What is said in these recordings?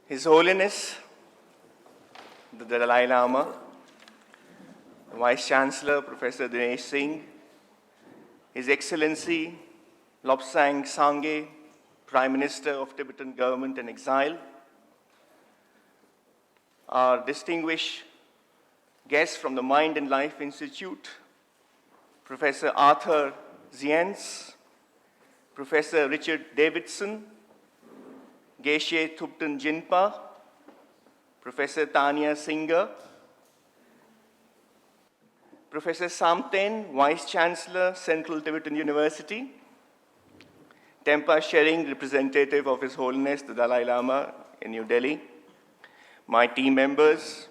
His Holiness, the Dalai Lama, the Vice Chancellor, Professor Dinesh Singh, His Excellency, Lobsang Sangye, Prime Minister of Tibetan Government in Exile, our distinguished guests from the Mind and Life Institute, Professor Arthur Ziens, Professor Richard Davidson, Geshe Thupten Jinpa, Professor Tanya Singer, Professor Samten, Vice Chancellor, Central Tibetan University, Tempa Shering, representative of His Holiness the Dalai Lama in New Delhi, my team members,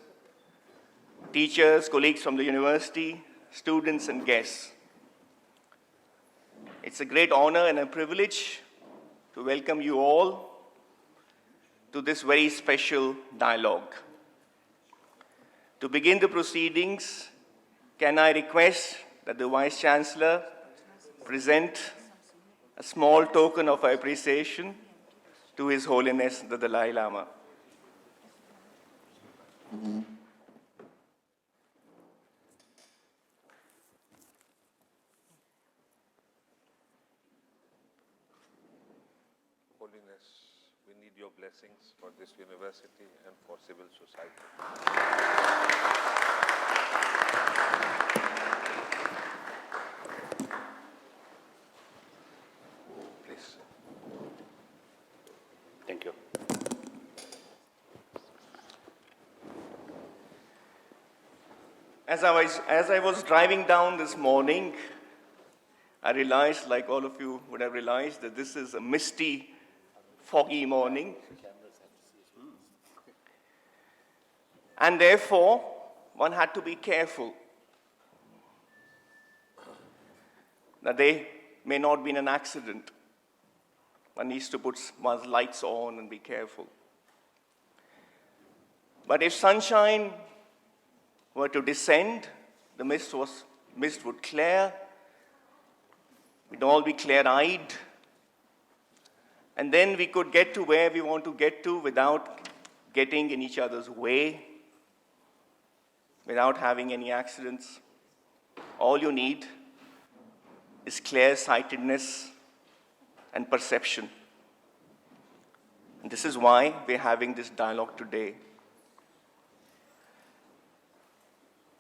teachers, colleagues from the university, students and guests. It's a great honor and a privilege to welcome you all to this very special dialogue. To begin the proceedings, can I request that the Vice Chancellor present a small token of appreciation to His Holiness the Dalai Lama. Holiness, we need your blessings for this university and for civil society. Please. Thank you. As I was driving down this morning, I realized, like all of you would have realized, that this is a misty, foggy morning. And therefore, one had to be careful that there may not be an accident. One needs to put one's lights on and be careful. But if sunshine were to descend, the mist would clear, we'd all be clear-eyed, and then we could get to where we want to get to without getting in each other's way, without having any accidents. All you need is clear-sightedness and perception. And this is why we're having this dialogue today.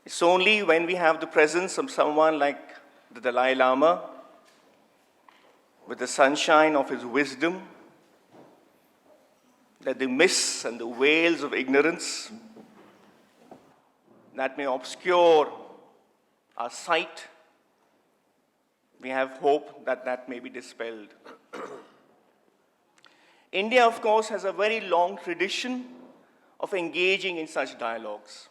It's only when we have the presence of someone like the Dalai Lama, with the sunshine of his wisdom, that the mists and the veils of ignorance that may obscure our sight, we have hope that that may be dispelled. India, of course, has a very long tradition of engaging in such dialogues.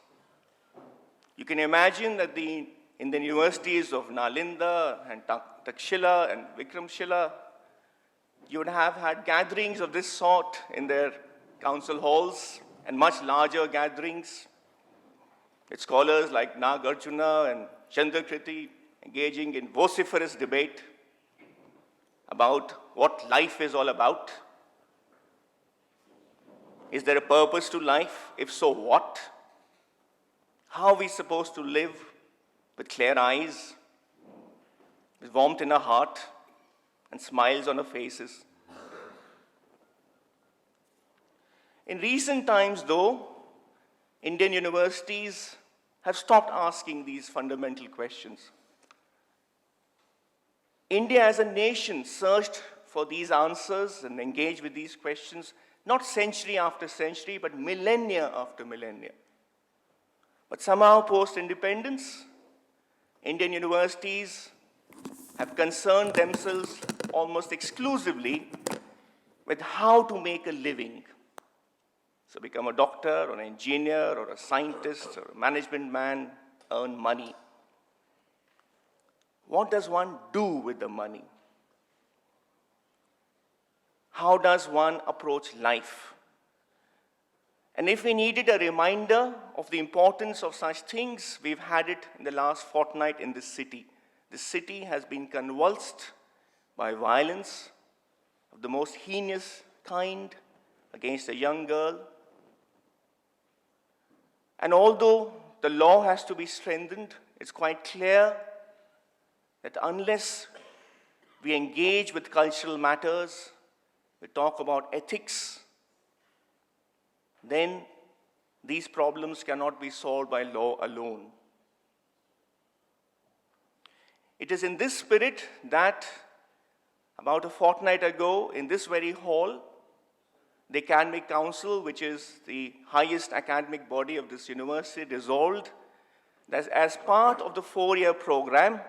You can imagine that in the universities of Nalinda and Takshila and Vikramshila, you would have had gatherings of this sort in their council halls and much larger gatherings with scholars like Nagarjuna and Chandrakriti engaging in vociferous debate about what life is all about. Is there a purpose to life? If so, what? How are we supposed to live with clear eyes, with warmth in our heart, and smiles on our faces? In recent times, though, Indian universities have stopped asking these fundamental questions. India as a nation searched for these answers and engaged with these questions, not century after century, but millennia after millennia. But somehow, post-independence, Indian universities have concerned themselves almost exclusively with how to make a living. So become a doctor or an engineer or a scientist or a management man, earn money. What does one do with the money? How does one approach life? And if we needed a reminder of the importance of such things, we've had it in the last fortnight in this city. The city has been convulsed by violence of the most heinous kind against a young girl And although the law has to be strengthened, it's quite clear that unless we engage with cultural matters, we talk about ethics, then these problems cannot be solved by law alone. It is in this spirit that about a fortnight ago, in this very hall, the Academic Council, which is the highest academic body of this university, resolved that as part of the 4-year program,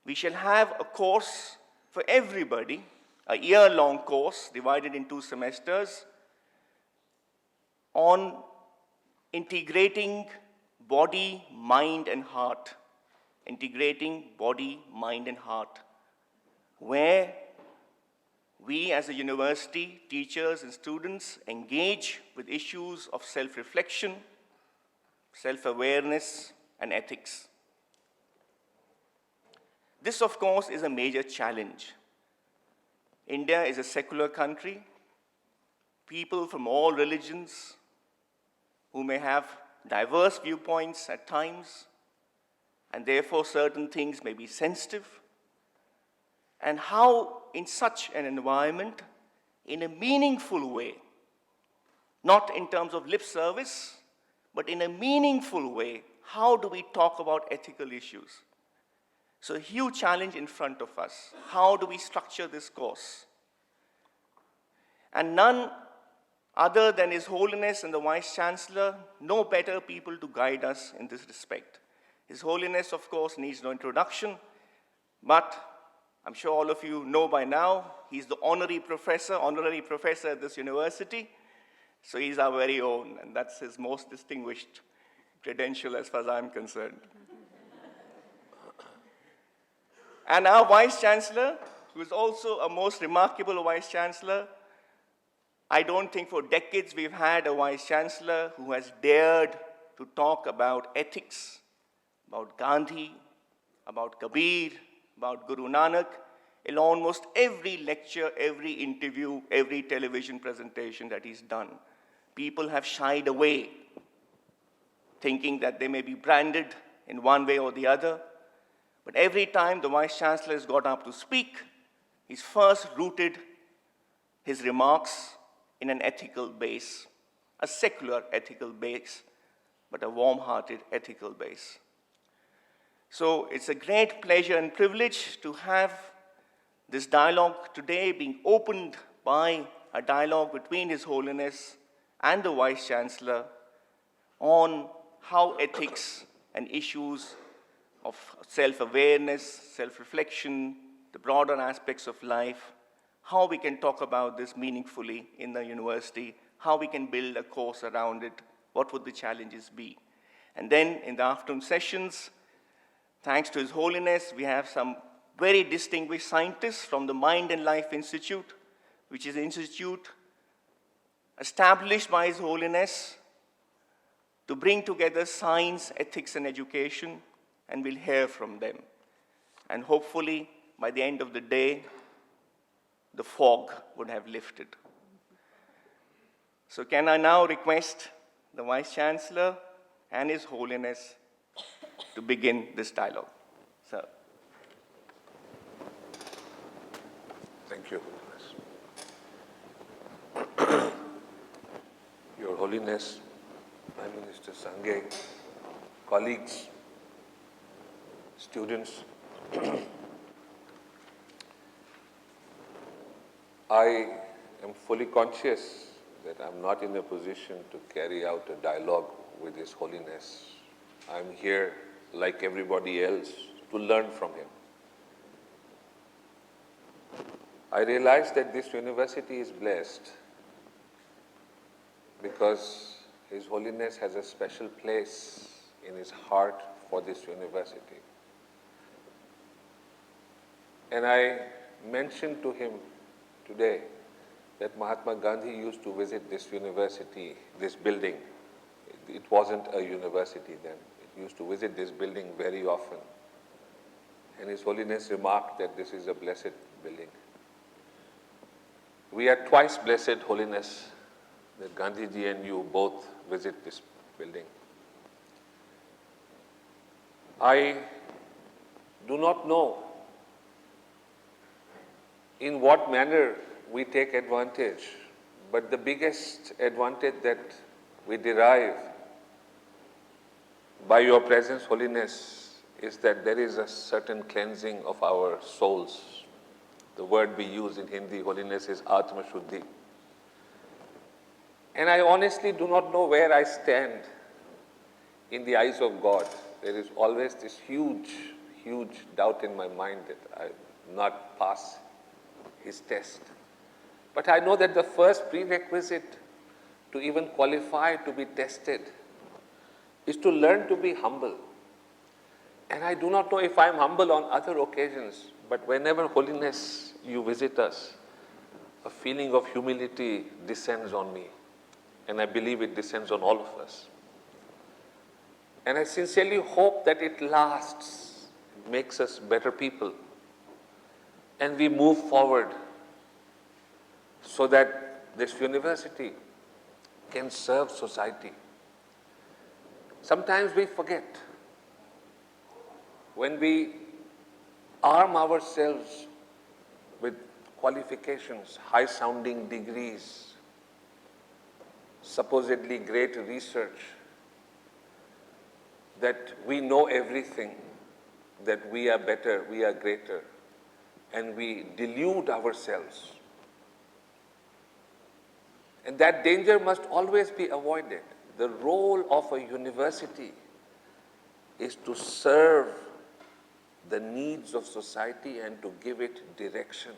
we shall have a course for everybody, a year-long course divided in 2 semesters, on integrating body, mind, and heart. Integrating body, mind, and heart, where we as a university, teachers and students engage with issues of self-reflection, self-awareness, and ethics. This, of course, is a major challenge. India is a secular country. People from all religions who may have diverse viewpoints at times, and therefore certain things may be sensitive. And how, in such an environment, in a meaningful way, not in terms of lip service, but in a meaningful way, how do we talk about ethical issues? So a huge challenge in front of us. How do we structure this course? And none other than His Holiness and the Vice Chancellor know better people to guide us in this respect. His Holiness, of course, needs no introduction, but I'm sure all of you know by now, he's the honorary professor at this university. So he's our very own, and that's his most distinguished credential as far as I'm concerned. And our Vice Chancellor, who is also a most remarkable Vice Chancellor, I don't think for decades we've had a Vice Chancellor who has dared to talk about ethics, about Gandhi, about Kabir, about Guru Nanak, in almost every lecture, every interview, every television presentation that he's done. People have shied away, thinking that they may be branded in one way or the other. But every time the Vice Chancellor has got up to speak, he's first rooted his remarks in an ethical base, a secular ethical base, but a warm-hearted ethical base. So it's a great pleasure and privilege to have this dialogue today being opened by a dialogue between His Holiness and the Vice Chancellor on how ethics and issues of self-awareness, self-reflection, the broader aspects of life, how we can talk about this meaningfully in the university, how we can build a course around it, what would the challenges be. And then in the afternoon sessions, thanks to His Holiness, we have some very distinguished scientists from the Mind and Life Institute, which is an institute established by His Holiness to bring together science, ethics, and education, and we'll hear from them. And hopefully, by the end of the day, the fog would have lifted. So can I now request the Vice Chancellor and His Holiness to begin this dialogue. Sir. Thank you, Holiness. Your Holiness, Prime Minister Sangay, colleagues, students, I am fully conscious that I'm not in a position to carry out a dialogue with His Holiness. I'm here, like everybody else, to learn from him. I realize that this university is blessed because His Holiness has a special place in his heart for this university. And I mentioned to him today that Mahatma Gandhi used to visit this university, this building. It wasn't a university then. It used to visit this building very often. And His Holiness remarked that this is a blessed building. We are twice blessed, Holiness, that Gandhiji and you both visit this building. I do not know in what manner we take advantage, but the biggest advantage that we derive by your presence, Holiness, is that there is a certain cleansing of our souls. The word we use in Hindi, Holiness, is Atma Shuddhi. And I honestly do not know where I stand in the eyes of God. There is always this huge doubt in my mind that I will not pass His test. But I know that the first prerequisite to even qualify to be tested is to learn to be humble. And I do not know if I am humble on other occasions, but whenever, Holiness, you visit us, a feeling of humility descends on me. And I believe it descends on all of us. And I sincerely hope that it lasts, makes us better people, and we move forward so that this university can serve society. Sometimes we forget. When we arm ourselves with qualifications, high-sounding degrees, supposedly great research, that we know everything, that we are better, we are greater, and we delude ourselves. And that danger must always be avoided. The role of a university is to serve the needs of society and to give it direction.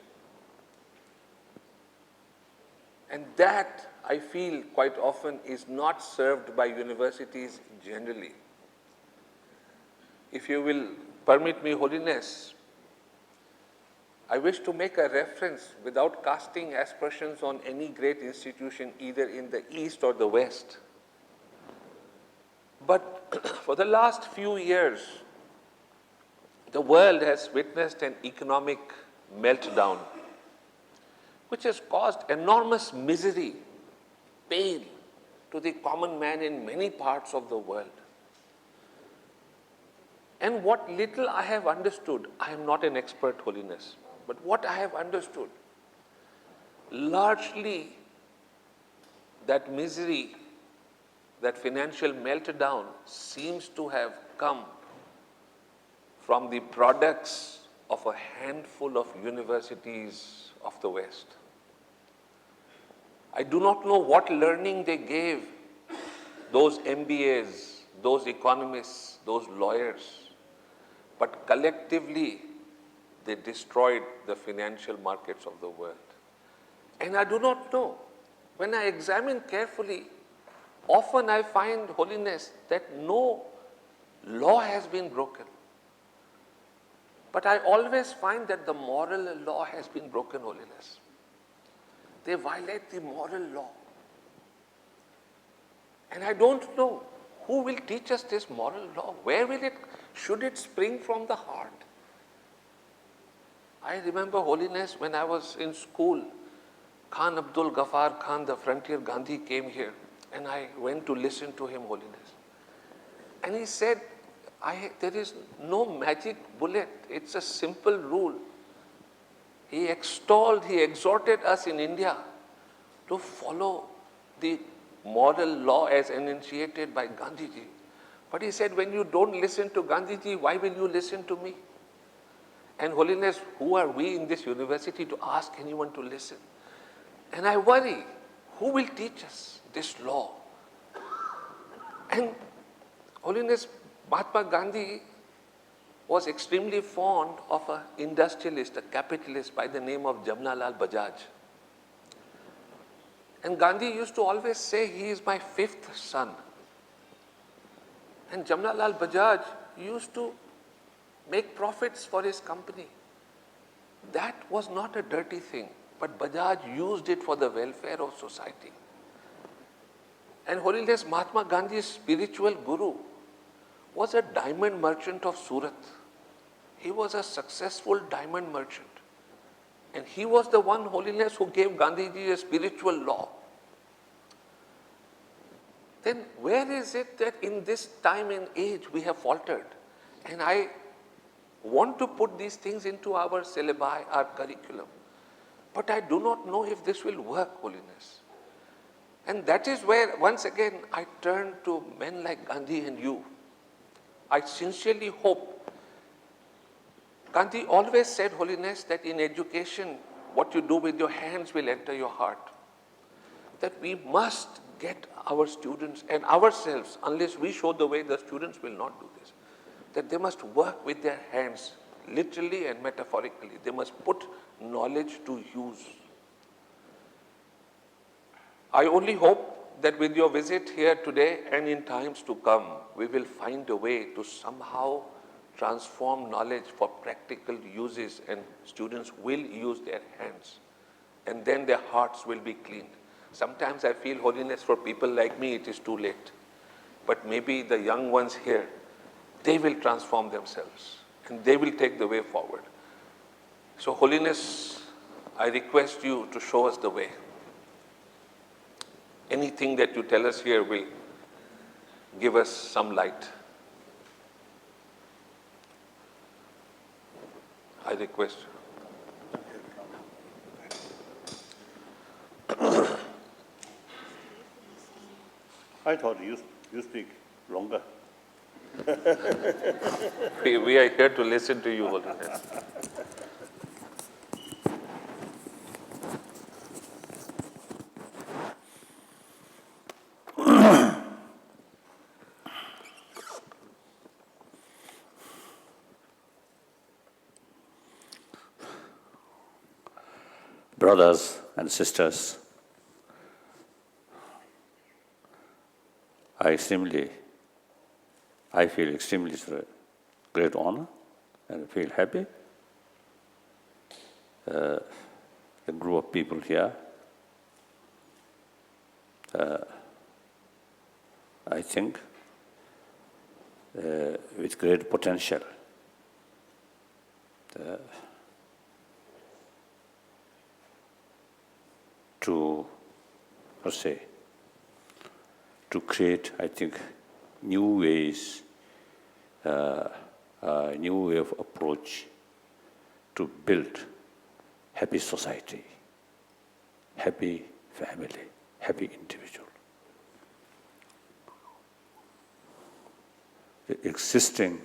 And that, I feel, quite often is not served by universities generally. If you will permit me, Holiness, I wish to make a reference without casting aspersions on any great institution either in the East or the West. But for the last few years, the world has witnessed an economic meltdown, which has caused enormous misery, pain to the common man in many parts of the world. And what little I have understood, I am not an expert, Holiness, but what I have understood, largely that misery, that financial meltdown seems to have come from the products of a handful of universities of the West. I do not know what learning they gave those MBAs, those economists, those lawyers, but collectively they destroyed the financial markets of the world. And I do not know. When I examine carefully, often I find, Holiness, that no law has been broken. But I always find that the moral law has been broken, Holiness. They violate the moral law. And I don't know who will teach us this moral law. Where will it, should it spring from the heart? I remember, Holiness, when I was in school, Khan Abdul Ghaffar Khan, the frontier Gandhi, came here and I went to listen to him, Holiness. And he said, there is no magic bullet. It's a simple rule. He exhorted us in India to follow the moral law as enunciated by Gandhiji. But he said, when you don't listen to Gandhiji, why will you listen to me? And Holiness, who are we in this university to ask anyone to listen? And I worry, who will teach us this law? And Holiness, Mahatma Gandhi was extremely fond of an industrialist, a capitalist by the name of Jamnalal Bajaj. And Gandhi used to always say, he is my fifth son. And Jamnalal Bajaj used to make profits for his company. That was not a dirty thing, but Bajaj used it for the welfare of society. And Holiness, Mahatma Gandhi's spiritual guru was a diamond merchant of Surat. He was a successful diamond merchant. And he was the one, Holiness, who gave Gandhiji a spiritual law. Then where is it that in this time and age we have faltered? And I want to put these things into our syllabi, our curriculum. But I do not know if this will work, Holiness. And that is where, once again, I turn to men like Gandhi and you. I sincerely hope. Gandhi always said, Holiness, that in education, what you do with your hands will enter your heart. That we must get our students and ourselves, unless we show the way, the students will not do this. That they must work with their hands, literally and metaphorically. They must put knowledge to use. I only hope that with your visit here today and in times to come, we will find a way to somehow transform knowledge for practical uses, and students will use their hands. And then their hearts will be cleaned. Sometimes I feel, Holiness, for people like me, it is too late. But maybe the young ones here, they will transform themselves and they will take the way forward. So, Holiness, I request you to show us the way. Anything that you tell us here will give us some light. I request you. I thought you speak longer. We are here to listen to you, Holiness. Brothers and sisters, I feel extremely great honor and feel happy. The group of people here, I think, with great potential. To create, I think, new ways, new way of approach to build happy society, happy family, happy individual. The existing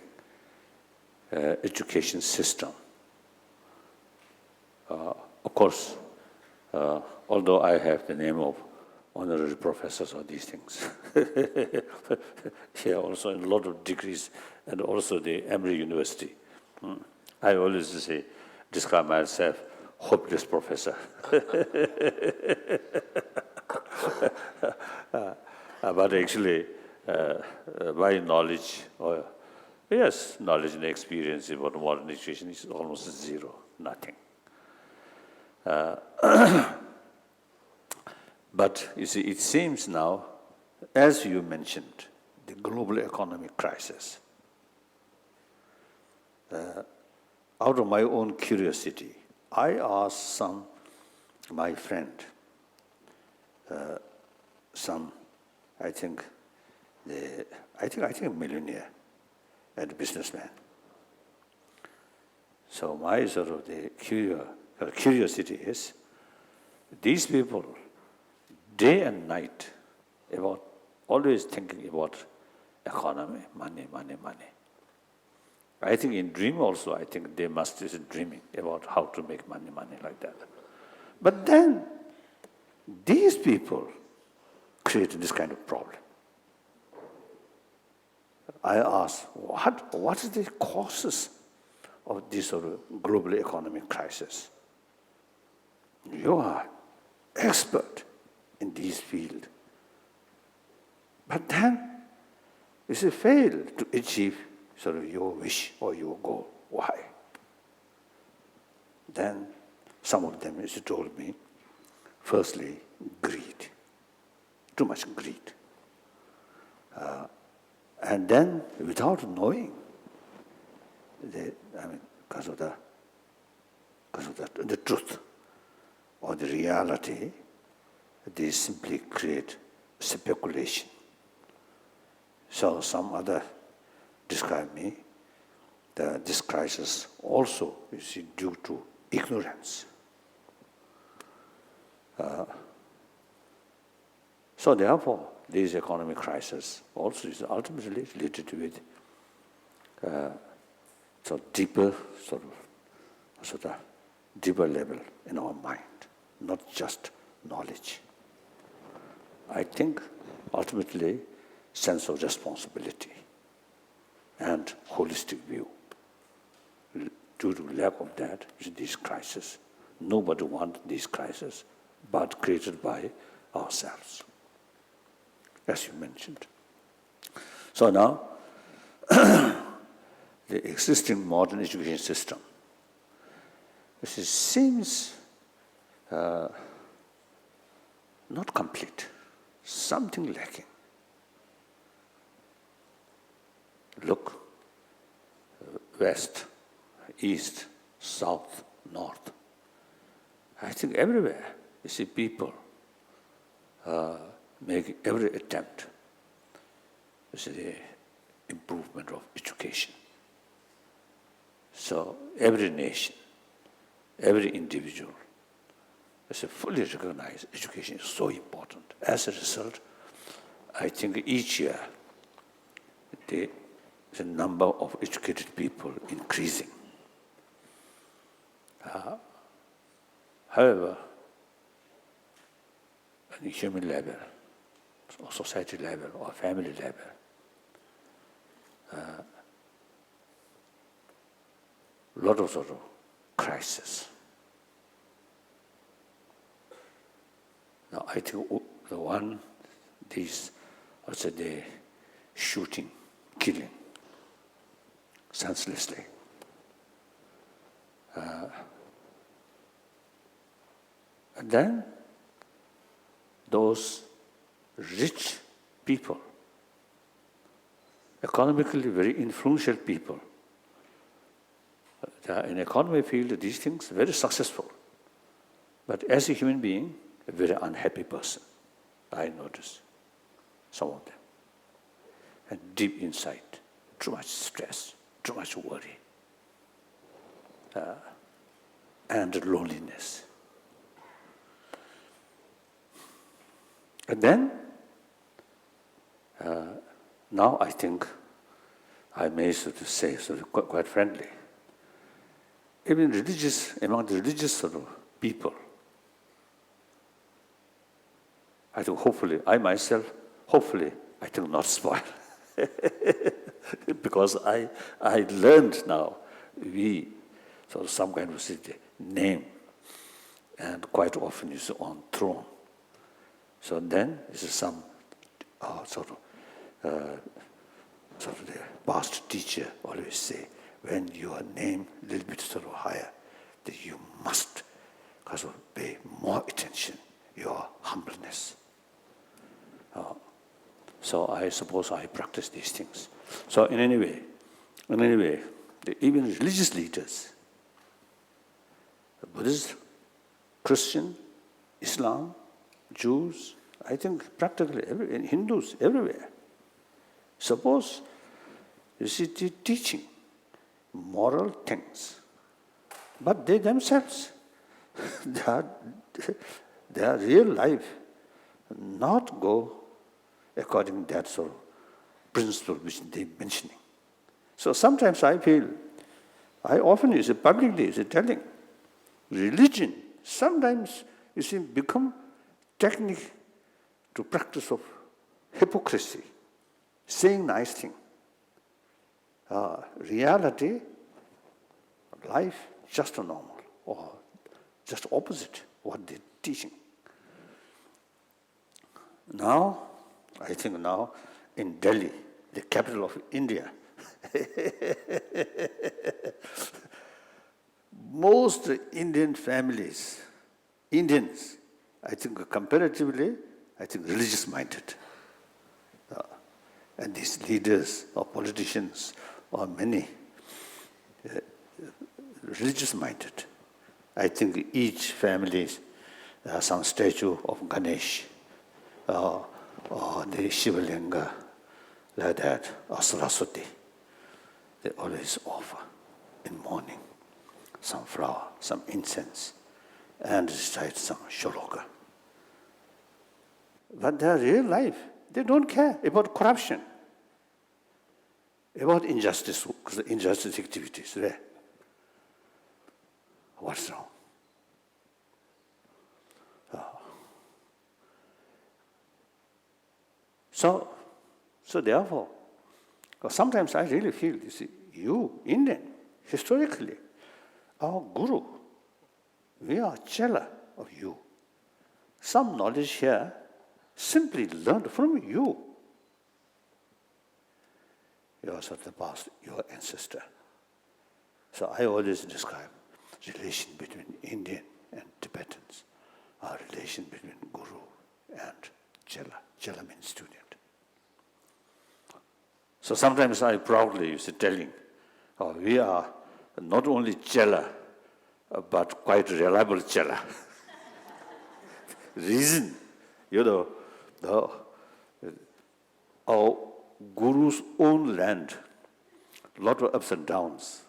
education system, of course, although I have the name of honorary professors of these things, here also in a lot of degrees, and also the Emory University. I always describe myself hopeless professor. But actually, my knowledge, knowledge and experience about modern education is almost zero, nothing. But you see, it seems now, as you mentioned, the global economic crisis. Out of my own curiosity, I asked my friend, I think a millionaire and a businessman. So my sort of the curiosity is, these people, day and night, always thinking about economy, money. I think in dream also, I think they must be dreaming about how to make money like that. But then, these people created this kind of problem. I asked, what is the causes of this sort of global economic crisis? You are expert in this field. But then, you fail to achieve sort of your wish or your goal. Why? Then some of them, as you told me, firstly, greed. Too much greed. And then, without knowing, because of the truth or the reality, they simply create speculation. So some other describe me, this crisis also is due to ignorance. So therefore, this economic crisis also is ultimately related with deeper deeper level in our mind, not just knowledge. I think ultimately sense of responsibility and holistic view. Due to lack of that, is this crisis. Nobody wants this crisis, but created by ourselves, as you mentioned. So now, the existing modern education system, seems not complete, something lacking. Look, west, east, south, north. I think everywhere you see people make every attempt to see the improvement of education. So every nation, every individual is fully recognized education is so important. As a result, I think each year the number of educated people increasing. However, at the human level, or society level, or family level, lot of sort of crisis. Now, I think the one, this, also the shooting, killing, senselessly. And then those rich people, economically very influential people, they are in economy field, these things, very successful. But as a human being, a very unhappy person, I notice, some of them. And deep inside, too much stress, too much worry, and loneliness. And then, now I think I may sort of say, quite friendly, even among the religious sort of people, I think hopefully, I myself, I think not spoil. Because I learned now, some kind of name, and quite often is on throne. So then, this is some the past teacher always say, when your name a little bit sort of higher, then you must pay more attention, your humbleness. So I suppose I practice these things. So in any way, even religious leaders, Buddhists, Christian, Islam, Jews, I think practically Hindus, everywhere. Suppose you see teaching moral things, but they themselves, their real life not go according to that sort of principle which they're mentioning. So sometimes I feel, I often publicly telling, religion sometimes become technique to practice of hypocrisy, saying nice thing. Reality, life, just a normal, or just opposite what they're teaching. Now, I think now in Delhi, the capital of India, most Indian families, Indians, I think comparatively, religious-minded. And these leaders or politicians or many religious-minded. I think each family some statue of Ganesh or the Shivalinga, like that, or Saraswati. they always offer in morning some flower, some incense, and recite some shloka. But their real life, they don't care about corruption, about injustice activities. Right? What's wrong? So therefore, sometimes I really feel, you see, you, Indian, historically, our guru, we are jealous of you. Some knowledge here simply learned from you. You are sort of the past, your ancestor. So I always describe relation between Indian and Tibetans, our relation between guru and chela. Chela means student. So sometimes I proudly used to telling, we are not only chela, but quite reliable chela. Reason, our guru's own land, lot of ups and downs,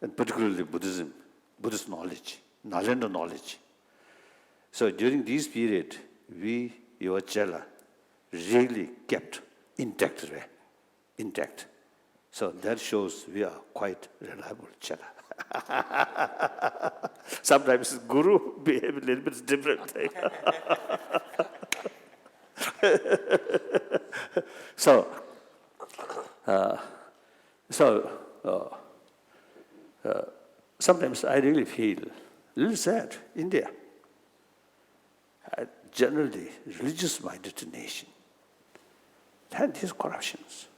and particularly Buddhism, Buddhist knowledge, Nalanda knowledge. So during this period, we, your chela, really kept intact. So that shows we are quite reliable chela. Sometimes guru behave a little bit different. Sometimes I really feel a little sad. India, generally religious-minded nation, had these corruptions.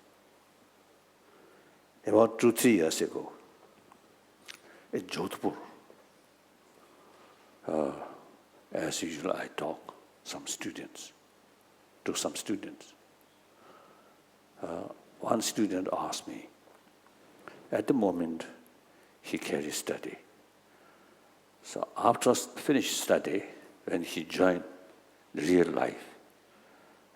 About 2-3 years ago, in Jodhpur, as usual, I talk to some students. One student asked me, at the moment, he carries study. So after finished study, when he joined real life,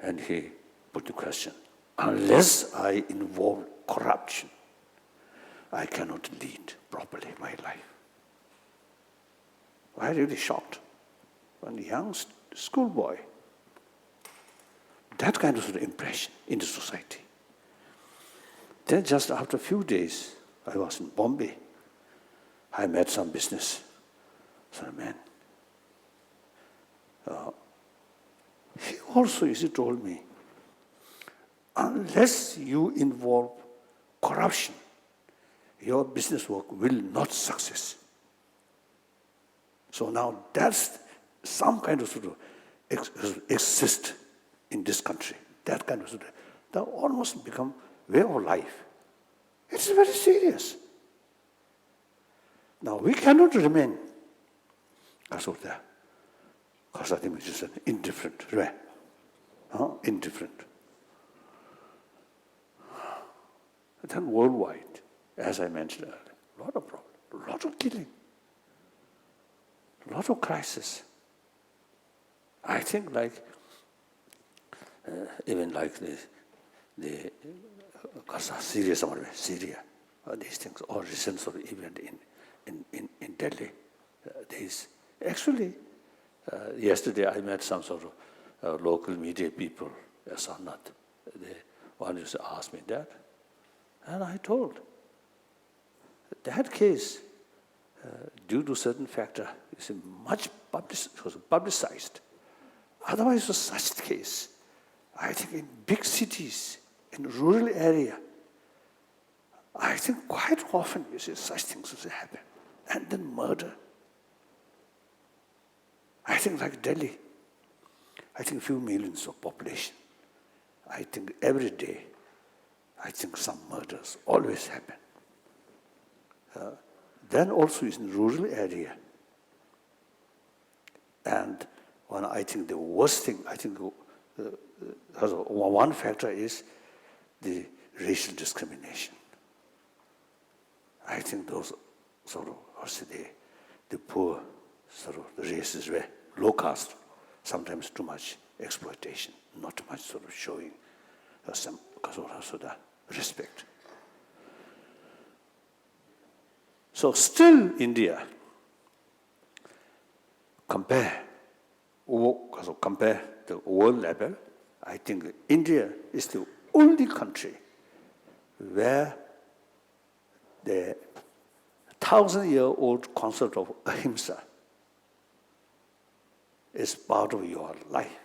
and he put the question, unless I involve corruption, I cannot lead properly my life. I really shocked. One young schoolboy, that kind of impression in the society. Then just after a few days, I was in Bombay. I met some business man. He also, told me, unless you involve corruption, your business work will not success. So now that's some kind of exist in this country. That kind of that almost become way of life. It's very serious. Now we cannot remain as of that. Because I think it's just an indifferent, right? Indifferent. Then worldwide, as I mentioned earlier, a lot of problems, a lot of killing, a lot of crisis. I think even like the Gaza, Syria, these things, or recent sort of event in Delhi. Actually, yesterday I met some sort of local media people, Sanat. One used to ask me that, and I told that case, due to certain factor, is much publicized. Otherwise, for such case, I think in big cities, in rural area, I think quite often you see such things happen, and then murder. I think like Delhi, I think few millions of population. I think every day, I think some murders always happen. Then also is in rural area. And I think the worst thing, one factor is the racial discrimination. I think those sort of, the poor sort of the races were low caste, sometimes too much exploitation, not too much sort of showing some sort of respect. So still India, compare the world level, I think India is the only country where the 1,000-year-old concept of ahimsa is part of your life,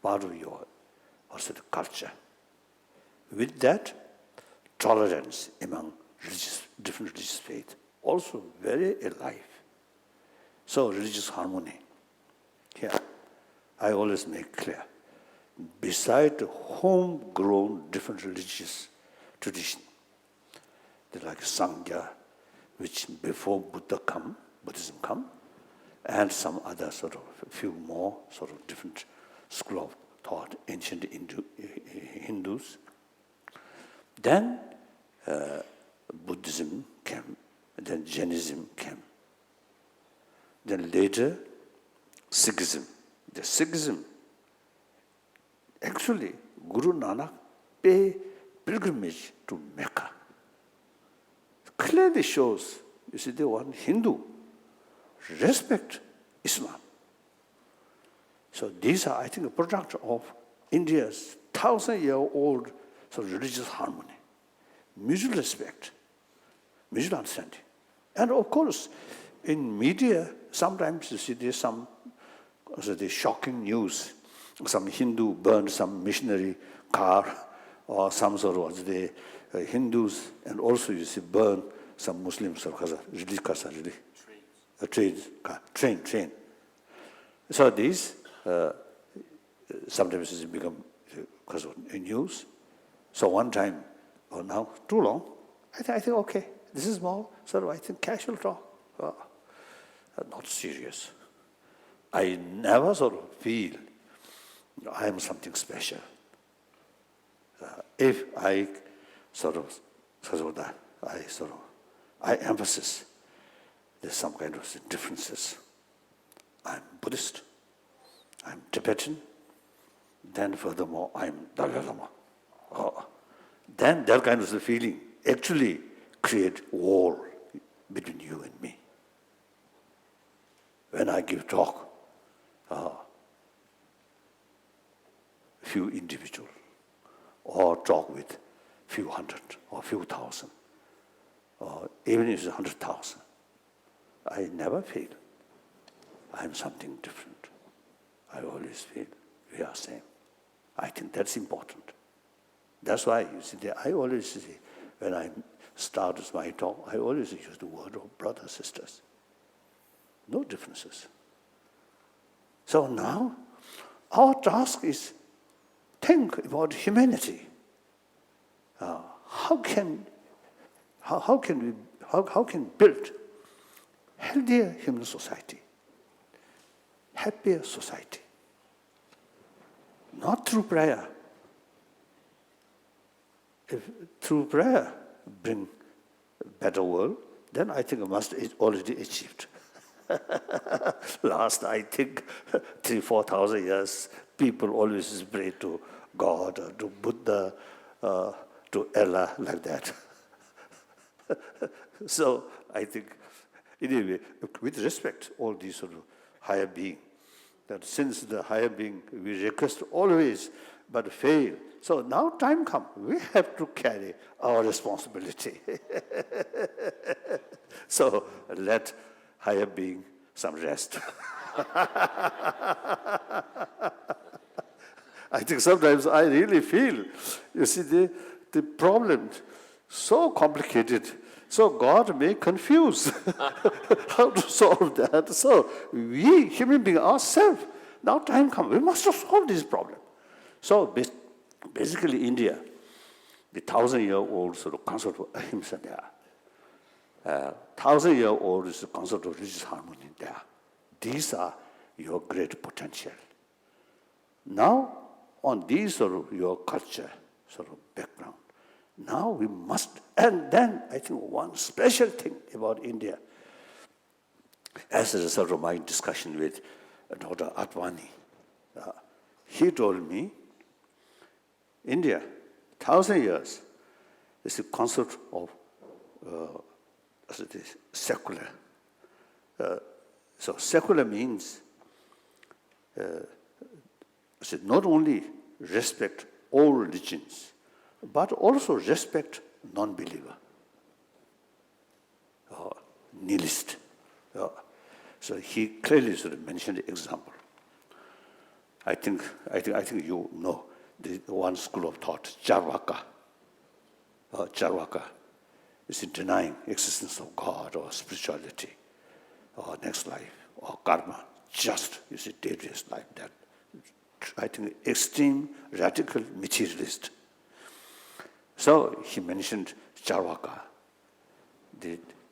part of your also the culture. With that, tolerance among different religious faiths also very alive. So religious harmony. Here, I always make clear, beside the homegrown different religious tradition, like Sangha, which before Buddhism come, and some other sort of few more sort of different school of thought, ancient Hindus. Then Buddhism came, then Jainism came. Then later, Sikhism. The Sikhism, actually, Guru Nanak paid pilgrimage to Mecca. Clearly shows, you see, the one Hindu respect Islam. So these are, I think, a product of India's 1,000-year-old sort of religious harmony, mutual respect, mutual understanding. And of course, in media, sometimes you see there's some the shocking news. Some Hindu burned some missionary car, or some sort of the Hindus, and also you see burn some Muslims or train. So these sometimes it become because of news. So one time, or now too long, I think okay, this is more sort of I think casual talk, not serious. I never sort of feel I am something special. If I I emphasize there's some kind of differences. I'm Buddhist, I'm Tibetan, then furthermore I'm Dalai Lama. Then that kind of feeling actually create wall between you and me. When I give talk, few individual, or talk with few hundred or few thousand, or even if it's 100,000, I never feel I'm something different. I always feel we are same. I think that's important. That's why you see, I always say when I start my talk, I always use the word of brothers, sisters. No differences. So now, our task is think about humanity. How can we build healthier human society, happier society? Not through prayer. If through prayer bring a better world, then I think must is already achieved. Last, I think, 3,000-4,000 years, people always pray to God or to Buddha, to Allah, like that. So I think, anyway, with respect, all these sort of higher being, that since the higher being, we request always, but fail. So now time comes, we have to carry our responsibility. So let higher being some rest. I think sometimes I really feel, you see, the problem so complicated, so God may confuse how to solve that. So we, human beings ourselves, now time comes, we must solve this problem. So basically India, the 1,000-year-old sort of concept of ahimsa there. 1,000-year-old is the concept of religious harmony there. These are your great potential. Now, on these sort of your culture, sort of background, now we must, and then I think one special thing about India, as a result of my discussion with Dr. Advani, he told me, India, 1,000 years, is a concept of secular. So secular means not only respect all religions, but also respect non-believer, nihilist. So he clearly sort of mentioned the example. I think you know the one school of thought, Charvaka. Charvaka is denying existence of God or spirituality or next life or karma, just deities like that. I think extreme radical materialist. So he mentioned Charvaka.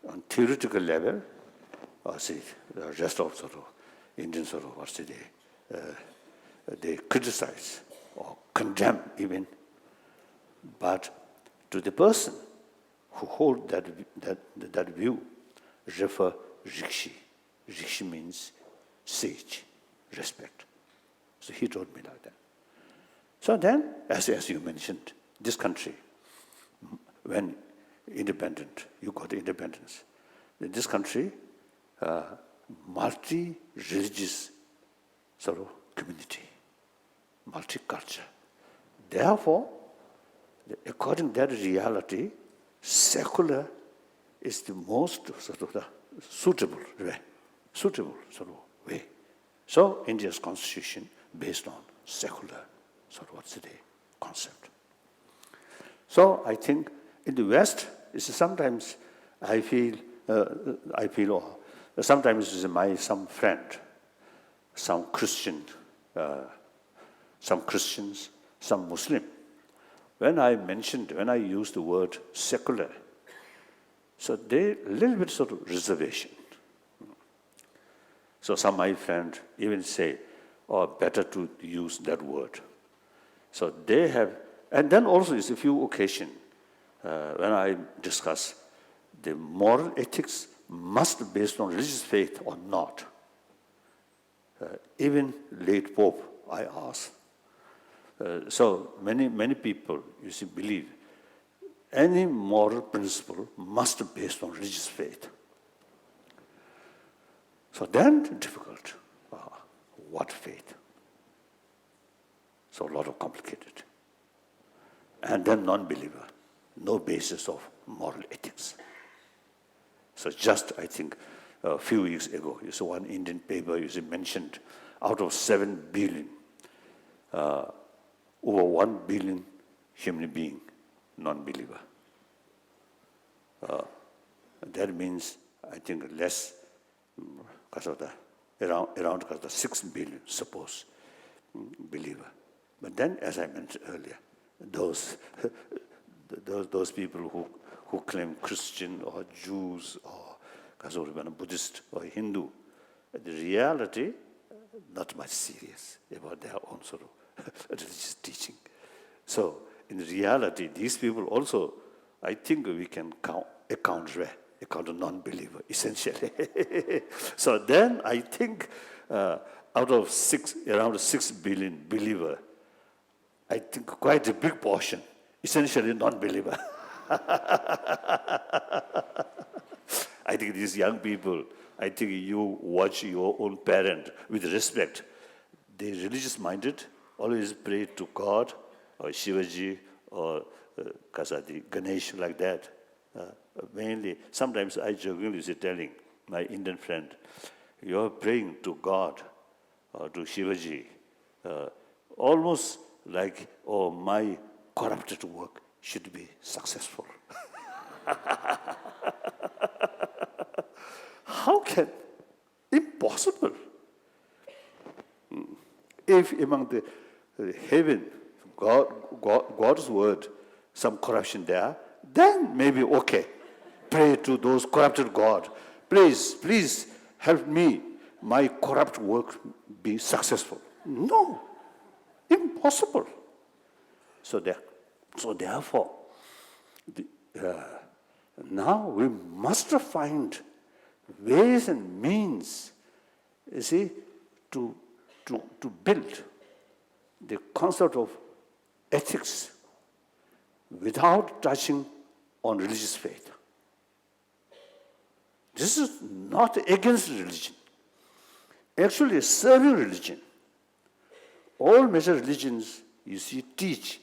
On theoretical level, the rest of Indian they criticize or condemn even, but to the person who hold that view, refer Rikshi. Rikshi means sage, respect. So he told me like that. So then, as you mentioned, this country, when independent, you got the independence. In this country, multi-religious community, multi-culture. Therefore, according to that reality, secular is the most suitable way. So India's constitution based on secular concept. So I think in the West, sometimes I feel, or sometimes some friend, some Christians, some Muslim. When I used the word secular, so they a little bit reservation. So some of my friends even say, better to use that word. So they have, and then also is a few occasions when I discuss the moral ethics must be based on religious faith or not. Even late Pope, I asked. So many people, believe any moral principle must be based on religious faith. So then difficult. What faith? So a lot of complicated. And then non-believer, no basis of moral ethics. So just, I think, a few weeks ago, one Indian paper mentioned out of 7 billion, over 1 billion human being, non-believer. That means, I think, less, around 6 billion, suppose, believer. But then, as I mentioned earlier, those people who claim Christian or Jews or Buddhist or Hindu, the reality, not much serious about their own religious teaching. So, in reality, these people also, I think we can account non-believer, essentially. So then I think out of around 6 billion believer, I think quite a big portion, essentially non-believer. I think these young people, I think you watch your own parent with respect. They're religious-minded, always pray to God, or Shivaji, or Ganesh, like that. Mainly, sometimes I jokingly telling my Indian friend, you're praying to God or to Shivaji, almost like, my corrupted work should be successful. How can? Impossible. If among the heaven, God's word, some corruption there, then maybe okay. Pray to those corrupted God. Please help me, my corrupt work be successful. No, impossible. So therefore, now we must find ways and means, to build the concept of ethics without touching on religious faith. This is not against religion. Actually, serving religion. All major religions, you see, teach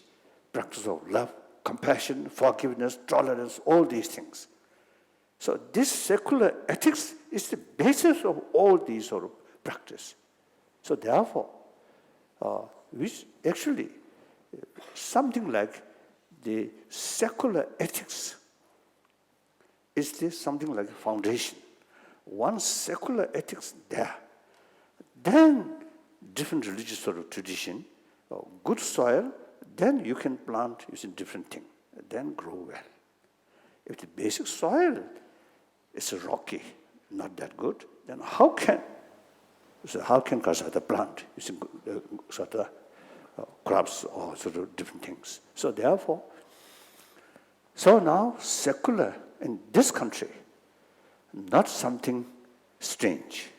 practice of love, compassion, forgiveness, tolerance, all these things. So this secular ethics is the basis of all these sort of practice. So therefore, which actually something like the secular ethics is this something like a foundation. Once secular ethics there, then different religious sort of tradition, good soil, then you can plant using different thing, then grow well. If the basic soil is rocky, not that good, then how can Kasada plant using sort of crops or sort of different things? So therefore, so now secular in this country, not something strange.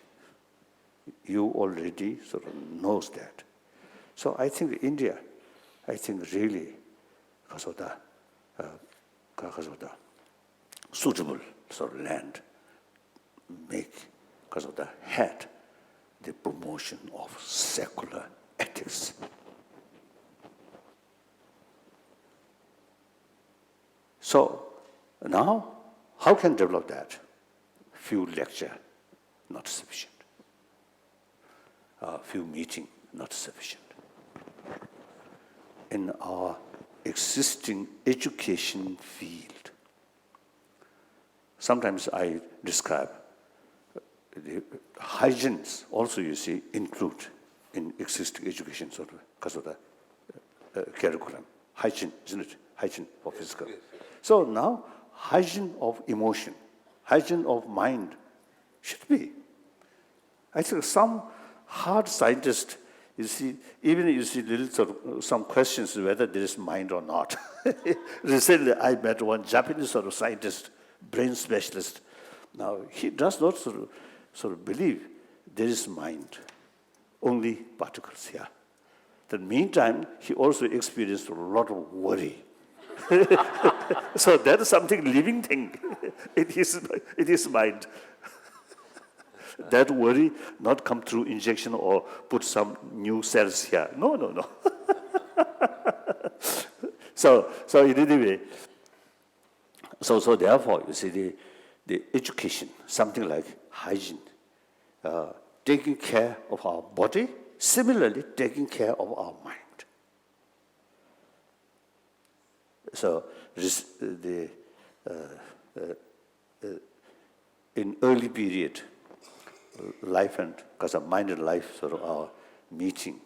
You already sort of knows that. So I think India, really Kasada, suitable sort of land make Kasada had the promotion of secular ethics. So now, how can develop that? Few lecture, not sufficient. Few meeting, not sufficient. In our existing education field, sometimes I describe the hygienes also, you see, include in existing education sort of because of the curriculum. Hygiene, isn't it? Hygiene of physical. Yes. So now, hygiene of emotion, hygiene of mind should be. I think some hard scientists, you see, even you see little sort of some questions whether there is mind or not. Recently, I met one Japanese sort of scientist, brain specialist. Now, he does not sort of believe there is mind, only particles here. In the meantime, he also experienced a lot of worry. So that is something living thing. It is mind. That worry not come through injection or put some new cells here. No. So in any way, so therefore, you see the education, something like hygiene, taking care of our body, similarly taking care of our mind. So in early period, life and because of mind and life sort of our meeting,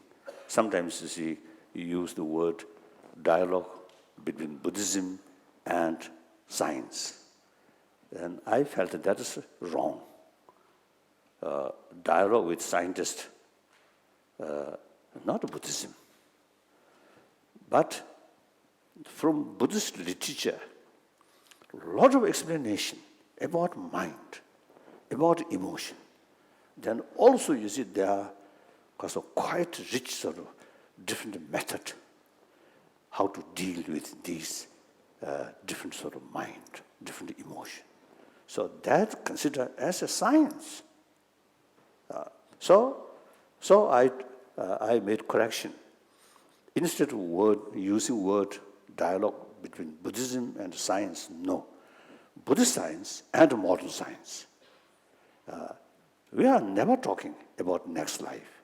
sometimes you see you use the word dialogue between Buddhism and science. And I felt that is wrong. Dialogue with scientists, not Buddhism. But from Buddhist literature, a lot of explanation about mind, about emotion. Then also you see there are because of quite rich sort of different method how to deal with these different sort of mind, different emotion. So that considered as a science. So I made correction. Instead of using word dialogue between Buddhism and science, no. Buddhist science and modern science. We are never talking about next life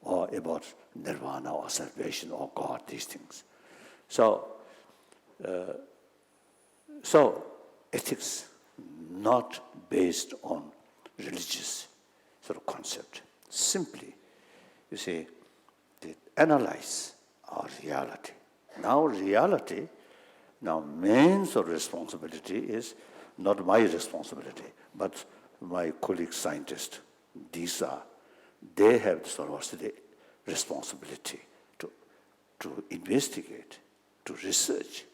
or about nirvana or salvation or God, these things. So ethics not based on religious sort of concept. Simply, you see, they analyze our reality. Now main sort of responsibility is not my responsibility, but my colleague scientists. They have sort of the responsibility to investigate, to research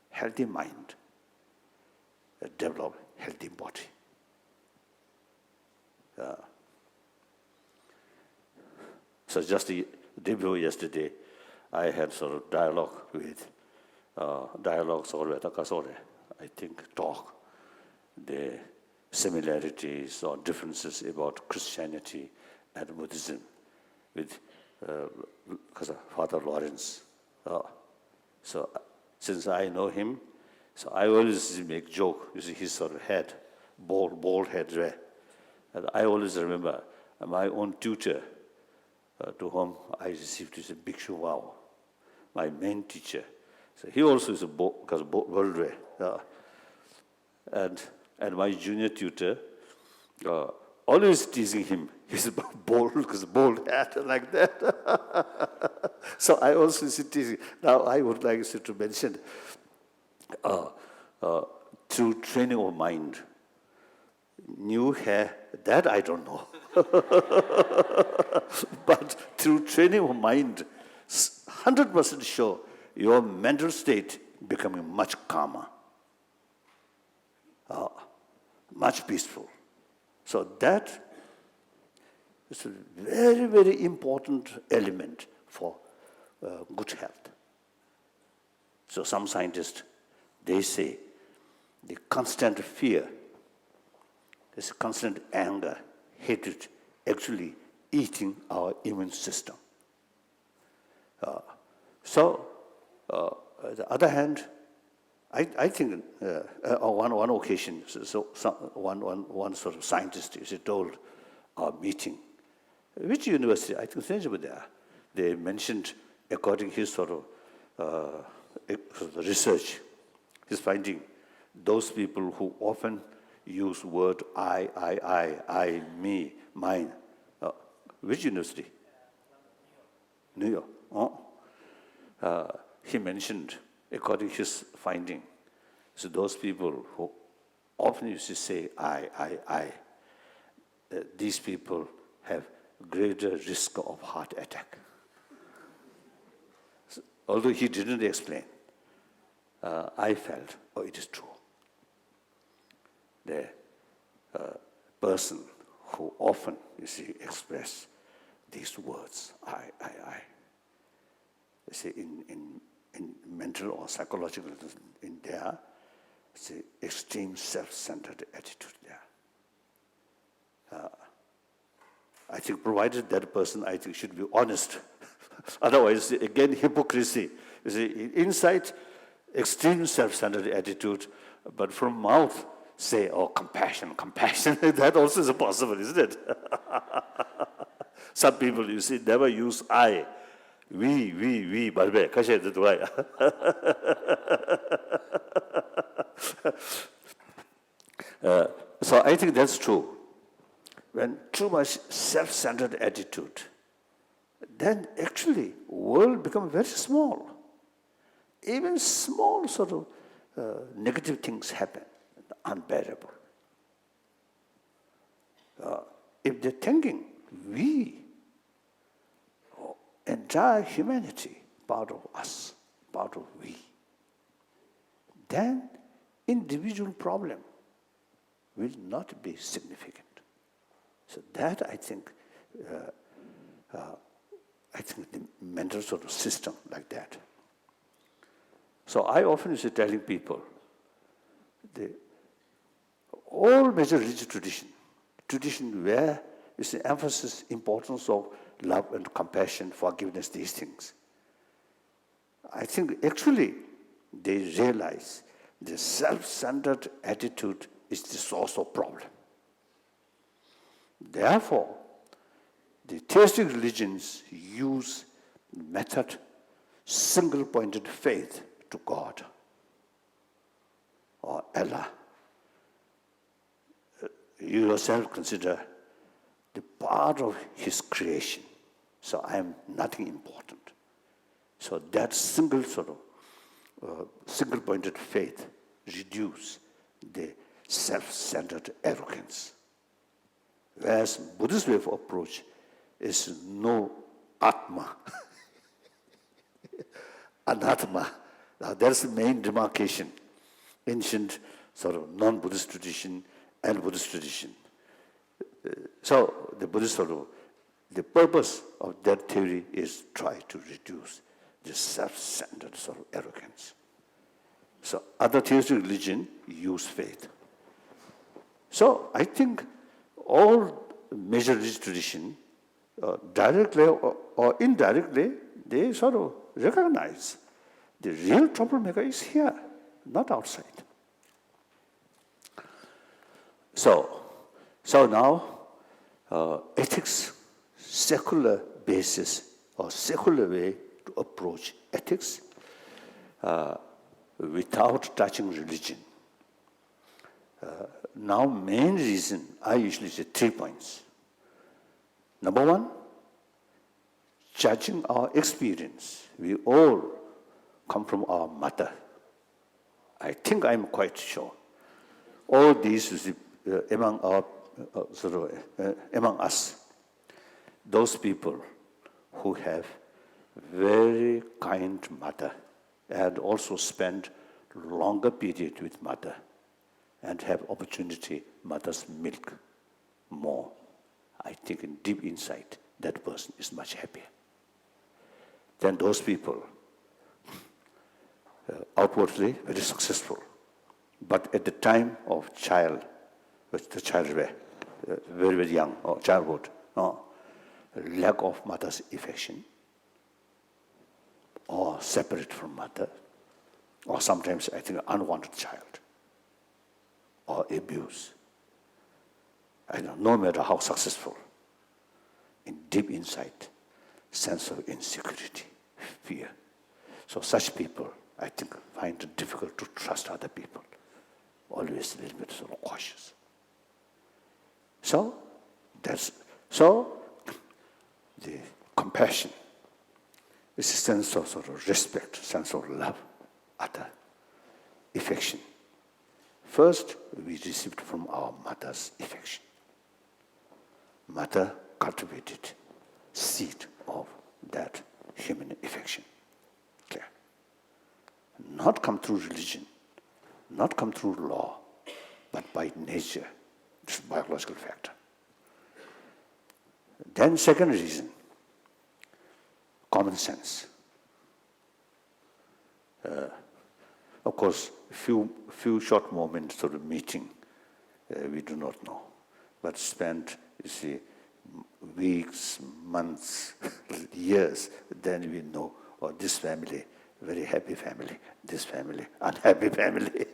healthy mind, develop healthy body. So just the day before yesterday, I had sort of dialogue with I think talk. The similarities or differences about Christianity and Buddhism with Father Lawrence. So since I know him, so I always make joke. You see his sort of head, bald head there. And I always remember my own tutor, to whom I received is a Bhikshu Vow, my main teacher. So he also is a bald ray. And my junior tutor, always teasing him. He's bald because bald hat like that. So I also see teasing. Now I would like to mention through training of mind, new hair, that I don't know. But through training of mind, 100% sure your mental state becoming much calmer, much peaceful. So that is a very, very important element for good health. So some scientists, they say the constant fear, this constant anger, hatred, actually eating our immune system. So, on the other hand, I think on one occasion, one sort of scientist told our meeting, which university? I think there. They mentioned, according to his sort of research, his finding, those people who often use word I, me, mine. Which university? New York. Oh. He mentioned, according to his finding, so those people who often used to say I, these people have greater risk of heart attack. So, although he didn't explain, I felt, oh, it is true. The person who often, express these words, I. You see, in mental or psychological, in there, it's an extreme self-centered attitude there. I think provided that person, I think, should be honest. Otherwise, again, hypocrisy. You see, inside, extreme self-centered attitude, but from mouth, say, oh, compassion. That also is possible, isn't it? Some people, you see, never use I. We, barbe, kashe the duai. So I think that's true. When too much self-centered attitude, then actually world becomes very small. Even small sort of negative things happen, unbearable. If they're thinking, we, entire humanity, part of us, part of we, then individual problem will not be significant. So that, I think the mental sort of system like that. So I often used to telling people, all major religious tradition where is the emphasis, importance of love and compassion, forgiveness, these things. I think actually they realize the self-centered attitude is the source of problem. Therefore, the theistic religions use method, single-pointed faith to God or Allah. You yourself consider the part of His creation. So I am nothing important. So that single-pointed faith reduce the self-centered arrogance. Whereas Buddhist way of approach is no Atma, Anatma. Now that's the main demarcation. Ancient sort of non-Buddhist tradition and Buddhist tradition. So the Buddhist the purpose of that theory is try to reduce the self-centered sort of arrogance. So other theistic religion use faith. So I think all major religious tradition, directly or indirectly, they sort of recognize the real troublemaker is here, not outside. So now, ethics, secular basis or secular way to approach ethics without touching religion. Now, main reason, I usually say 3 points. Number one, judging our experience. We all come from our mother. I think I'm quite sure. All these is among us, those people who have very kind mother and also spend longer period with mother and have opportunity mother's milk more. I think in deep inside, that person is much happier. Then those people, outwardly very successful, but at the time of the child were very, very young, or childhood, lack of mother's affection, or separate from mother, or sometimes I think unwanted child, or abuse. I don't know, no matter how successful, in deep inside, sense of insecurity, fear. So such people, I think, find it difficult to trust other people. Always a little bit sort of cautious. So the compassion is a sense of sort of respect, sense of love, other, affection. First, we received from our mother's affection. Mother cultivated seed of that human affection. Clear? Not come through religion, not come through law, but by nature. It's a biological factor. Then second reason, common sense. Of course, few short moments of the meeting, we do not know. But spent, you see, weeks, months, years, then we know, oh, this family, very happy family, this family, unhappy family.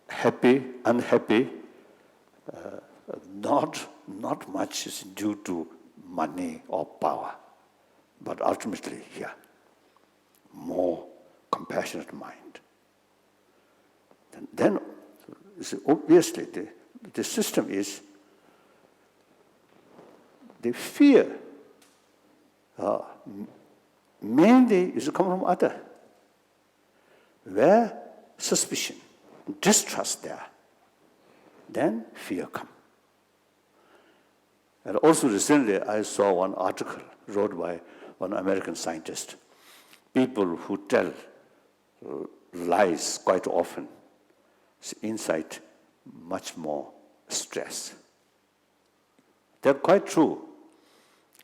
Happy, unhappy, not much is due to money or power, but ultimately here, more compassionate mind. Then obviously the system is the fear. Mainly is come from other. Where suspicion, distrust there, then fear come. And also recently I saw one article wrote by one American scientist. People who tell lies quite often incite much more stress. They're quite true.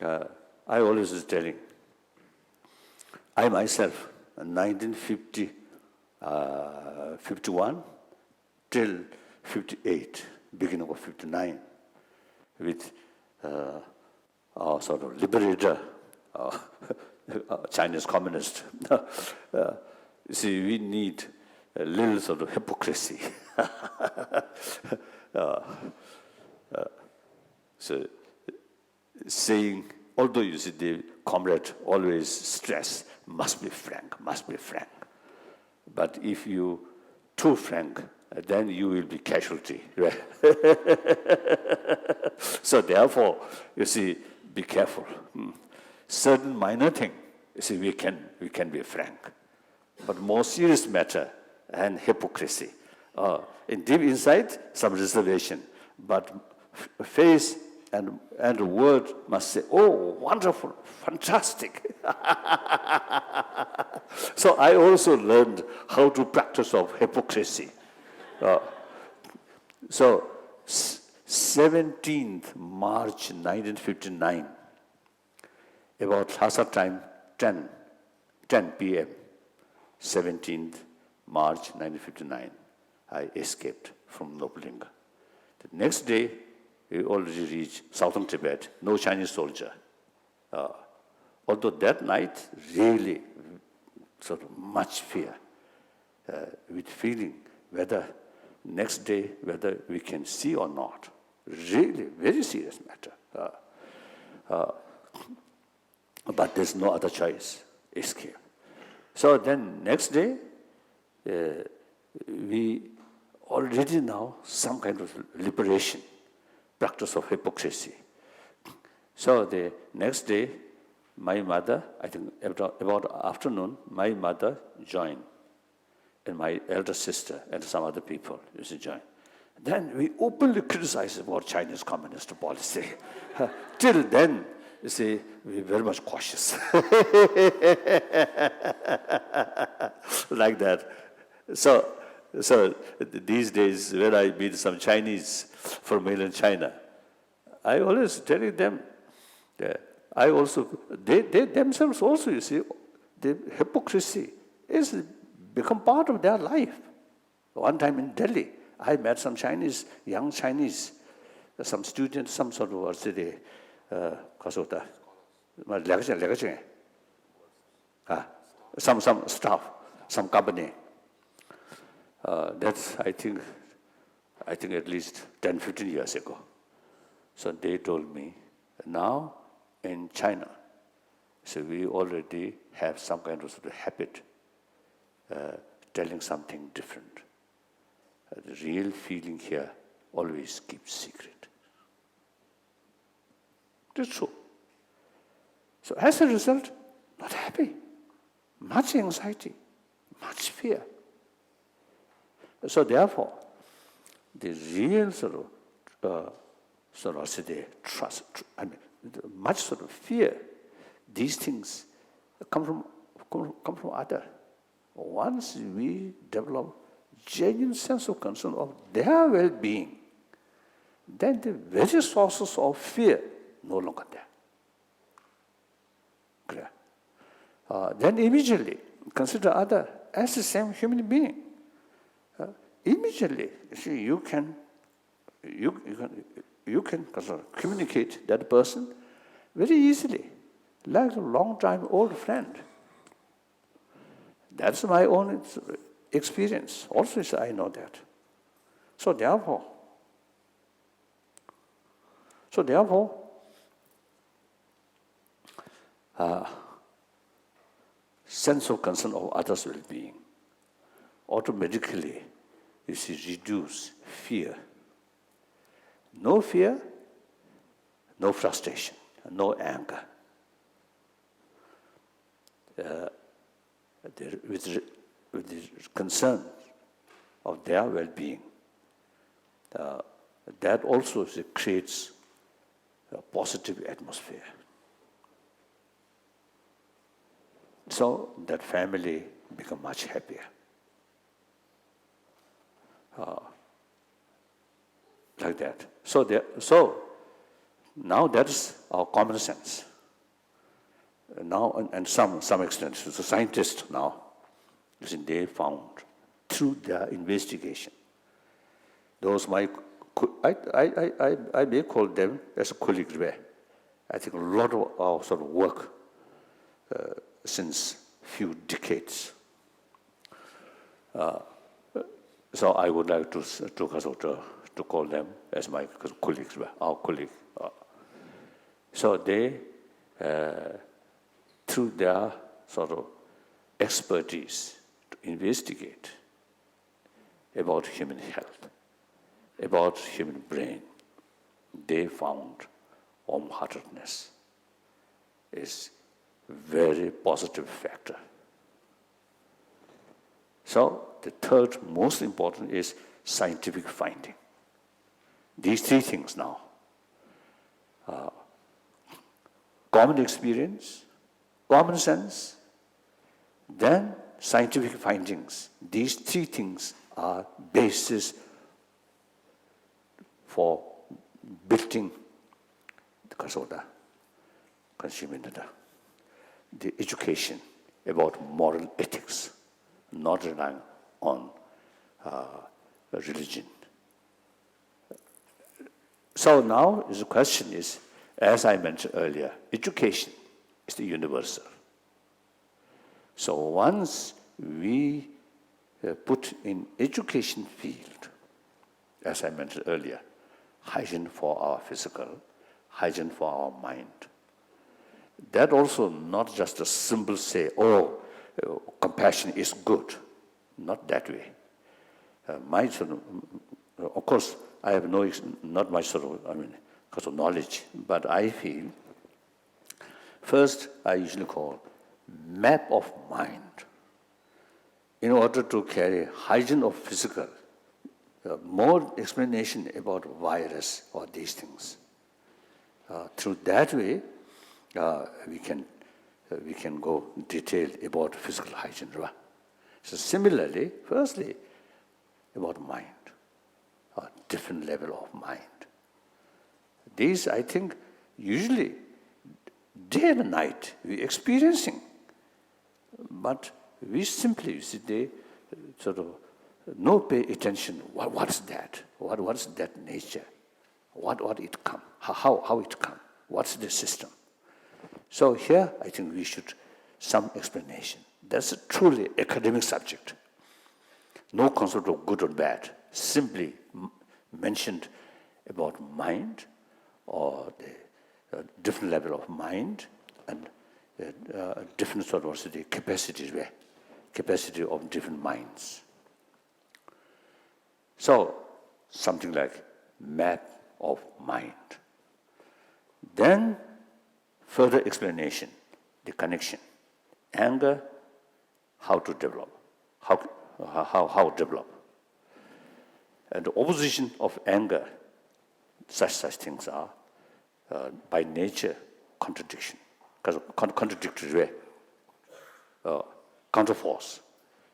I always was telling, I myself, in 1951 till 58, beginning of 59, with our sort of liberator, Chinese communist. You see, we need a little sort of hypocrisy. So saying, although you see the comrade always stress, must be frank. But if you too frank, then you will be casualty, right? So therefore, you see, be careful. Certain minor thing, you see, we can be frank. But more serious matter and hypocrisy. In deep inside, some reservation. But face and the word must say, oh, wonderful, fantastic. So I also learned how to practice of hypocrisy. So 17th March 1959, about Lhasa time, 10 p.m., 17th March 1959, I escaped from Nobulinga. The next day, we already reached southern Tibet, no Chinese soldier. Although that night, really sort of much fear, with feeling whether next day, whether we can see or not. Really, very serious matter. But there's no other choice, escape. So then next day, we already now some kind of liberation, practice of hypocrisy. So the next day, my mother, I think about afternoon, my mother joined, and my elder sister and some other people used to join. Then we openly criticized about Chinese communist policy. Till then, you see, we're very much cautious. Like that. So these days, when I meet some Chinese from mainland China, I always telling them, I also, they themselves also, you see, the hypocrisy is become part of their life. One time in Delhi, I met some Chinese, young Chinese, some students, some sort of, what's the, some staff, some company. That's, I think at least 10, 15 years ago. So they told me, now in China, so we already have some kind of sort of habit telling something different. The real feeling here always keeps secret. That's true. So as a result, not happy, much anxiety, much fear. So therefore, the real sort of say the trust, much sort of fear, these things come from other. Once we develop genuine sense of concern of their well-being, then the very sources of fear no longer there. Clear? Then immediately consider other as the same human being. Immediately, you see, you can communicate that person very easily, like a long-time old friend. That's my own experience. Also, I know that. So therefore, sense of concern of others' well-being automatically, you see, reduce fear. No fear, no frustration, no anger. With the concern of their well-being, that also creates a positive atmosphere. So that family become much happier. Like that. So now that's our common sense. Now, and some extent, so scientists now, they found through their investigation, those I may call them as colleagues. I think a lot of our sort of work since few decades. So I would like to call them as my colleagues, our colleagues. So they, through their sort of expertise to investigate about human health, about human brain, they found warm-heartedness is very positive factor. So the third most important is scientific finding. These three things now. Common experience, common sense, then scientific findings. These three things are basis for building the education about moral ethics, not relying on religion. So now the question is, as I mentioned earlier, education is the universal. So once we put in education field, as I mentioned earlier, hygiene for our physical, hygiene for our mind. That also not just a simple say, compassion is good. Not that way. My sort of course, I have not much sort of knowledge, but I feel, first I usually call map of mind. In order to carry hygiene of physical, more explanation about virus or these things. Through that way, we can go detail about physical hygiene. Right? So similarly, firstly, about mind, a different level of mind. These, I think, usually day and night we experiencing, but we simply they sort of no pay attention. What's that? What's that nature? What it come? How it come? What's the system? So here, I think we should some explanation. That's a truly academic subject. No concept of good or bad. Simply mentioned about mind or the different level of mind and different sort of the capacity of different minds. So something like map of mind. Then further explanation, the connection, anger, how to develop, how develop. And the opposition of anger, such things are by nature contradiction, because contradictory way, counterforce.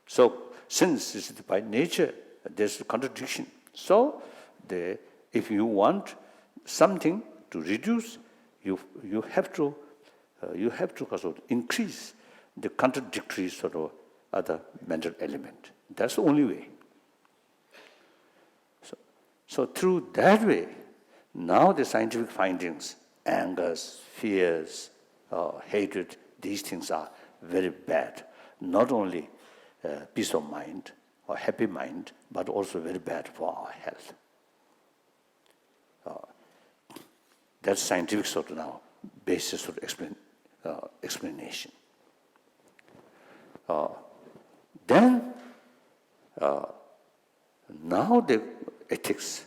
So since it's by nature there's a contradiction, so if you want something to reduce, you have to sort of increase the contradictory sort of other mental element. That's the only way. So through that way, now the scientific findings, angers, fears, hatred, these things are very bad. Not only peace of mind or happy mind, but also very bad for our health. That's scientific sort of now basis of explanation. Then now the ethics,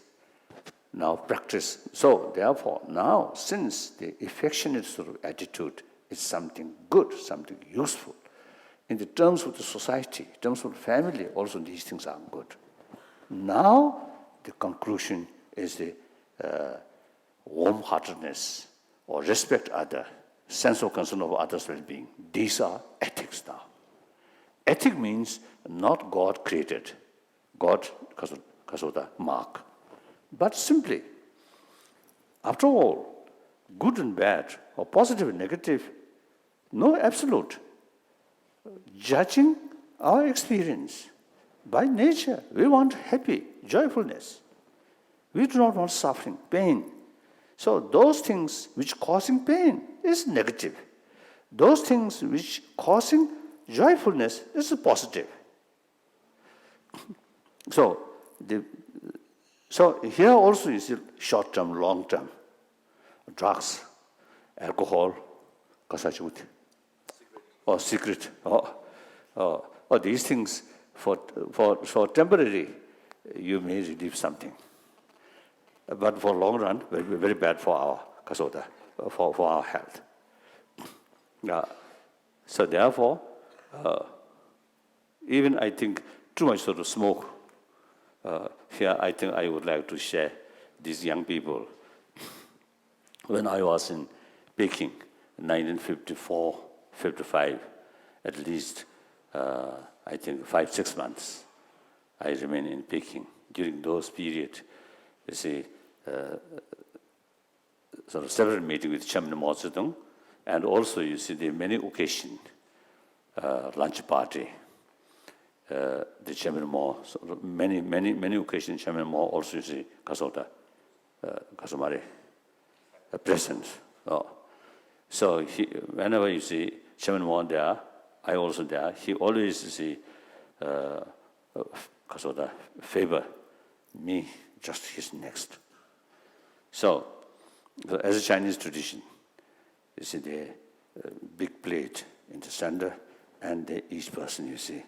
now practice. So therefore now, since the affectionate sort of attitude is something good, something useful, in the terms of the society, in terms of the family, also these things are good. Now the conclusion is the warm-heartedness or respect other, sense of concern of others' well-being. These are ethics now. Ethic means not God created, God because of the mark, but simply, after all, good and bad, or positive and negative, no absolute. Judging our experience by nature, we want happy, joyfulness. We do not want suffering, pain. So those things which causing pain is negative. Those things which causing joyfulness is positive. So here also is short-term, long-term. Drugs, alcohol, or cigarette, or these things for temporary, you may relieve something. But for long run, very, very bad for our health. So therefore, even I think too much sort of smoke. Here I think I would like to share these young people. When I was in Peking, 1954, 55, at least I think 5-6 months, I remained in Peking. During those periods, you see, sort of several meetings with Chairman Mao Zedong, and also you see the many occasions, lunch party. the Chairman Mao, so many occasions Chairman Mao also you see Kasota, Kasumari, present. So whenever you see Chairman Mao there, I also there. He always see Kasota favor me, just his next. So as a Chinese tradition, you see the big plate in the center, and each person you see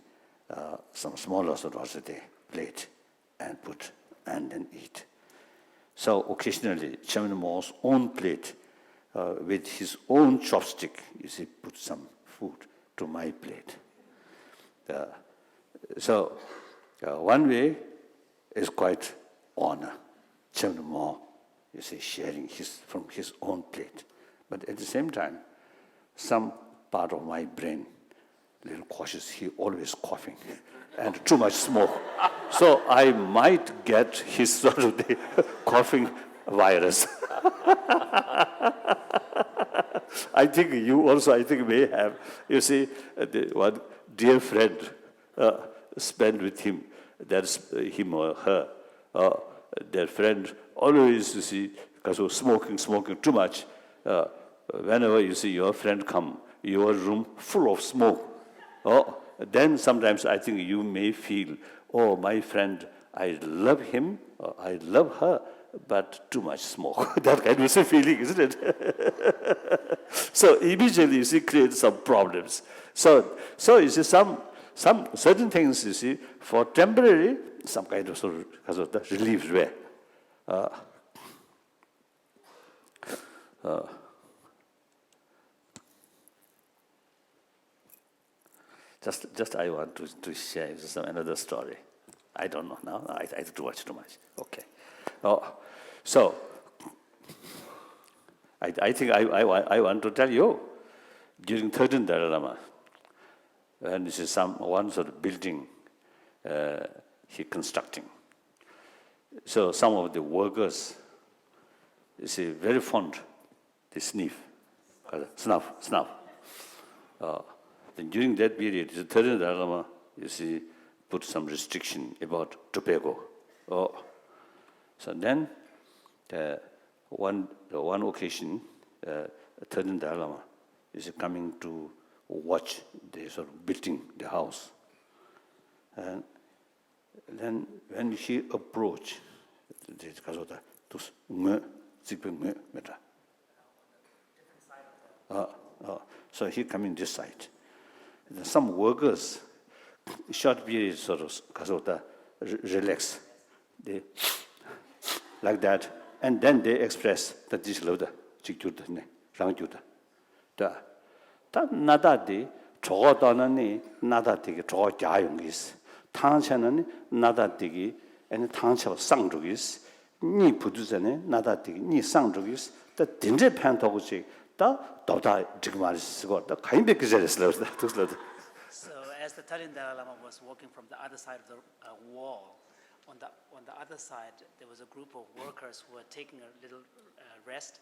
some smaller sort of the plate and put and then eat. So occasionally, Chairman Mao's own plate with his own chopstick, you see, put some food to my plate. So one way is quite honor. Chairman Mao, you see, sharing from his own plate. But at the same time, some part of my brain, little cautious, he always coughing and too much smoke. So I might get his sort of the coughing virus. I think you also, may have, you see, one dear friend spent with him, that's him or her, their friend always, you see, because of smoking too much, whenever you see your friend come, your room full of smoke, then sometimes I think you may feel, oh, my friend, I love him, or I love her, but too much smoke. That kind of a feeling, isn't it? So immediately, you see, creates some problems. So you see, some certain things, you see, for temporary, some kind of sort of the relief way. Just I want to share another story. I don't know now. I do watch too much. Okay. So I think I want to tell you, during 13th Dalai Lama, when this is one sort of building he constructing. So some of the workers, you see, very fond, they snuff. Then during that period, the 13th Dalai Lama, you see, put some restriction about tobacco. So then, one occasion, 13th Dalai Lama is coming to watch the sort of building the house. And then when he approached, so he coming this side. Some workers, short period sort of relax, they like that, and then they express that this loader, that nadadi, chodanani, nadadi, chojayungis, tanchanani, nadadi, and tancha sangrugis, ni puduzane, nadadi, ni sangrugis, the dinner pantoguchi. So as the 13th Dalai Lama was walking from the other side of the wall, on the other side there was a group of workers who were taking a little rest,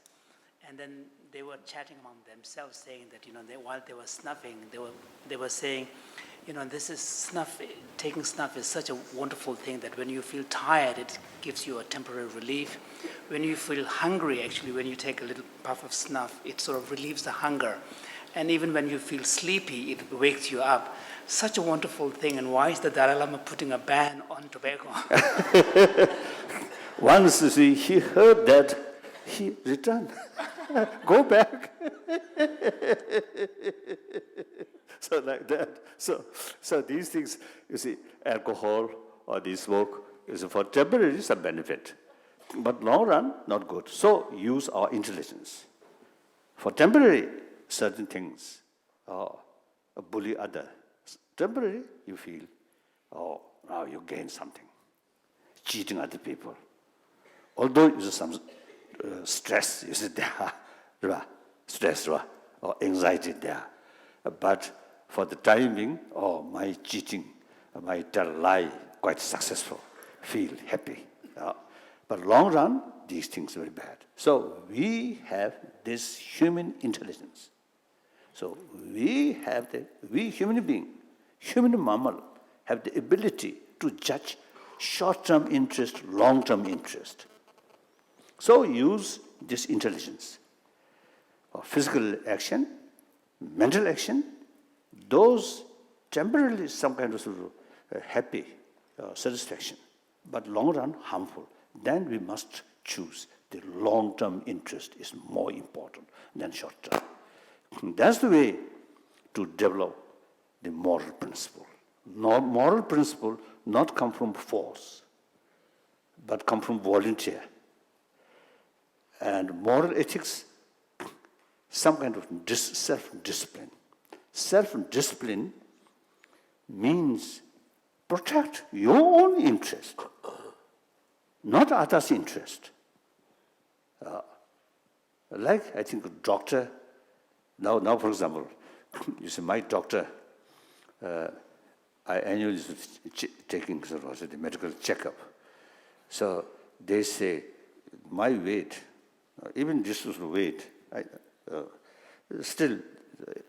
and then they were chatting among themselves, saying that while they were snuffing, they were saying, this is snuff. Taking snuff is such a wonderful thing that when you feel tired, it gives you a temporary relief. When you feel hungry, actually, when you take a little puff of snuff, it sort of relieves the hunger. And even when you feel sleepy, it wakes you up. Such a wonderful thing. And why is the Dalai Lama putting a ban on tobacco? Once, you see, he heard that, he returned. Go back. So like that. So these things, you see, alcohol or the smoke is for temporary some benefit, but long run not good. So use our intelligence for temporary certain things. Bully other. Temporary you feel, now you gain something. Cheating other people. Although you some stress, you see there, stress or anxiety there, but for the time being, my cheating, my tell lie, quite successful, feel happy. But long run, these things are very bad. So we have this human intelligence. So we have we human being, human mammal, have the ability to judge short-term interest, long-term interest. So use this intelligence. Physical action, mental action, those temporarily some kind of sort of happy satisfaction, but long run harmful. Then we must choose the long-term interest is more important than short-term. That's the way to develop the moral principle. Moral principle not come from force, but come from volunteer. And moral ethics, some kind of self-discipline. Self-discipline means protect your own interest, not others' interest. Like, I think, a doctor, now for example, you see, my doctor, I annually taking sort of the medical checkup. So they say, my weight, even this was weight, still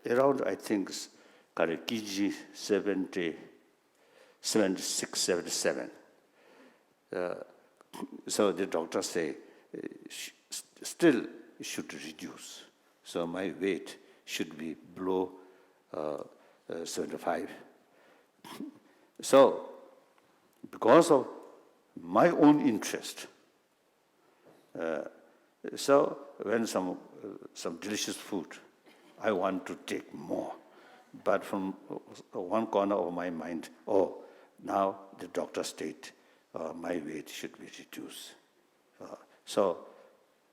around, I think, kg 76, 77. So the doctors say, still should reduce. So my weight should be below 75. So, because of my own interest, so when some delicious food, I want to take more. But from one corner of my mind, now the doctor state my weight should be reduced. So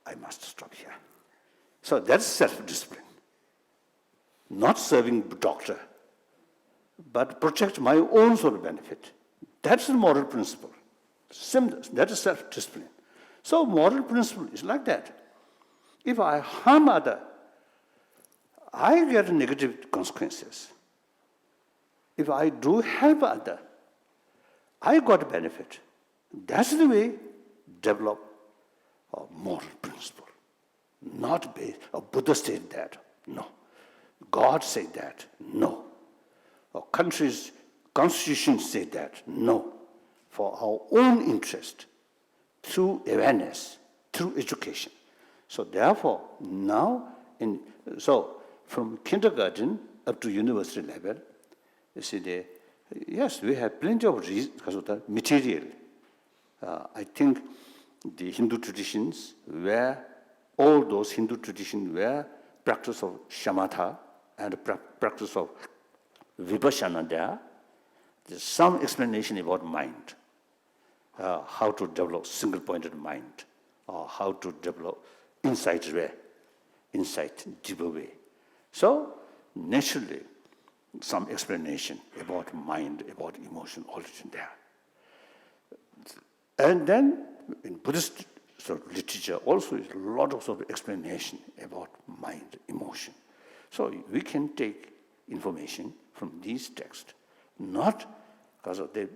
I must stop here. So that's self-discipline. Not serving the doctor, but protect my own sort of benefit. That's the moral principle. That is self-discipline. So moral principle is like that. If I harm other, I get negative consequences. If I do help other, I got benefit. That's the way develop a moral principle. Not based, Buddha said that, no. God said that, no. Our country's constitution said that, no. For our own interest, through awareness, through education. So therefore, now, from kindergarten up to university level, you see, yes, we have plenty of reasons because of the material. I think the Hindu traditions all those Hindu traditions were practice of shamatha and practice of vipassana there. There's some explanation about mind, how to develop single-pointed mind, or how to develop insight, deeper way. So, naturally, some explanation about mind, about emotion, all is in there. And then, in Buddhist sort of literature, also is a lot of sort of explanation about mind, emotion. So we can take information from these texts, not because they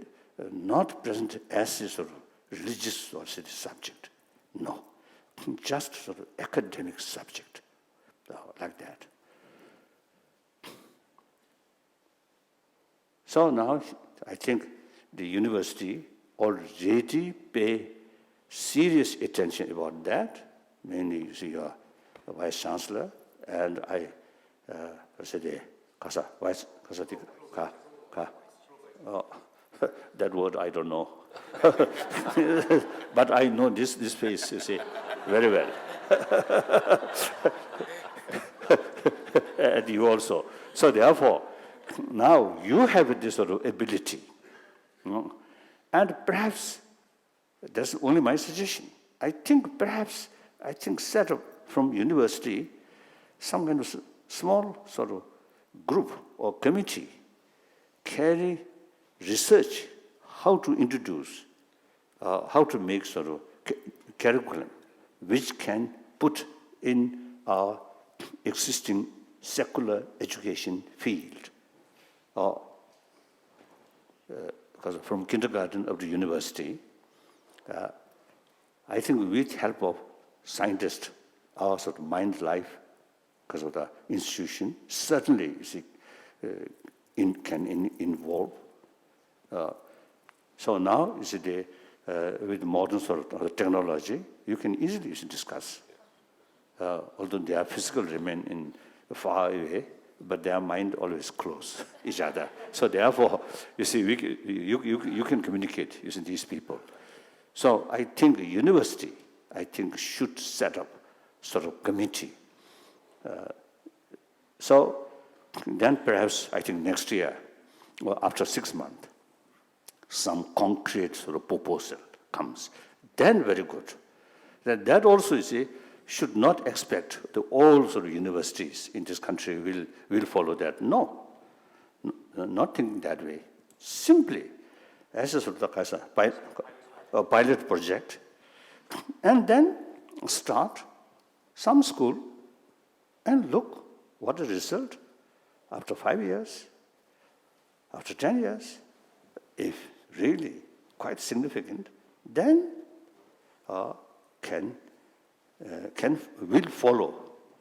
not present as a sort of religious or subject. No, just sort of academic subject, like that. So now I think the university already pay serious attention about that. Mainly, you see, your Vice Chancellor and I said, that word I don't know. But I know this face, you see, very well. And you also. So therefore, now you have this sort of ability. And perhaps, that's only my suggestion. I think set up from university, some kind of small sort of group or committee, carry research how to introduce, how to make sort of curriculum which can put in our existing secular education field. Because from kindergarten up to university, I think with help of scientists, our sort of mind life, because of the institution, certainly you see, can involve So now, you see, with modern sort of technology, you can easily discuss. Although their physical remain in far away, but their mind always close each other. So therefore, you see, you can communicate using these people. So I think the university, should set up sort of committee. So then perhaps, I think next year, or after 6 months, some concrete sort of proposal comes. Then very good. That also, you see, should not expect the all sort of universities in this country will follow that. No, not thinking that way. Simply, as a sort of a pilot project, and then start some school and look what the result after 5 years, after 10 years, if really quite significant, then will follow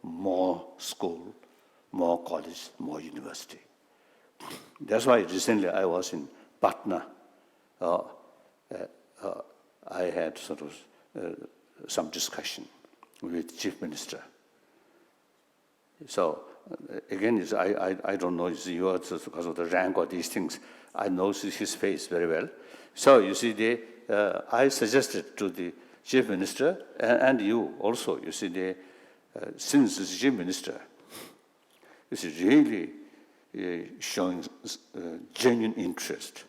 more school, more college, more university. That's why recently I was in Patna. I had sort of some discussion with Chief Minister. So again, I don't know if you are because of the rank or these things. I know his face very well. So you see, I suggested to the Chief Minister and you also. You see, since the Chief Minister is really showing genuine interest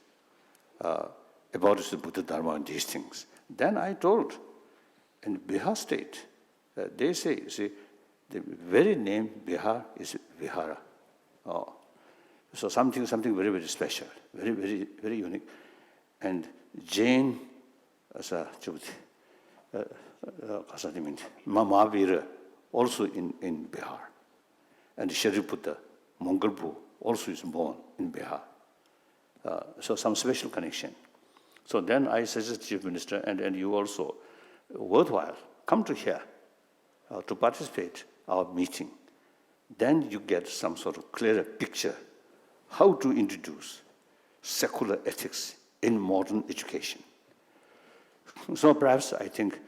about the Buddha Dharma and these things, then I told in Bihar state, they say, you see, the very name Bihar is Vihara. So something very, very special, very, very, very unique. And Jain, as a Mahavira, also in Bihar. And Shariputra, Mongolpu, also is born in Bihar. So some special connection. So then I suggest Chief Minister and you also, worthwhile, come to here to participate our meeting. Then you get some sort of clearer picture how to introduce secular ethics in modern education. So perhaps I think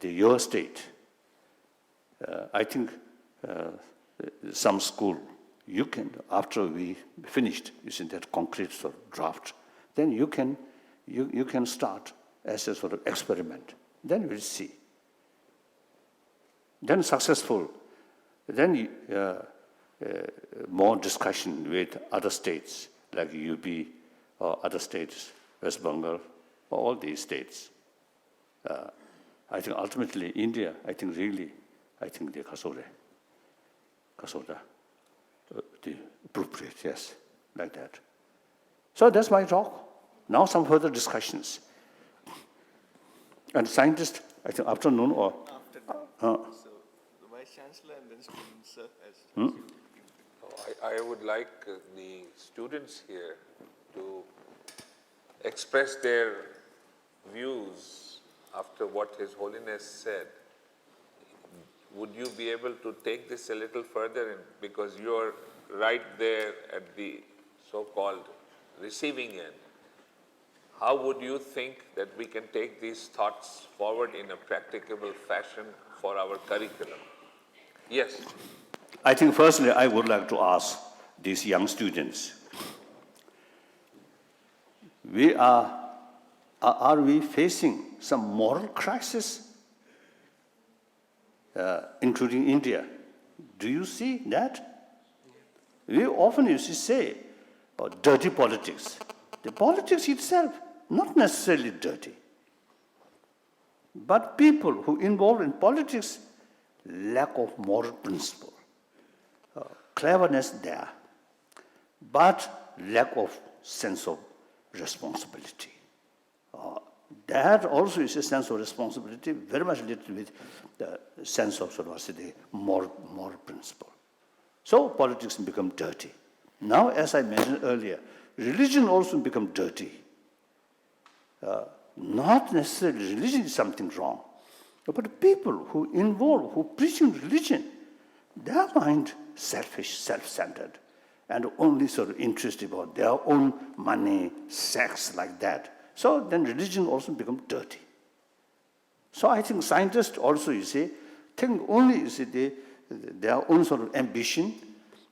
your state, some school, you can, after we finished using that concrete sort of draft, then you can start as a sort of experiment. Then we'll see. Then successful, then more discussion with other states like UP or other states, West Bengal, all these states. I think ultimately India, the Kasoda, the appropriate, yes, like that. So that's my talk. Now some further discussions. And scientists, I think afternoon or... So the Vice Chancellor and then students as... I would like the students here to express their views after what His Holiness said. Would you be able to take this a little further? Because you're right there at the so-called receiving end. How would you think that we can take these thoughts forward in a practicable fashion for our curriculum? Yes. I think firstly, I would like to ask these young students, are we facing some moral crisis, including India? Do you see that? We often used to say, dirty politics. The politics itself, not necessarily dirty. But people who involved in politics, lack of moral principle. Cleverness there, but lack of sense of responsibility. That also is a sense of responsibility, very much related with the sense of sort of the moral principle. So politics become dirty. Now, as I mentioned earlier, religion also become dirty. Not necessarily religion is something wrong, but people who involve, who preach in religion, their mind selfish, self-centered, and only sort of interested about their own money, sex, like that. So then religion also becomes dirty. So I think scientists also, you see, think only, you see, their own sort of ambition,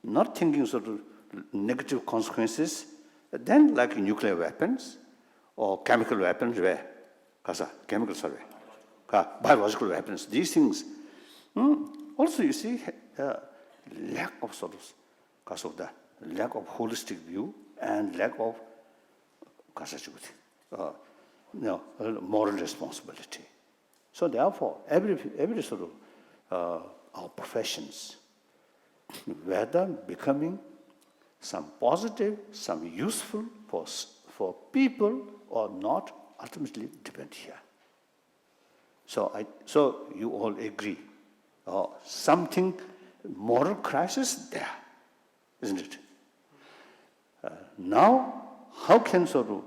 not thinking sort of negative consequences. Then like nuclear weapons or chemical weapons, where? Chemical survey. Biological weapons, these things. Also, you see, lack of sort of, because of that, lack of holistic view and lack of moral responsibility. So therefore, every sort of our professions, whether becoming some positive, some useful for people or not, ultimately depend here. So you all agree, something moral crisis there, isn't it? Now, how can sort of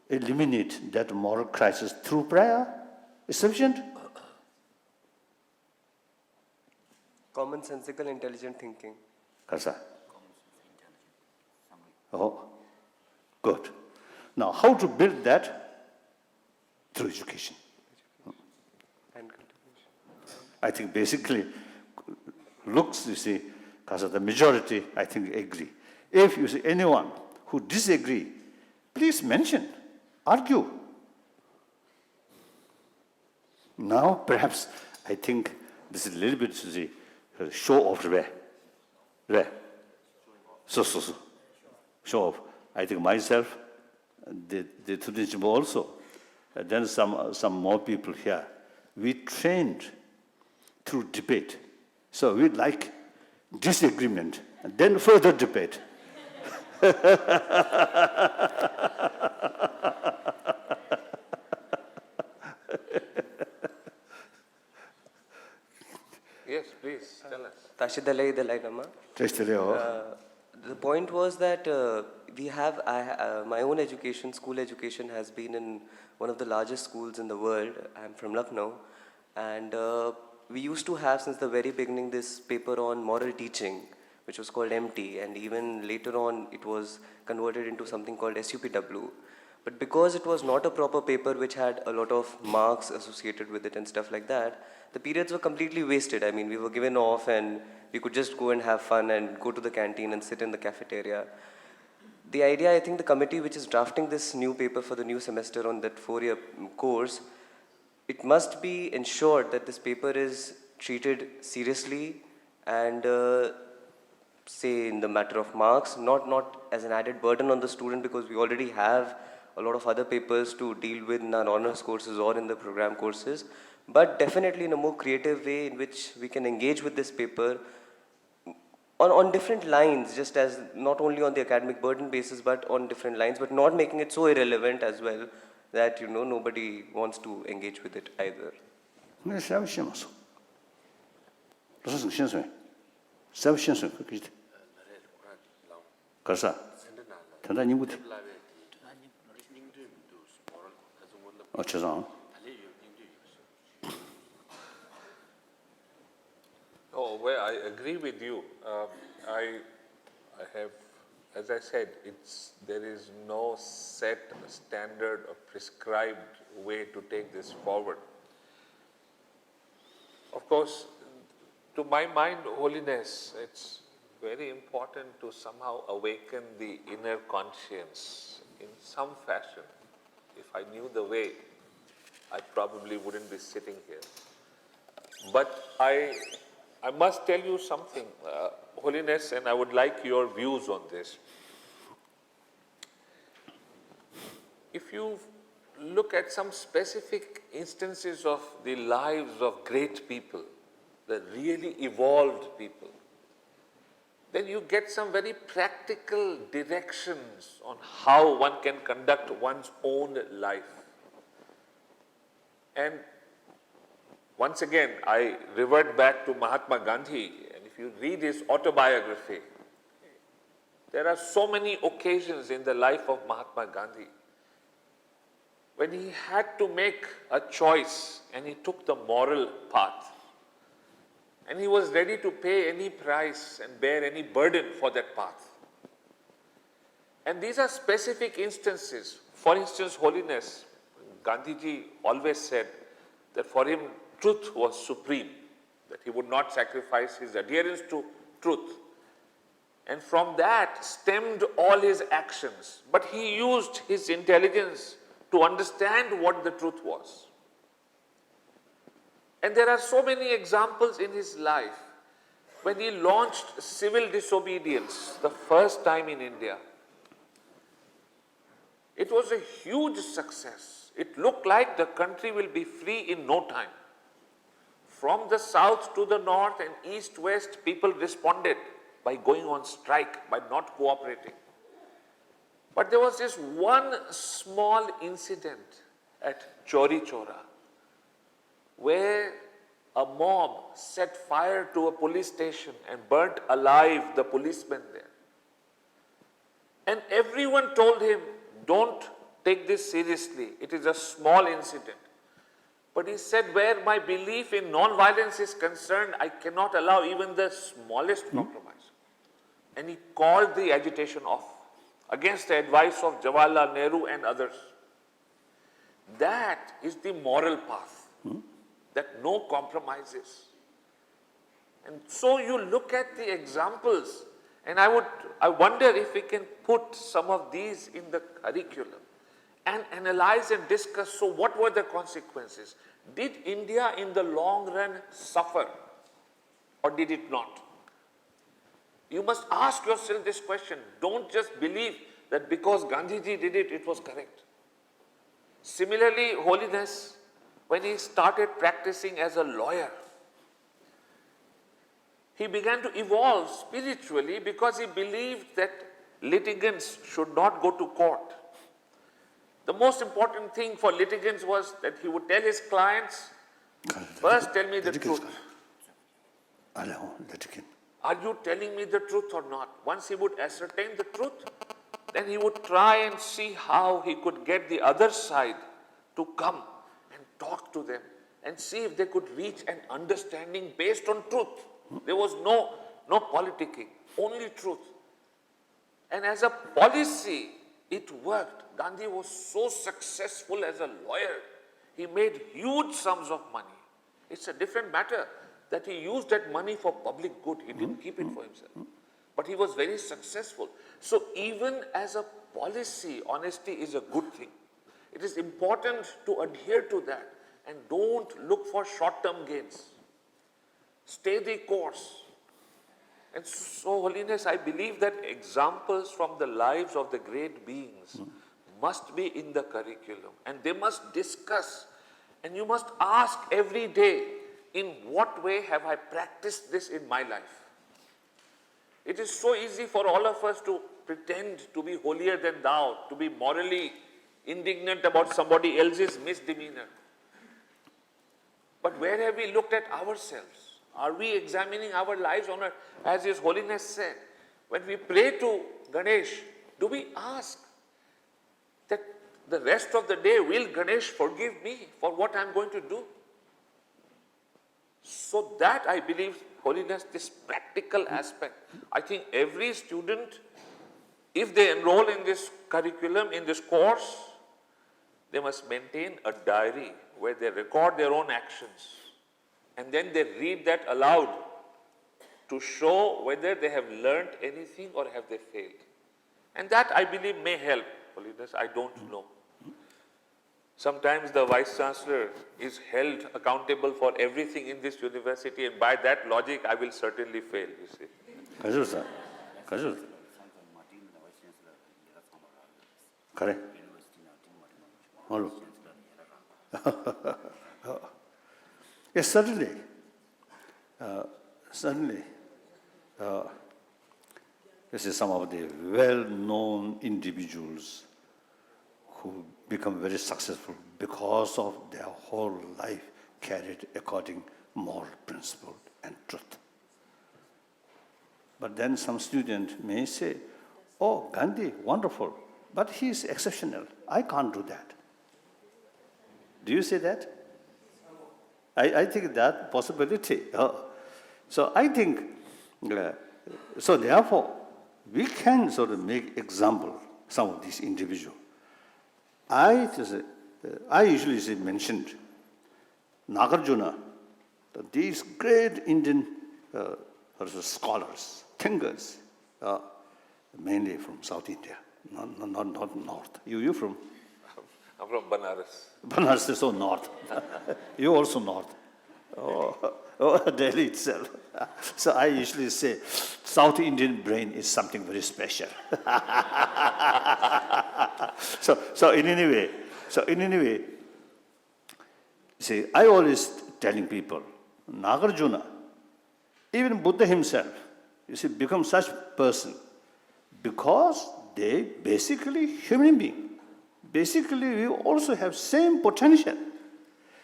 eliminate that moral crisis through prayer? Is sufficient? Commonsensical, intelligent thinking. Kasa? Oh, good. Now, how to build that? Through education. And cultivation. I think basically, looks, you see, because of the majority, I think, agree. If you see anyone who disagree, please mention, argue. Now, perhaps, I think this is a little bit, you see, show off where? So. Show off. I think myself, the Tudinjimbo also, then some more people here. We trained through debate. So we like disagreement, and then further debate. Yes, please, tell us. Tashidalai Dalai Lama. The point was that my own education, school education, has been in one of the largest schools in the world. I'm from Lucknow, and we used to have since the very beginning this paper on moral teaching, which was called MT, and even later on it was converted into something called SUPW. But because it was not a proper paper which had a lot of marks associated with it and stuff like that, the periods were completely wasted. I mean, we were given off and we could just go and have fun and go to the canteen and sit in the cafeteria. The idea, I think the committee which is drafting this new paper for the new semester on that 4-year course, it must be ensured that this paper is treated seriously and say in the matter of marks, not as an added burden on the student, because we already have a lot of other papers to deal with in our honors courses or in the program courses, but definitely in a more creative way in which we can engage with this paper on different lines, just as not only on the academic burden basis, but on different lines, but not making it so irrelevant as well that, you know, nobody wants to engage with it either. Oh, well, I agree with you. I have, as I said, there is no set standard or prescribed way to take this forward. Of course, to my mind, holiness, it's very important to somehow awaken the inner conscience in some fashion. If I knew the way, I probably wouldn't be sitting here. But I must tell you something, holiness, and I would like your views on this. If you look at some specific instances of the lives of great people, the really evolved people, then you get some very practical directions on how one can conduct one's own life. And once again, I revert back to Mahatma Gandhi, and if you read his autobiography, there are so many occasions in the life of Mahatma Gandhi when he had to make a choice and he took the moral path. And he was ready to pay any price and bear any burden for that path. And these are specific instances. For instance, holiness. Gandhiji always said that for him, truth was supreme, that he would not sacrifice his adherence to truth. And from that stemmed all his actions. But he used his intelligence to understand what the truth was. And there are so many examples in his life. When he launched civil disobedience the first time in India, it was a huge success. It looked like the country will be free in no time. From the south to the north and east-west, people responded by going on strike, by not cooperating. But there was this one small incident at Chori Chora, where a mob set fire to a police station and burnt alive the policemen there. And everyone told him, don't take this seriously. It is a small incident. But he said, where my belief in non-violence is concerned, I cannot allow even the smallest compromise. And he called the agitation off against the advice of Jawaharlal Nehru and others. That is the moral path, that no compromises. And so you look at the examples, and I wonder if we can put some of these in the curriculum and analyze and discuss, so what were the consequences? Did India in the long run suffer, or did it not? You must ask yourself this question. Don't just believe that because Gandhiji did it, it was correct. Similarly, holiness, when he started practicing as a lawyer, he began to evolve spiritually because he believed that litigants should not go to court. The most important thing for litigants was that he would tell his clients, first tell me the truth. Are you telling me the truth or not? Once he would ascertain the truth, then he would try and see how he could get the other side to come and talk to them and see if they could reach an understanding based on truth. There was no politicking, only truth. And as a policy, it worked. Gandhi was so successful as a lawyer. He made huge sums of money. It's a different matter that he used that money for public good. He didn't keep it for himself. But he was very successful. So even as a policy, honesty is a good thing. It is important to adhere to that and don't look for short-term gains. Stay the course. And so, Holiness, I believe that examples from the lives of the great beings must be in the curriculum, and they must discuss, and you must ask every day, in what way have I practiced this in my life? It is so easy for all of us to pretend to be holier than thou, to be morally indignant about somebody else's misdemeanor. But where have we looked at ourselves? Are we examining our lives on earth? As His Holiness said, when we pray to Ganesh, do we ask that the rest of the day, will Ganesh forgive me for what I am going to do? So that, I believe, Holiness, this practical aspect, I think every student, if they enroll in this curriculum, in this course, they must maintain a diary where they record their own actions. And then they read that aloud to show whether they have learned anything or have they failed. And that, I believe, may help, Holiness. I don't know. Sometimes the Vice Chancellor is held accountable for everything in this university, and by that logic, I will certainly fail, you see. Correct. Yes, certainly. This is some of the well-known individuals who become very successful because of their whole life carried according moral principle and truth. But then some student may say, oh, Gandhi, wonderful, but he is exceptional. I can't do that. Do you say that? I think that possibility. So I think, so therefore, we can sort of make example some of these individuals. I usually say mentioned Nagarjuna, these great Indian scholars, thinkers, mainly from South India, not North. You from? I'm from Banaras. Banaras is so North. You also North. Oh, Delhi itself. So I usually say South Indian brain is something very special. So in any way, see, I always telling people, Nagarjuna, even Buddha himself, you see, become such person because they basically human being. Basically, we also have same potential.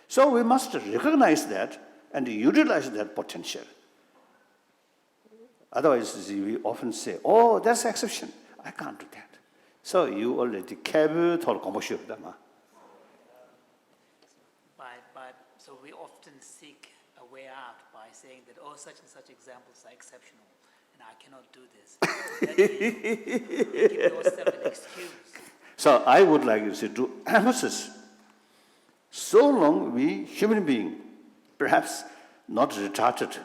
So we must recognize that and utilize that potential. Otherwise, we often say, oh, that's exception. I can't do that. So you already cabut or commercial. So we often seek a way out by saying that, oh, such and such examples are exceptional, and I cannot do this. You give yourself an excuse. So I would like you to emphasis. So long we human being, perhaps not retarded,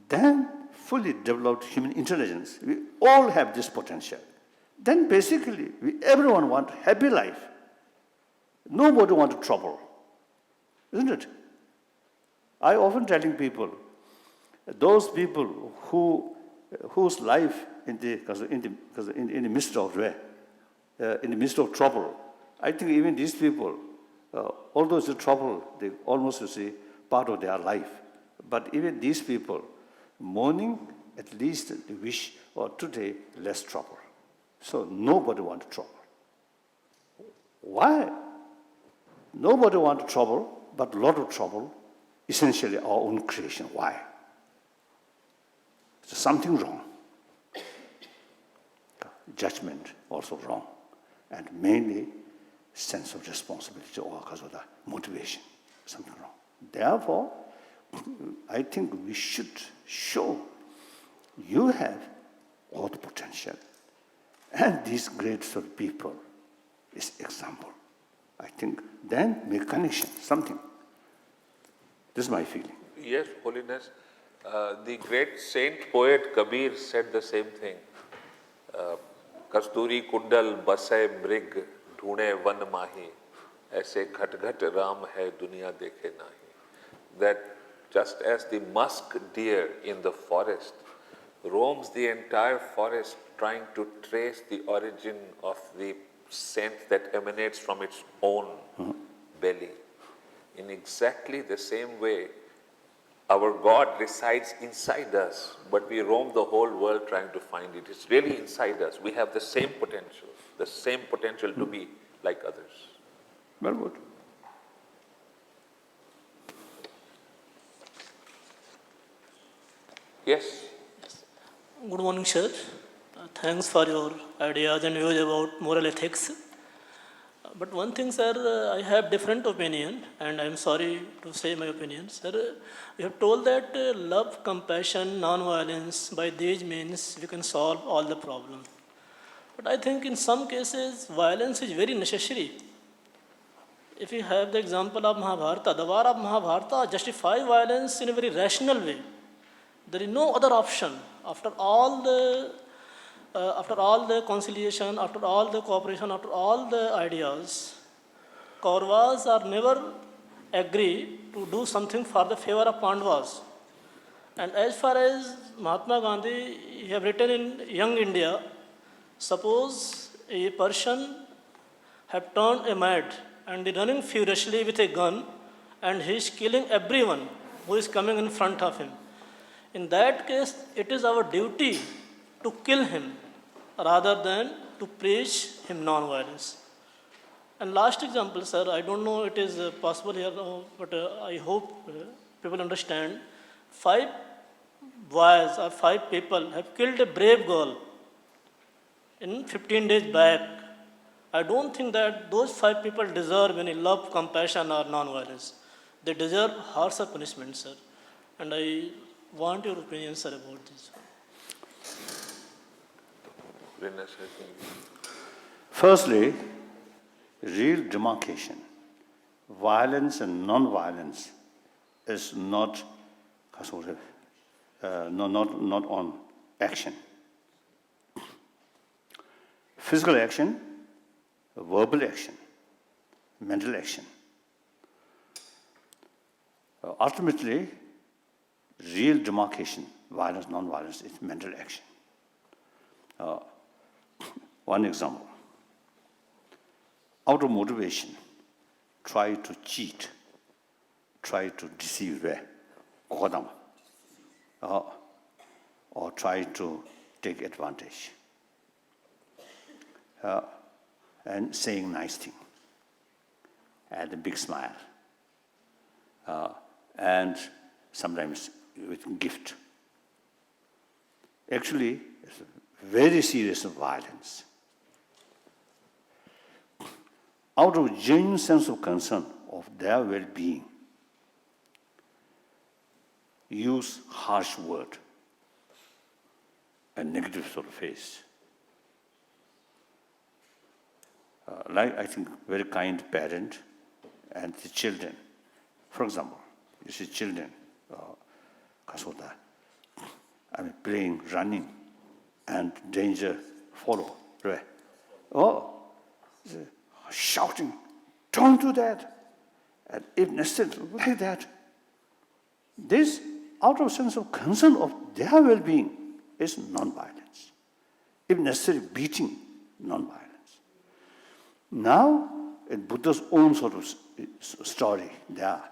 then fully developed human intelligence, we all have this potential. Then basically, everyone wants happy life. Nobody wants trouble, isn't it? I often telling people, those people whose life in the midst of in the midst of trouble, I think even these people, although it's a trouble, they almost see part of their life. But even these people, morning, at least they wish, or today, less trouble. So nobody wants trouble. Why? Nobody wants trouble, but a lot of trouble, essentially our own creation. Why? There's something wrong. Judgment also wrong. And mainly sense of responsibility or because of the motivation, something wrong. Therefore, I think we should show you have all the potential. And these great sort of people is example. I think then make connection, something. This is my feeling. Yes, Holiness. The great saint poet Kabir said the same thing. कस्तूरी कुंडल बसे मृग ढूंढे one माही ऐसे घट घट राम है दुनिया देखे नाही. That just as the musk deer in the forest roams the entire forest trying to trace the origin of the scent that emanates from its own belly, in exactly the same way, our God resides inside us, but we roam the whole world trying to find it. It's really inside us. We have the same potential to be like others. Very good. Yes? Good morning, sir. Thanks for your ideas and views about moral ethics. But one thing, sir, I have different opinion, and I am sorry to say my opinion. Sir, you have told that love, compassion, non-violence, by these means we can solve all the problems. But I think in some cases, violence is very necessary. If you have the example of Mahabharata, the war of Mahabharata justifies violence in a very rational way. There is no other option. After all the conciliation, after all the cooperation, after all the ideas, Kauravas are never agree to do something for the favor of Pandavas. And as far as Mahatma Gandhi, he have written in Young India, suppose a person have turned a mad and is running furiously with a gun and he is killing everyone who is coming in front of him. In that case, it is our duty to kill him rather than to preach him non-violence. And last example, sir, I don't know it is possible here, but I hope people understand. 5 boys or 5 people have killed a brave girl in 15 days back. I don't think that those 5 people deserve any love, compassion or non-violence. They deserve harsher punishment, sir. And I want your opinion, sir, about this. Firstly, real demarcation, violence and non-violence is not on action. Physical action, verbal action, mental action. Ultimately, real demarcation, violence, non-violence, is mental action. One example. Out of motivation, try to cheat, try to deceive, or try to take advantage, and saying nice thing, and a big smile, and sometimes with gift. Actually, it's very serious violence. Out of genuine sense of concern of their well-being, use harsh word, a negative sort of face. Like, I think, very kind parent and the children. For example, you see children, playing, running, and danger follow, right? Oh, shouting, don't do that. And if necessary, like that. This, out of sense of concern of their well-being, is non-violence. If necessary, beating, non-violence. Now, in Buddha's own sort of story, there,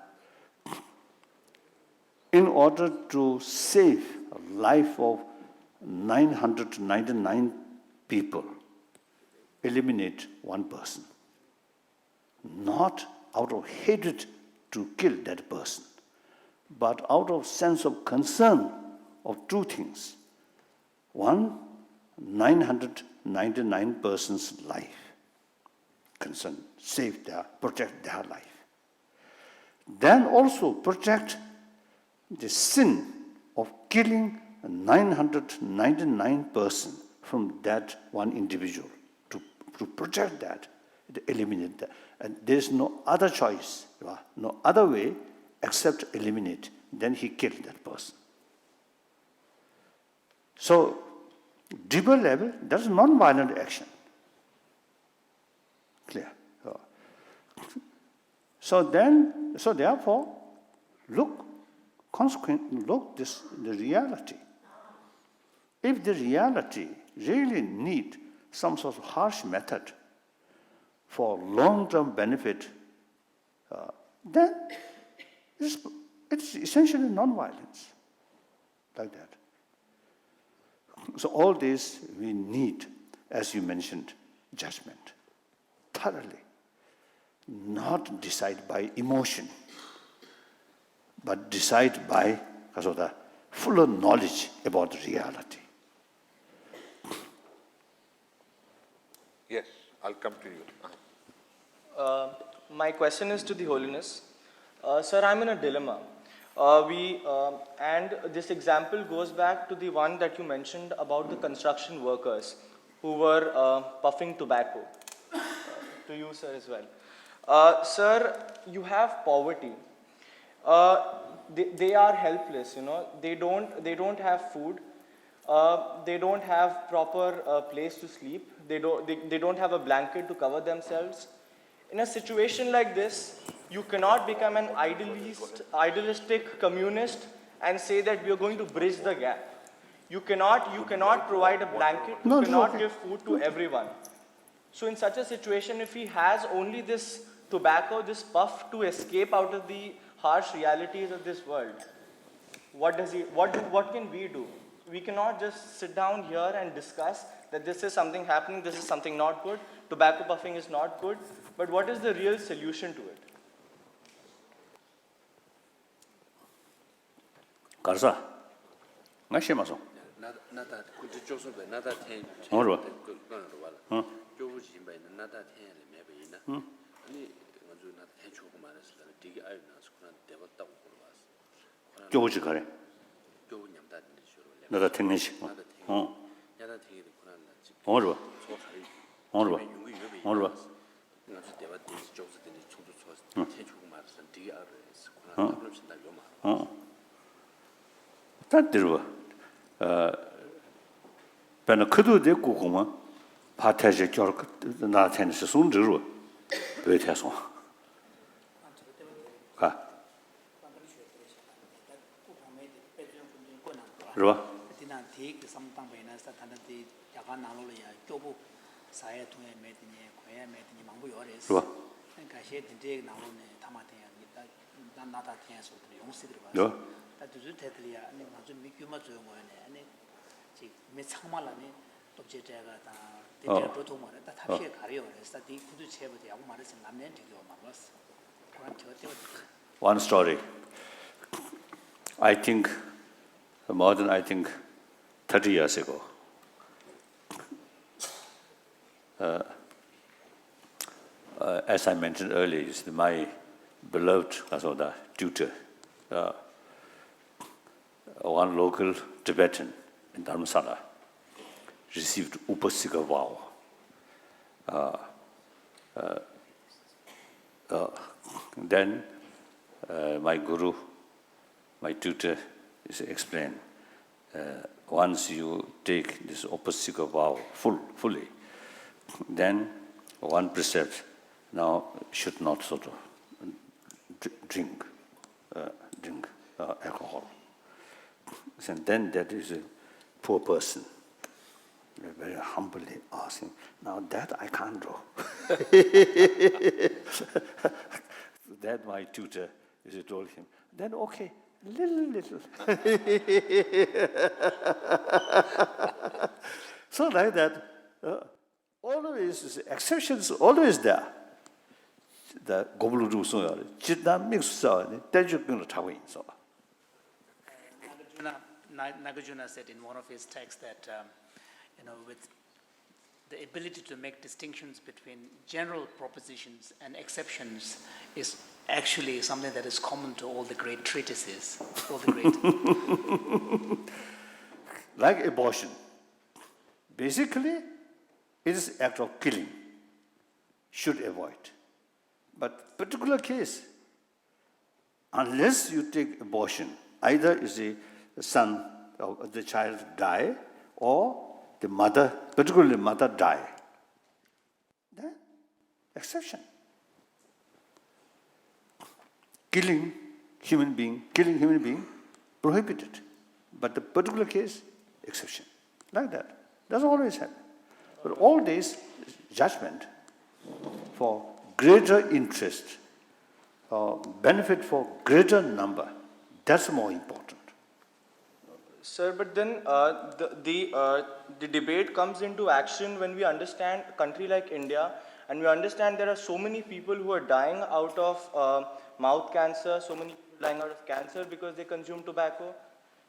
in order to save a life of 999 people, eliminate one person. Not out of hatred to kill that person, but out of sense of concern of two things. One, 999 persons' life. Concern, save their, protect their life. Then also protect the sin of killing 999 persons from that one individual. To protect that, to eliminate that. And there is no other choice, no other way except eliminate. Then he killed that person. So, deeper level, that is non-violent action. Clear? So therefore, look the reality. If the reality really need some sort of harsh method for long-term benefit, then it's essentially non-violence, like that. So all this we need, as you mentioned, judgment, thoroughly, not decide by emotion, but decide by the fuller knowledge about reality. Yes, I'll come to you. My question is to the Holiness. Sir, I'm in a dilemma. And this example goes back to the one that you mentioned about the construction workers who were puffing tobacco. To you, sir, as well. Sir, you have poverty. They are helpless, you know. They don't have food. They don't have proper place to sleep. They don't have a blanket to cover themselves. In a situation like this, you cannot become an idealistic communist and say that we are going to bridge the gap. You cannot provide a blanket. You cannot give food to everyone. So in such a situation, if he has only this tobacco, this puff to escape out of the harsh realities of this world, what can we do? We cannot just sit down here and discuss that this is something happening, this is something not good, tobacco puffing is not good, but what is the real solution to it? Karsa, nga shema song. 나다 kuti 조선배 나다 텐 뭐로? 그거는 봐라. 조부진배 나다 텐에 매베이나. 아니 먼저 나다 텐 조고 말했을 때 되게 알나서 그런 대봤다고 물어봤어. 교우지 가래. 교우 냠다 주로. 나다 텐내시. 나다 텐. 야다 텐이 그런 나 지금. 뭐로? 소사리. 뭐로? 용기 얼마? 나서 대화 데이스 조스 되는 총도 쳐 대주고 말았어. 되게 알아서 그러나 답을 준다 요 말. 다 들어. 배는 크도 되고 고마. 파테지 저 나한테서 손 들어. 왜 대서? 가. 그러 Tina take something by Nasta Tanati, Yakanaloya, Jobu, Saya to a meeting, Koya meeting, Mambu Yoris, 그러. and Kashet and take Nalone, Tamate, and not a chance of the young city. 너 That is Tetlia, and to make you much and it made Samalani, Object, the Protoma, that have a career, that he could share with the young mothers and lament to your mamas. one story. I think more than 30 years ago. As I mentioned earlier, is my beloved tutor, one local Tibetan in Dharamsala, received Upasika vow. Then my guru, my tutor, is explained. Once you take this Upasika vow fully, then one precept now should not sort of drink alcohol. And then that is a poor person, very humbly asking, now that I can't do. That my tutor told him, then okay, little. So like that, always exceptions always there. The goblu so jidam mix so. Nagarjuna said in one of his texts that, with the ability to make distinctions between general propositions and exceptions is actually something that is common to all the great treatises, all the great. Like abortion. Basically, it is act of killing. Should avoid. But particular case, unless you take abortion, either is the son of the child die or the mother, particularly mother die. Then, exception. Killing human being, prohibited. But the particular case, exception. Like that. That's always happen. But all this judgment for greater interest, benefit for greater number, that's more important. Sir, but then the debate comes into action when we understand a country like India, and we understand there are so many people who are dying out of mouth cancer, so many people dying out of cancer because they consume tobacco.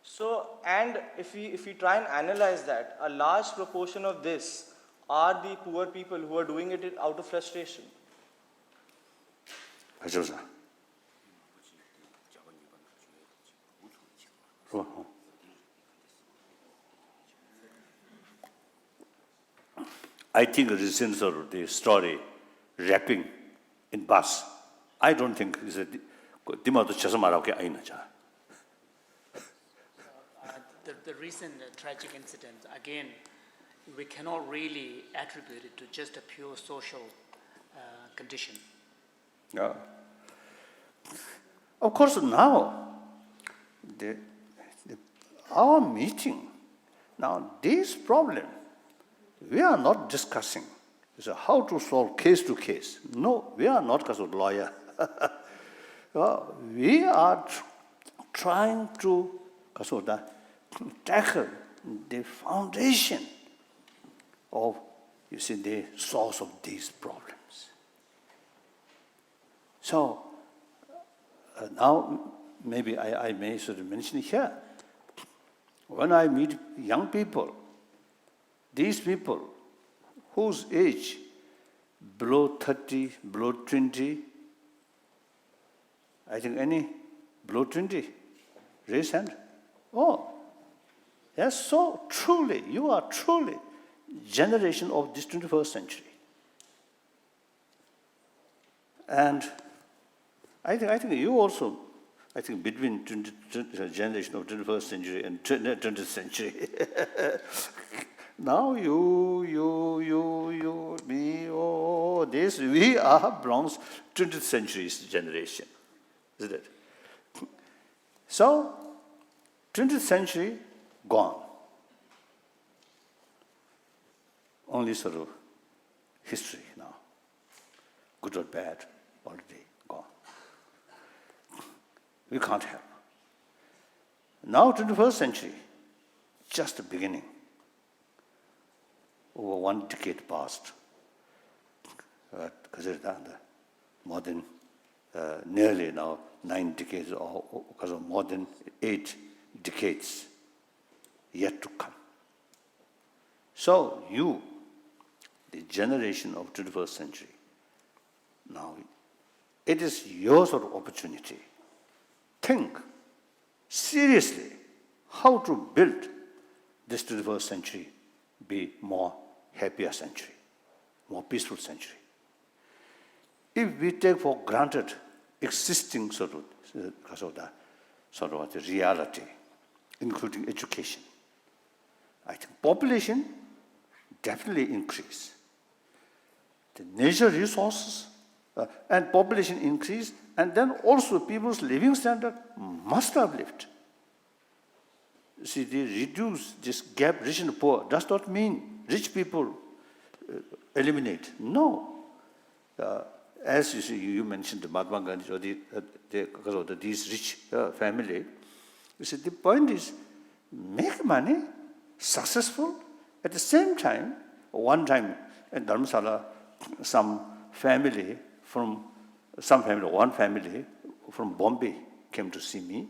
So, and if we try and analyze that, a large proportion of this are the poor people who are doing it out of frustration. I think the sense of the story rapping in bus, I don't think is a The recent tragic incident, again, we cannot really attribute it to just a pure social condition. Yeah. Of course, now, our meeting, now this problem, we are not discussing how to solve case to case. No, we are not as a lawyer. We are trying to tackle the foundation of, the source of these problems. So, now maybe I may sort of mention here, when I meet young people, these people whose age below 30, below 20, I think any below 20, raise hand. Oh, yes, so truly, you are truly generation of this 21st century. And I think you also, I think between generation of 21st century and 20th century, now you, me, this, we are belongs 20th century's generation, isn't it? So, 20th century, gone. Only sort of history now, good or bad, already gone. We can't help. Now, 21st century, just the beginning. Over 1 decade passed. More than nearly now 9 decades, or more than 8 decades yet to come. So you, the generation of 21st century, now it is your sort of opportunity. Think seriously how to build this 21st century be more happier century, more peaceful century. If we take for granted existing sort of the reality, including education, I think population definitely increase. The natural resources and population increase, and then also people's living standard must uplift. See, they reduce this gap, rich and poor, does not mean rich people eliminate. No. As you see, you mentioned the Mahatma Gandhi or because of these rich family. You see, the point is, make money successful. At the same time, one time in Dharamsala, one family from Bombay came to see me.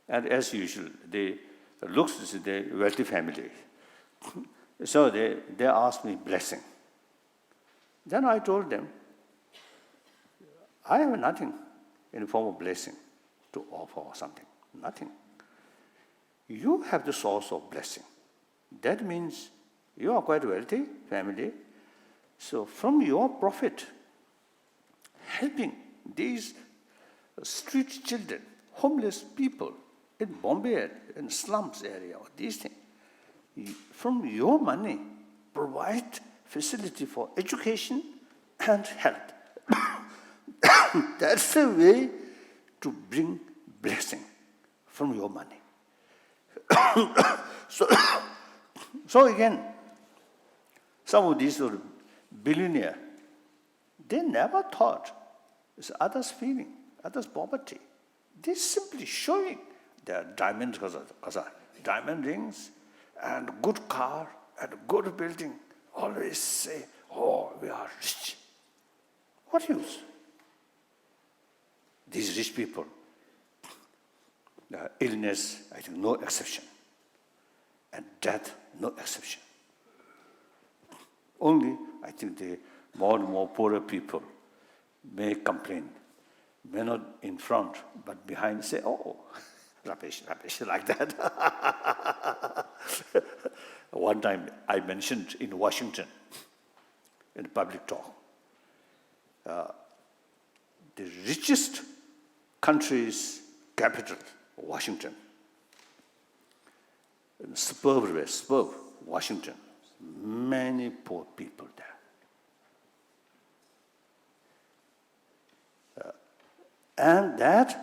And as usual, they looked to see the wealthy family. So they asked me blessing. Then I told them, I have nothing in the form of blessing to offer or something. Nothing. You have the source of blessing. That means you are quite wealthy family. So from your profit, helping these street children, homeless people in Bombay, in slums area, or these things, from your money, provide facility for education and health. That's a way to bring blessing from your money. So again, some of these sort of billionaires, they never thought it's others' feeling, others' poverty. They're simply showing their diamond rings and good car and good building. Always say, oh, we are rich. What use? These rich people, illness, I think no exception. And death, no exception. Only, I think the more and more poorer people may complain, may not in front, but behind say, oh, rubbish, like that. One time I mentioned in Washington, in a public talk, the richest country's capital, Washington, suburb, Washington, many poor people there. And that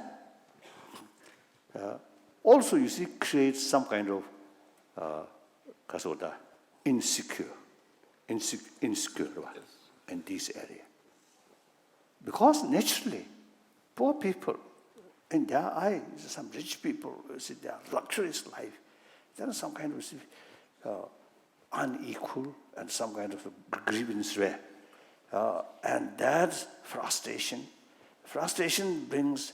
also, you see, creates some kind of insecure in this area. Because naturally, poor people, in their eyes, some rich people, see their luxurious life, there is some kind of unequal and some kind of grievance there. And that's frustration. Frustration brings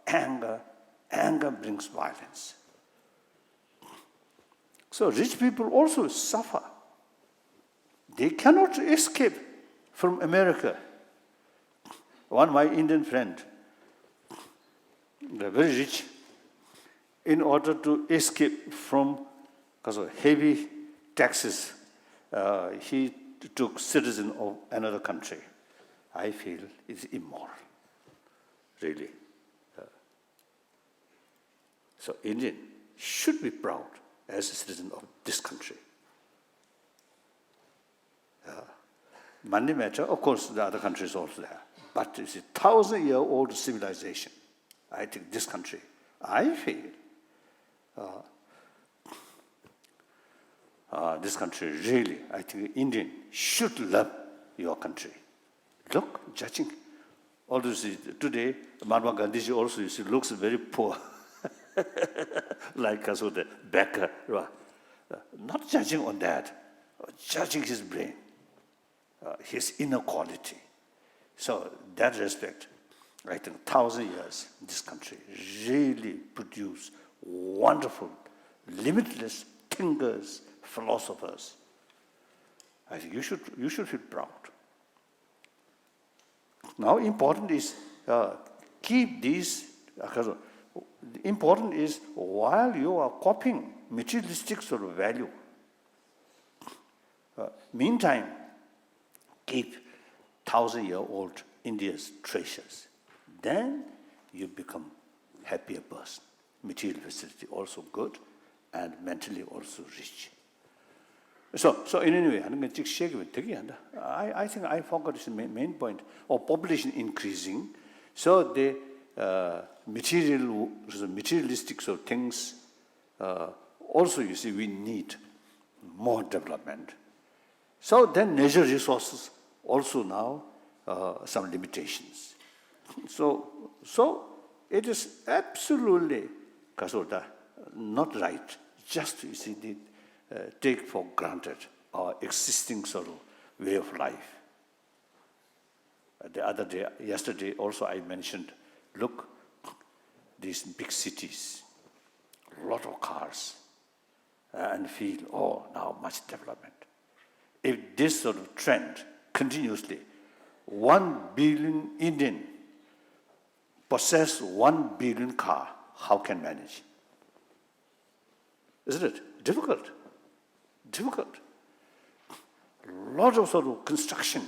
anger. Anger brings violence. So rich people also suffer. They cannot escape from America. One my Indian friend, they're very rich, in order to escape from because of heavy taxes, he took citizen of another country. I feel is immoral, really. So Indian should be proud as a citizen of this country. Money matter, of course, the other countries also there. But it's a 1,000-year-old civilization. I think this country, I feel, this country really, I think Indian should love your country. Look, judging. Although today, Mahatma Gandhi also you see, looks very poor, like also the beggar. Not judging on that, judging his brain, his inner quality. So that respect, I think 1,000 years, this country really produced wonderful, limitless thinkers, philosophers. I think you should feel proud. Now, important is keep these. Important is while you are copying materialistic sort of value. Meantime, keep 1,000-year-old India's treasures. Then you become happier person. Material facility also good, and mentally also rich. So in any way, I think I forgot the main point of population increasing. So the materialistic sort of things, also you see we need more development. So then natural resources also now some limitations. So it is absolutely not right just you see take for granted our existing sort of way of life. Yesterday also I mentioned, look, these big cities, a lot of cars, and feel, oh, now much development. If this sort of trend continuously, 1 billion Indian possess 1 billion car, how can manage? Isn't it? Difficult. A lot of sort of construction,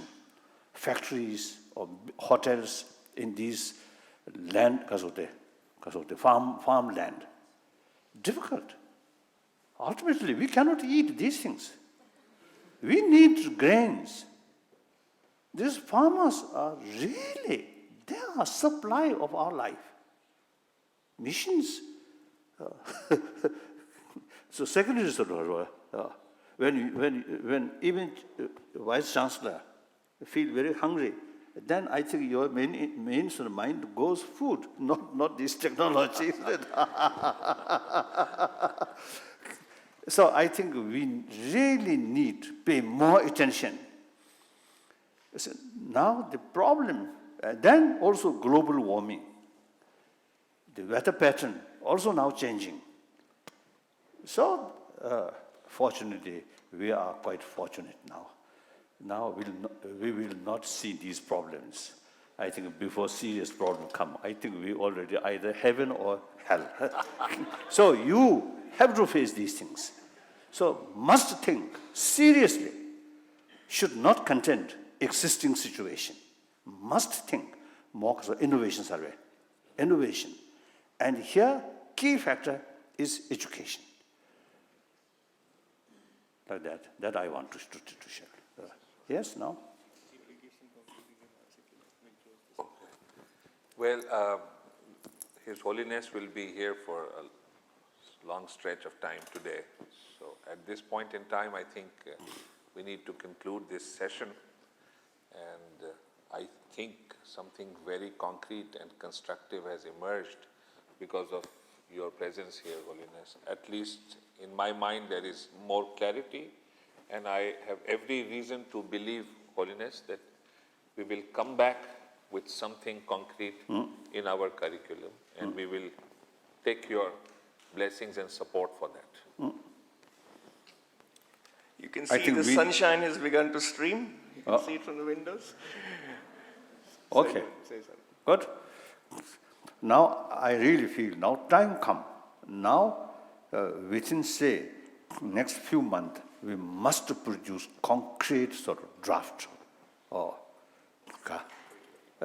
factories or hotels in these land, because of the farmland. Difficult. Ultimately, we cannot eat these things. We need grains. These farmers are really, they are supply of our life. Missions. So secondary sort of, when even Vice Chancellor feel very hungry, then I think your main sort of mind goes food, not this technology. So I think we really need to pay more attention. So now the problem, then also global warming. The weather pattern also now changing. So fortunately, we are quite fortunate now. Now we will not see these problems. I think before serious problem come, I think we already either heaven or hell. So you have to face these things. So must think seriously, should not content existing situation. Must think more innovation survey. Innovation. And here, key factor is education. Like that I want to share. Yes, no? Well, His Holiness will be here for a long stretch of time today. So at this point in time, I think we need to conclude this session. And I think something very concrete and constructive has emerged because of your presence here, Holiness. At least in my mind, there is more clarity, and I have every reason to believe, Holiness, that we will come back with something concrete in our curriculum, and we will take your blessings and support for that. You can see the sunshine has begun to stream. You can see it from the windows. Okay, good. Now I really feel now time come. Now within say next few months we must produce concrete sort of draft.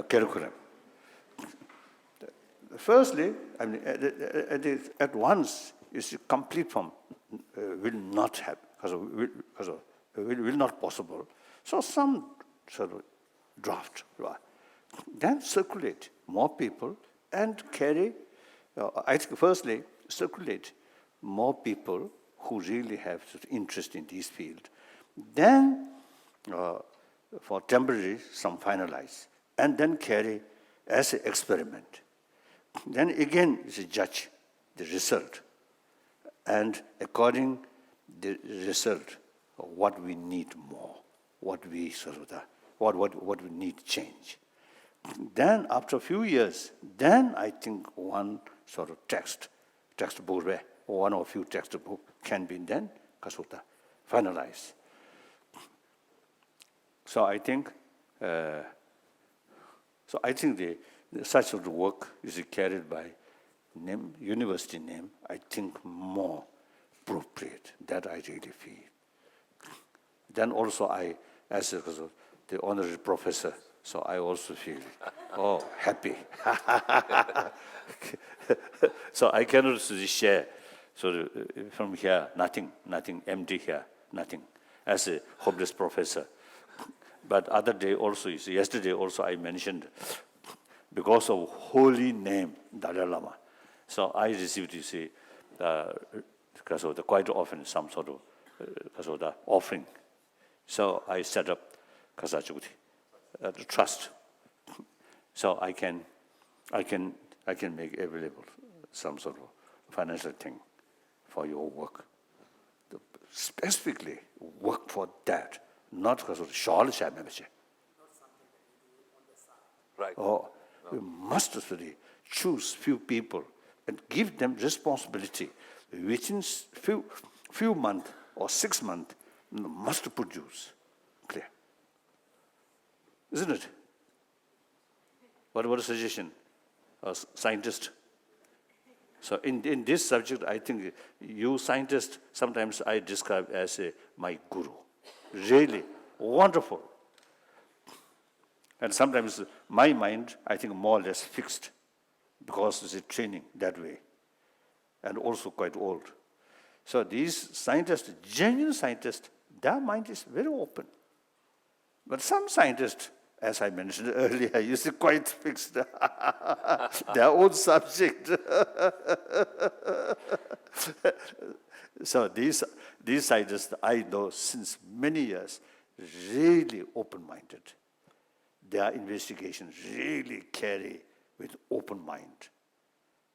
curriculum. Firstly, I mean, at once, is complete form will not have, because of will not possible. So some sort of draft, then circulate more people and carry. I think firstly circulate more people who really have interest in this field. Then, for temporary, some finalize, and then carry as an experiment. Then again, is a judge the result, and according the result, what we need more, what we what we need change. Then after a few years, then I think one sort of textbook, one or few textbook can be then finalized. So I think such sort of work is carried by university name, I think more appropriate. That I really feel. Then also I, as the honorary professor, so I also feel, happy. So I cannot share. So from here, nothing empty here, nothing. As a hopeless professor. But yesterday also I mentioned, because of holy name, Dalai Lama. So I received, because of quite often some sort of, because of the offering. So I set up Kasachukti, the trust. So I can make available some sort of financial thing for your work. Specifically work for that, not because of the shawl. Right. We must really choose few people and give them responsibility. Within few months or 6 months, must produce. Clear. Isn't it? What a suggestion? A scientist. So in this subject, I think you scientists, sometimes I describe as my guru. Really wonderful. And sometimes my mind, I think, more or less fixed because it's a training that way, and also quite old. So these scientists, genuine scientists, their mind is very open. But some scientists, as I mentioned earlier, is quite fixed. Their own subject. So these scientists, I know since many years, really open-minded. Their investigations really carry with open mind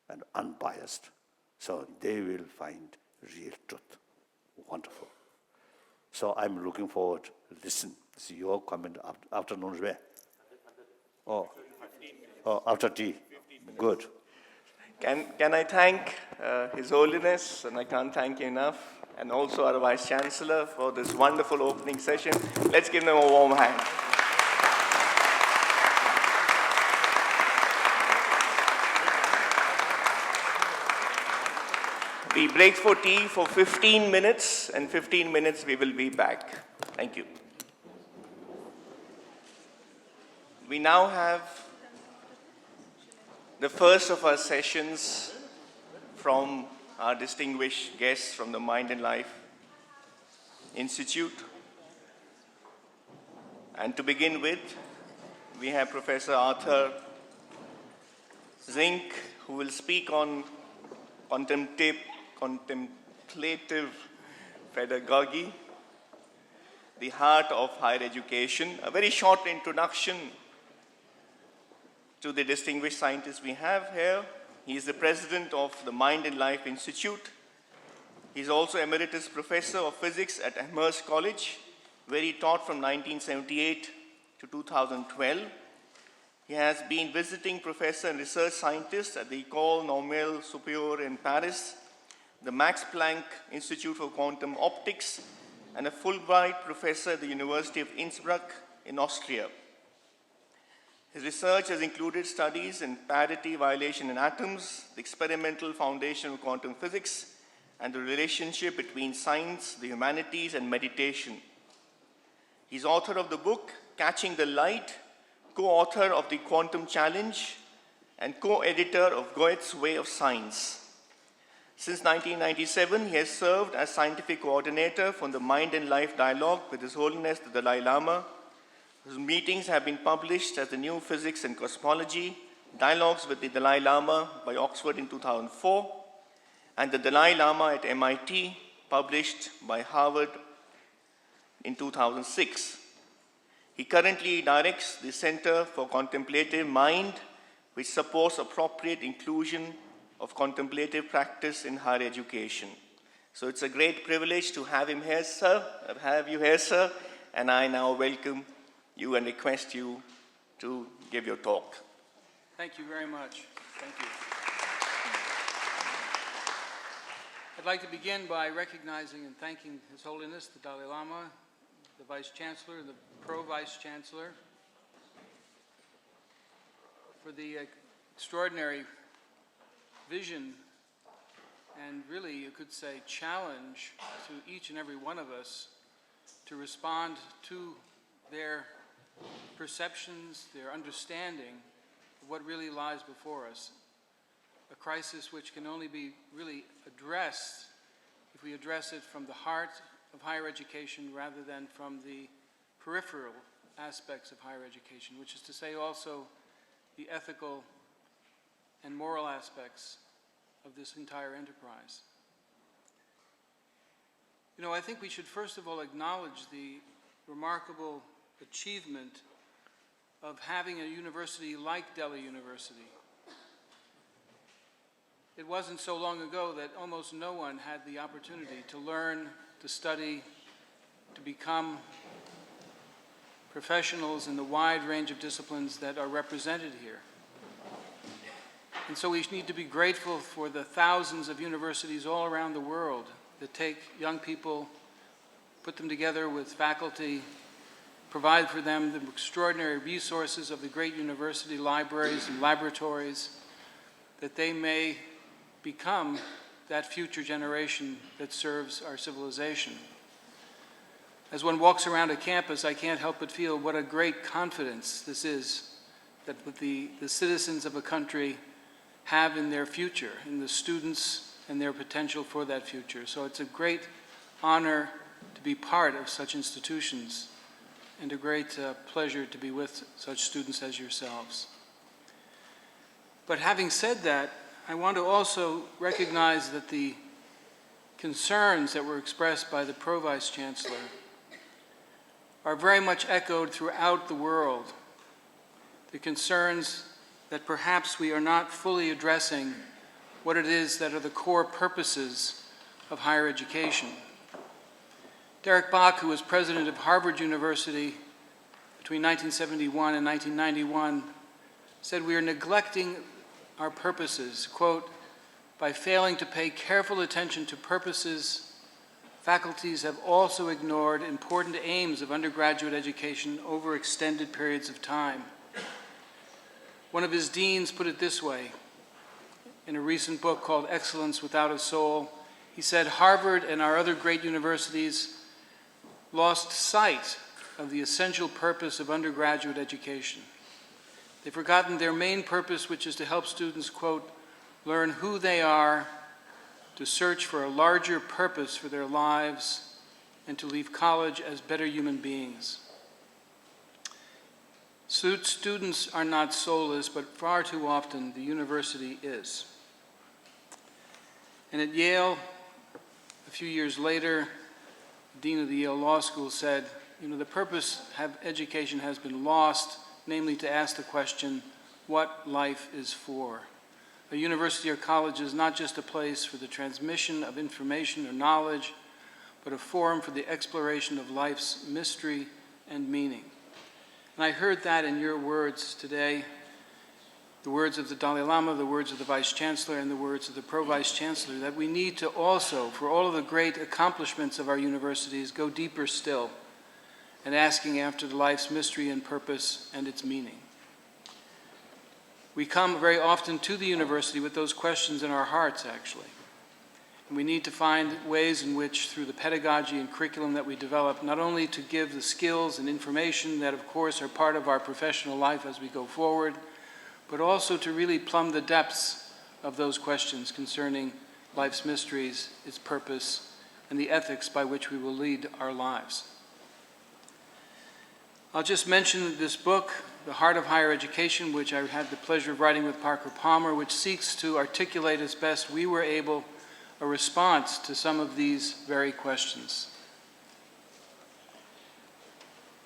and unbiased. So they will find real truth. Wonderful. So I'm looking forward to listen. This is your comment afternoon where? Oh, after tea. Good. Can I thank His Holiness, and I can't thank you enough, and also our Vice Chancellor for this wonderful opening session. Let's give them a warm hand. We break for tea for 15 minutes, and 15 minutes we will be back. Thank you. We now have the first of our sessions from our distinguished guests from the Mind and Life Institute. And to begin with, we have Professor Arthur Zink, who will speak on contemplative pedagogy, the heart of higher education. A very short introduction to the distinguished scientist we have here. He is the president of the Mind and Life Institute. He's also emeritus professor of physics at Amherst College, where he taught from 1978 to 2012. He has been visiting professor and research scientist at the École Normale Supérieure in Paris, the Max Planck Institute for Quantum Optics, and a Fulbright professor at the University of Innsbruck in Austria. His research has included studies in parity violation in atoms, the experimental foundation of quantum physics, and the relationship between science, the humanities, and meditation. He's author of the book, Catching the Light, co-author of The Quantum Challenge, and co-editor of Goethe's Way of Science. Since 1997, he has served as scientific coordinator for the Mind and Life Dialogue with His Holiness the Dalai Lama. His meetings have been published as The New Physics and Cosmology, Dialogues with the Dalai Lama by Oxford in 2004, and The Dalai Lama at MIT, published by Harvard in 2006. He currently directs the Center for Contemplative Mind, which supports appropriate inclusion of contemplative practice in higher education. So it's a great privilege to have him here, sir, and I now welcome you and request you to give your talk. Thank you very much. Thank you. I'd like to begin by recognizing and thanking His Holiness the Dalai Lama, the Vice Chancellor, the Pro-Vice Chancellor, for the extraordinary vision and really, you could say, challenge to each and every one of us to respond to their perceptions, their understanding of what really lies before us. A crisis which can only be really addressed if we address it from the heart of higher education rather than from the peripheral aspects of higher education, which is to say also the ethical and moral aspects of this entire enterprise. You know, I think we should first of all acknowledge the remarkable achievement of having a university like Delhi University. It wasn't so long ago that almost no one had the opportunity to learn, to study, to become professionals in the wide range of disciplines that are represented here. And so we need to be grateful for the thousands of universities all around the world that take young people, put them together with faculty, provide for them the extraordinary resources of the great university libraries and laboratories, that they may become that future generation that serves our civilization. As one walks around a campus, I can't help but feel what a great confidence this is that the citizens of a country have in their future, in the students and their potential for that future. So it's a great honor to be part of such institutions and a great pleasure to be with such students as yourselves. But having said that, I want to also recognize that the concerns that were expressed by the Pro-Vice Chancellor are very much echoed throughout the world. The concerns that perhaps we are not fully addressing what it is that are the core purposes of higher education. Derek Bach, who was president of Harvard University between 1971 and 1991, said we are neglecting our purposes, quote, by failing to pay careful attention to purposes, faculties have also ignored important aims of undergraduate education over extended periods of time. One of his deans put it this way in a recent book called Excellence Without a Soul. He said, Harvard and our other great universities lost sight of the essential purpose of undergraduate education. They've forgotten their main purpose, which is to help students, quote, learn who they are, to search for a larger purpose for their lives, and to leave college as better human beings. Students are not soulless, but far too often the university is. And at Yale, a few years later, the dean of the Yale Law School said, you know, the purpose of education has been lost, namely to ask the question, what life is for. A university or college is not just a place for the transmission of information or knowledge, but a forum for the exploration of life's mystery and meaning. And I heard that in your words today, the words of the Dalai Lama, the words of the Vice Chancellor, and the words of the Pro-Vice Chancellor, that we need to also, for all of the great accomplishments of our universities, go deeper still and asking after the life's mystery and purpose and its meaning. We come very often to the university with those questions in our hearts, actually. And we need to find ways in which, through the pedagogy and curriculum that we develop, not only to give the skills and information that, of course, are part of our professional life as we go forward, but also to really plumb the depths of those questions concerning life's mysteries, its purpose, and the ethics by which we will lead our lives. I'll just mention this book, The Heart of Higher Education, which I had the pleasure of writing with Parker Palmer, which seeks to articulate as best we were able a response to some of these very questions.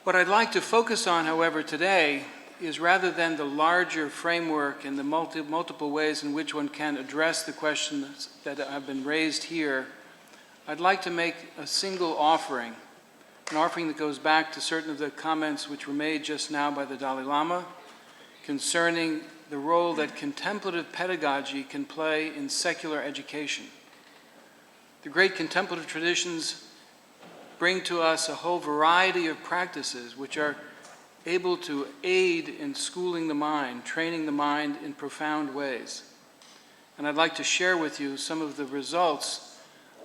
What I'd like to focus on, however, today is rather than the larger framework and the multiple ways in which one can address the questions that have been raised here, I'd like to make a single offering, an offering that goes back to certain of the comments which were made just now by the Dalai Lama concerning the role that contemplative pedagogy can play in secular education. The great contemplative traditions bring to us a whole variety of practices which are able to aid in schooling the mind, training the mind in profound ways. And I'd like to share with you some of the results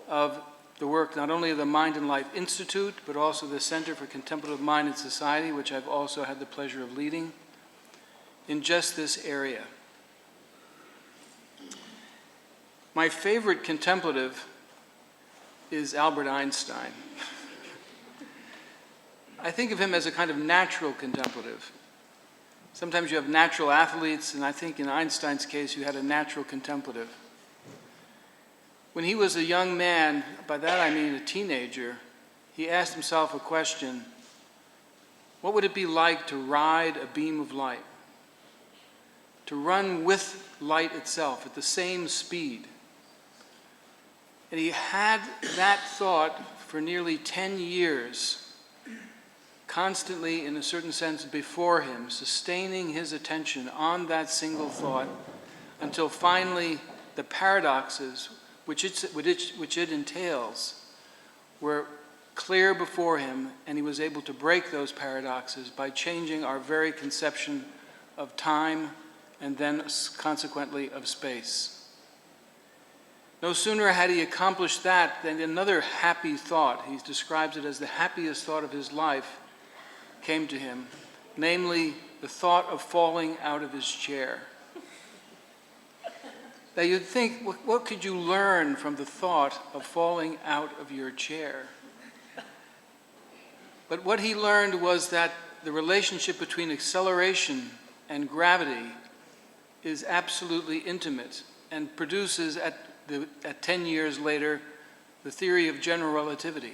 of the work not only of the Mind and Life Institute, but also the Center for Contemplative Mind and Society, which I've also had the pleasure of leading, in just this area. My favorite contemplative is Albert Einstein. I think of him as a kind of natural contemplative. Sometimes you have natural athletes, and I think in Einstein's case you had a natural contemplative. When he was a young man, by that I mean a teenager, he asked himself a question: what would it be like to ride a beam of light? To run with light itself at the same speed? And he had that thought for nearly 10 years, constantly, in a certain sense, before him, sustaining his attention on that single thought, until finally the paradoxes which it entails were clear before him, and he was able to break those paradoxes by changing our very conception of time and then consequently of space. No sooner had he accomplished that than another happy thought, he describes it as the happiest thought of his life, came to him, namely the thought of falling out of his chair. Now you'd think, what could you learn from the thought of falling out of your chair? But what he learned was that the relationship between acceleration and gravity is absolutely intimate and produces at 10 years later the theory of general relativity.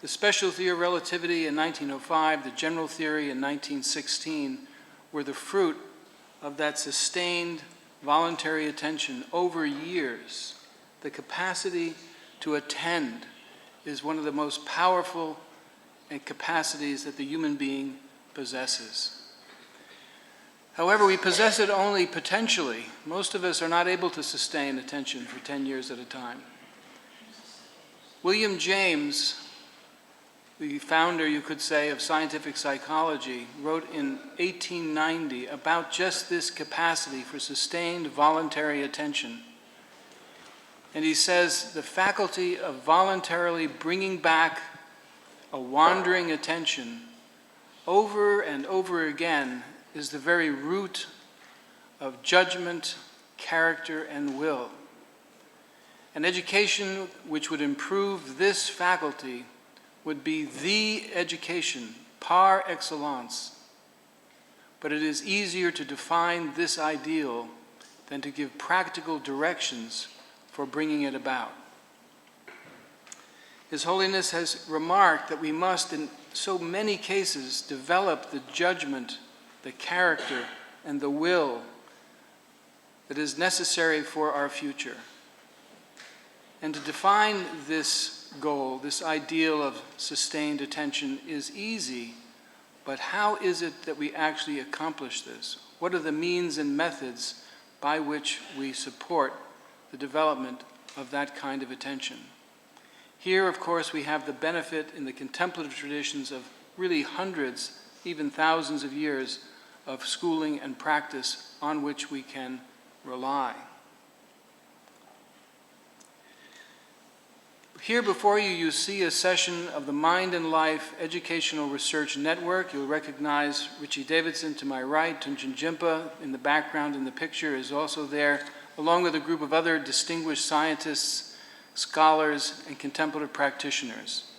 The special theory of relativity in 1905, the general theory in 1916 were the fruit of that sustained voluntary attention over years. The capacity to attend is one of the most powerful capacities that the human being possesses. However, we possess it only potentially. Most of us are not able to sustain attention for 10 years at a time. William James, the founder, you could say, of scientific psychology, wrote in 1890 about just this capacity for sustained voluntary attention. And he says the faculty of voluntarily bringing back a wandering attention over and over again is the very root of judgment, character, and will. An education which would improve this faculty would be the education par excellence. But it is easier to define this ideal than to give practical directions for bringing it about. His Holiness has remarked that we must, in so many cases, develop the judgment, the character, and the will that is necessary for our future. And to define this goal, this ideal of sustained attention, is easy, but how is it that we actually accomplish this? What are the means and methods by which we support the development of that kind of attention? Here, of course, we have the benefit in the contemplative traditions of really hundreds, even thousands of years of schooling and practice on which we can rely. Here before you, you see a session of the Mind and Life Educational Research Network. You'll recognize Richie Davidson to my right. Tunjin Jimpa in the background in the picture is also there, along with a group of other distinguished scientists, scholars, and contemplative practitioners.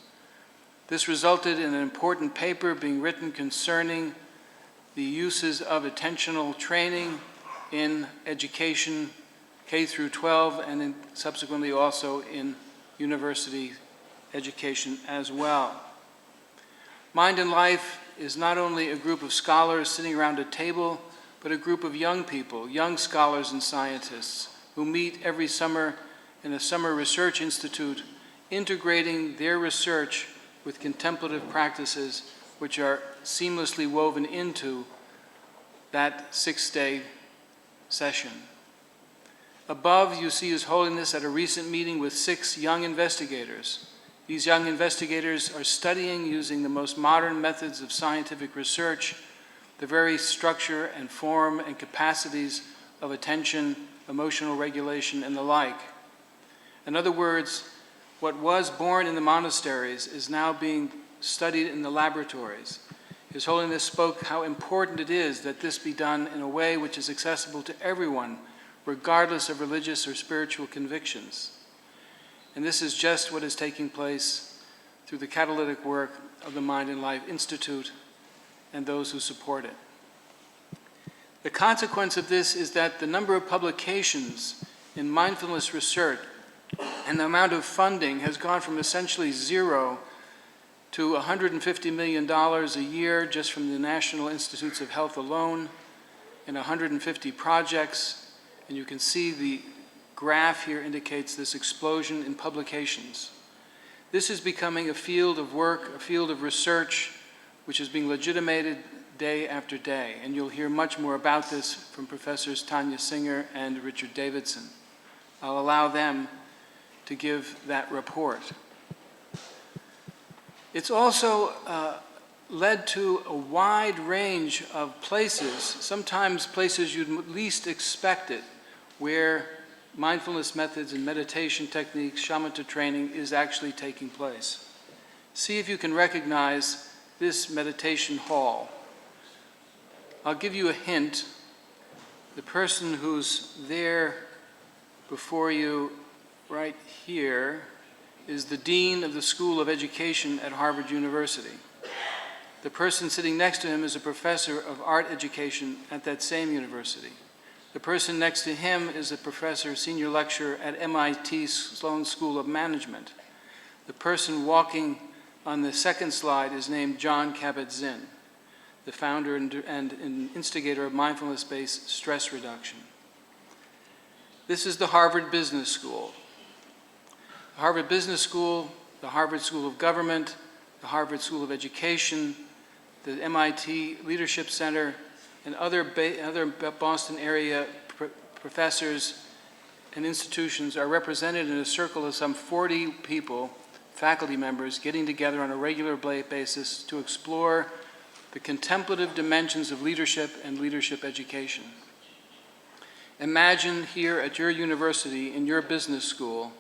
This resulted in an important paper being written concerning the uses of attentional training in education, K through 12, and subsequently also in university education as well. Mind and Life is not only a group of scholars sitting around a table, but a group of young people, young scholars and scientists, who meet every summer in a summer research institute, integrating their research with contemplative practices which are seamlessly woven into that 6-day session. Above, you see His Holiness at a recent meeting with 6 young investigators. These young investigators are studying, using the most modern methods of scientific research, the very structure and form and capacities of attention, emotional regulation, and the like. In other words, what was born in the monasteries is now being studied in the laboratories. His Holiness spoke how important it is that this be done in a way which is accessible to everyone, regardless of religious or spiritual convictions. And this is just what is taking place through the catalytic work of the Mind and Life Institute and those who support it. The consequence of this is that the number of publications in mindfulness research and the amount of funding has gone from essentially zero to $150 million a year just from the National Institutes of Health alone, and 150 projects. And you can see the graph here indicates this explosion in publications. This is becoming a field of work, a field of research, which is being legitimated day after day. And you'll hear much more about this from Professors Tanya Singer and Richard Davidson. I'll allow them to give that report. It's also led to a wide range of places, sometimes places you'd least expect it, where mindfulness methods and meditation techniques, shamatha training is actually taking place. See if you can recognize this meditation hall. I'll give you a hint. The person who's there before you right here is the Dean of the School of Education at Harvard University. The person sitting next to him is a professor of art education at that same university. The person next to him is a professor, senior lecturer at MIT Sloan School of Management. The person walking on the second slide is named John Kabat-Zinn, the founder and instigator of mindfulness-based stress reduction. This is the Harvard Business School. The Harvard Business School, the Harvard School of Government, the Harvard School of Education, the MIT Leadership Center, and other Boston area professors and institutions are represented in a circle of some 40 people, faculty members, getting together on a regular basis to explore the contemplative dimensions of leadership and leadership education. Imagine here at your university, in your business school,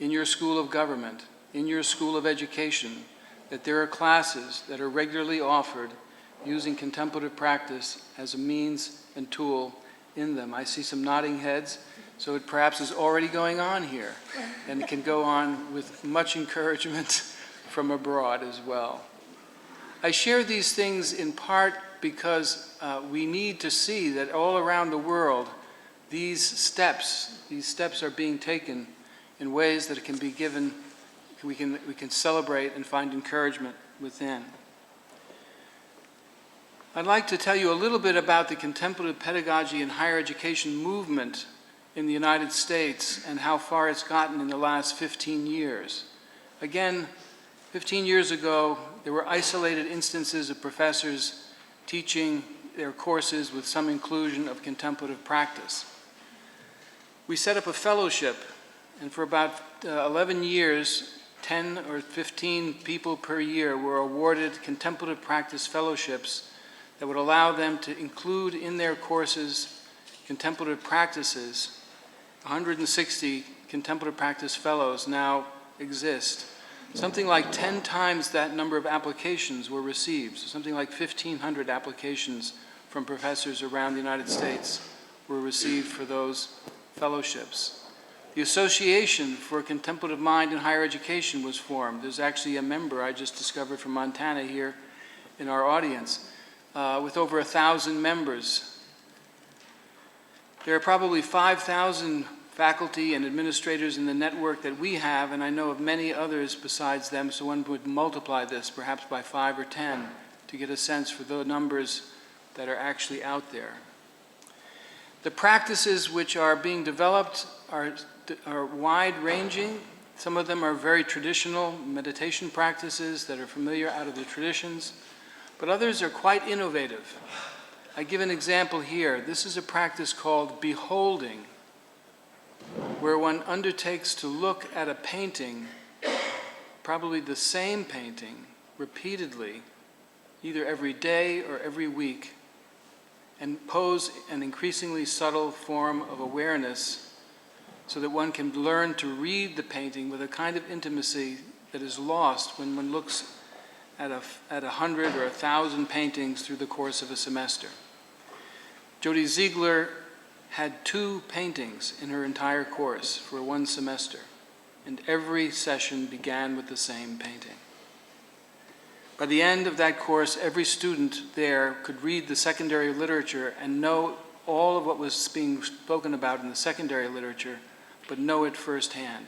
in your school of government, in your school of education, that there are classes that are regularly offered using contemplative practice as a means and tool in them. I see some nodding heads, so it perhaps is already going on here, and it can go on with much encouragement from abroad as well. I share these things in part because we need to see that all around the world, these steps are being taken in ways that it can be given, we can celebrate and find encouragement within. I'd like to tell you a little bit about the contemplative pedagogy and higher education movement in the United States and how far it's gotten in the last 15 years. Again, 15 years ago, there were isolated instances of professors teaching their courses with some inclusion of contemplative practice. We set up a fellowship, and for about 11 years, 10 or 15 people per year were awarded contemplative practice fellowships that would allow them to include in their courses contemplative practices. 160 contemplative practice fellows now exist, something like 10 times that number of applications were received. So something like 1,500 applications from professors around the United States were received for those fellowships. The Association for Contemplative Mind in Higher Education was formed. There's actually a member I just discovered from Montana here in our audience, with over 1,000 members. There are probably 5,000 faculty and administrators in the network that we have, and I know of many others besides them, so one would multiply this perhaps by 5 or 10 to get a sense for the numbers that are actually out there. The practices which are being developed are wide-ranging. Some of them are very traditional meditation practices that are familiar out of the traditions, but others are quite innovative. I give an example here. This is a practice called beholding, where one undertakes to look at a painting, probably the same painting, repeatedly, either every day or every week, and pose an increasingly subtle form of awareness so that one can learn to read the painting with a kind of intimacy that is lost when one looks at 100 or 1,000 paintings through the course of a semester. Jody Ziegler had 2 paintings in her entire course for 1 semester, and every session began with the same painting. By the end of that course, every student there could read the secondary literature and know all of what was being spoken about in the secondary literature, but know it firsthand.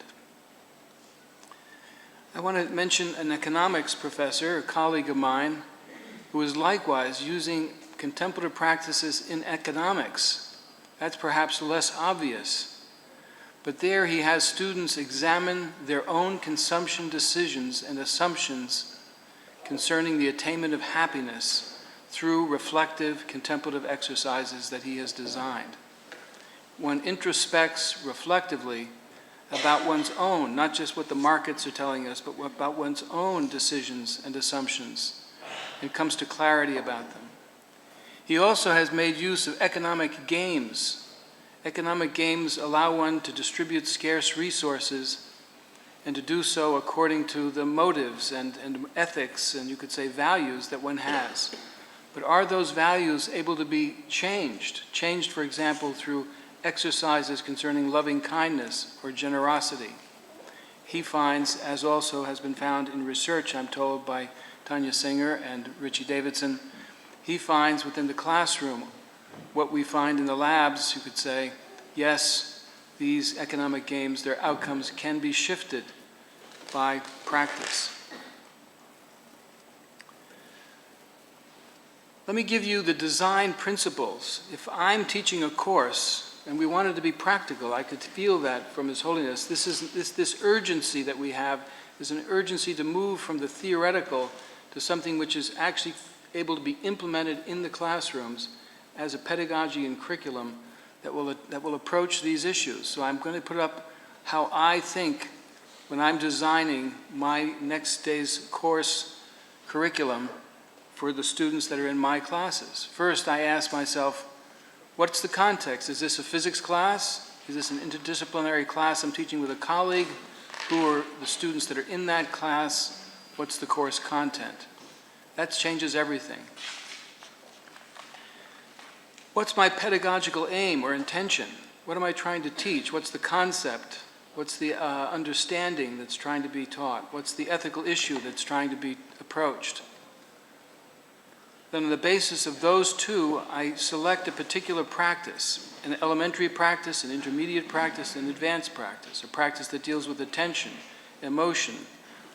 I want to mention an economics professor, a colleague of mine, who is likewise using contemplative practices in economics. That's perhaps less obvious, but there he has students examine their own consumption decisions and assumptions concerning the attainment of happiness through reflective, contemplative exercises that he has designed. One introspects reflectively about one's own, not just what the markets are telling us, but about one's own decisions and assumptions, and comes to clarity about them. He also has made use of economic games. Economic games allow one to distribute scarce resources and to do so according to the motives and ethics, and you could say values that one has. But are those values able to be changed? Changed, for example, through exercises concerning loving kindness or generosity. He finds, as also has been found in research, I'm told, by Tanya Singer and Richie Davidson, he finds within the classroom what we find in the labs, you could say, yes, these economic games, their outcomes can be shifted by practice. Let me give you the design principles. If I'm teaching a course and we wanted to be practical, I could feel that from His Holiness. This urgency that we have is an urgency to move from the theoretical to something which is actually able to be implemented in the classrooms as a pedagogy and curriculum that will approach these issues. So I'm going to put up how I think when I'm designing my next day's course curriculum for the students that are in my classes. First, I ask myself, what's the context? Is this a physics class? Is this an interdisciplinary class I'm teaching with a colleague? Who are the students that are in that class? What's the course content? That changes everything. What's my pedagogical aim or intention? What am I trying to teach? What's the concept? What's the understanding that's trying to be taught? What's the ethical issue that's trying to be approached? Then on the basis of those two, I select a particular practice, an elementary practice, an intermediate practice, an advanced practice, a practice that deals with attention, emotion,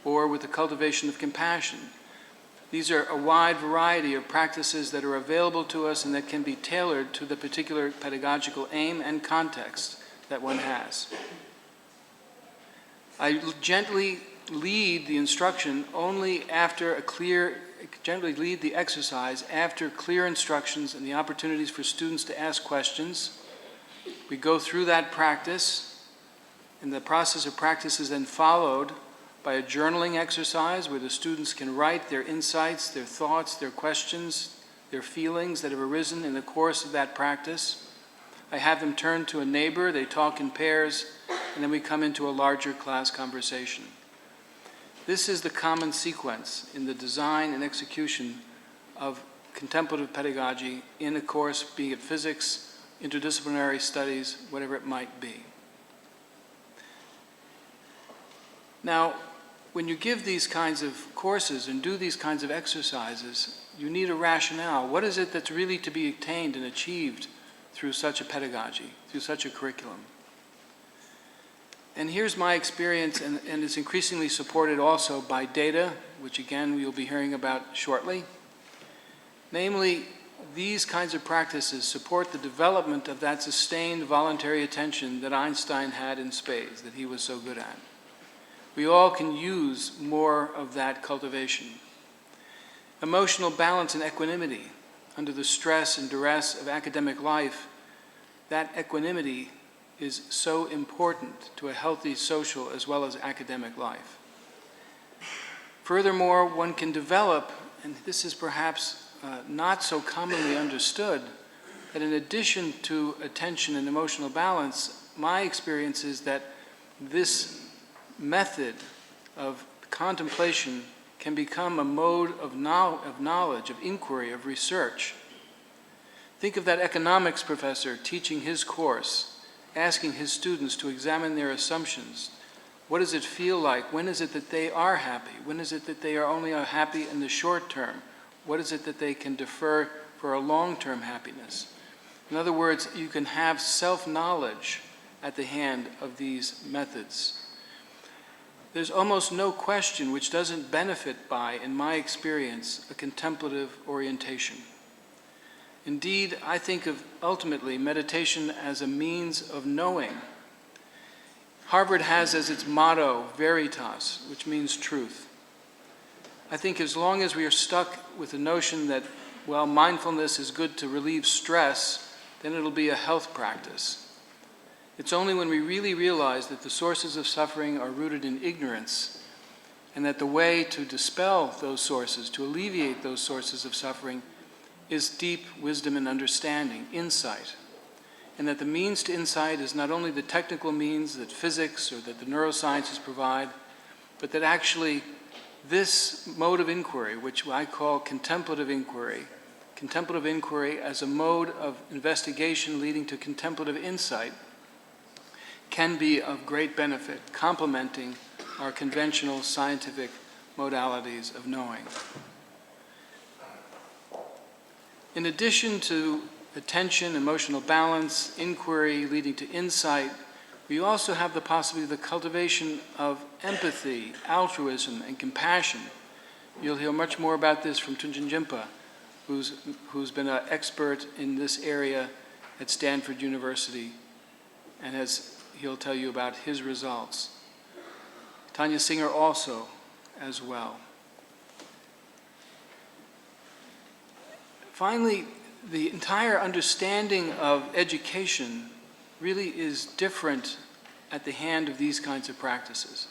or with the cultivation of compassion. These are a wide variety of practices that are available to us and that can be tailored to the particular pedagogical aim and context that one has. I gently lead the instruction only after gently lead the exercise after clear instructions and the opportunities for students to ask questions. We go through that practice, and the process of practice is then followed by a journaling exercise where the students can write their insights, their thoughts, their questions, their feelings that have arisen in the course of that practice. I have them turn to a neighbor, they talk in pairs, and then we come into a larger class conversation. This is the common sequence in the design and execution of contemplative pedagogy in a course, be it physics, interdisciplinary studies, whatever it might be. Now, when you give these kinds of courses and do these kinds of exercises, you need a rationale. What is it that's really to be attained and achieved through such a pedagogy, through such a curriculum? And here's my experience, and it's increasingly supported also by data, which again we'll be hearing about shortly. Namely, these kinds of practices support the development of that sustained voluntary attention that Einstein had in spades, that he was so good at. We all can use more of that cultivation. Emotional balance and equanimity under the stress and duress of academic life, that equanimity is so important to a healthy social as well as academic life. Furthermore, one can develop, and this is perhaps not so commonly understood, that in addition to attention and emotional balance, my experience is that this method of contemplation can become a mode of knowledge, of inquiry, of research. Think of that economics professor teaching his course, asking his students to examine their assumptions. What does it feel like? When is it that they are happy? When is it that they are only happy in the short term? What is it that they can defer for a long-term happiness? In other words, you can have self-knowledge at the hand of these methods. There's almost no question which doesn't benefit by, in my experience, a contemplative orientation. Indeed, I think of ultimately meditation as a means of knowing. Harvard has as its motto, veritas, which means truth. I think as long as we are stuck with the notion that, well, mindfulness is good to relieve stress, then it'll be a health practice. It's only when we really realize that the sources of suffering are rooted in ignorance, and that the way to dispel those sources, to alleviate those sources of suffering, is deep wisdom and understanding, insight. And that the means to insight is not only the technical means that physics or that the neurosciences provide, but that actually this mode of inquiry, which I call contemplative inquiry as a mode of investigation leading to contemplative insight, can be of great benefit, complementing our conventional scientific modalities of knowing. In addition to attention, emotional balance, inquiry leading to insight, we also have the possibility of the cultivation of empathy, altruism, and compassion. You'll hear much more about this from Tunjin Jimpa, who's been an expert in this area at Stanford University, and he'll tell you about his results. Tanya Singer also, as well. Finally, the entire understanding of education really is different at the hand of these kinds of practices.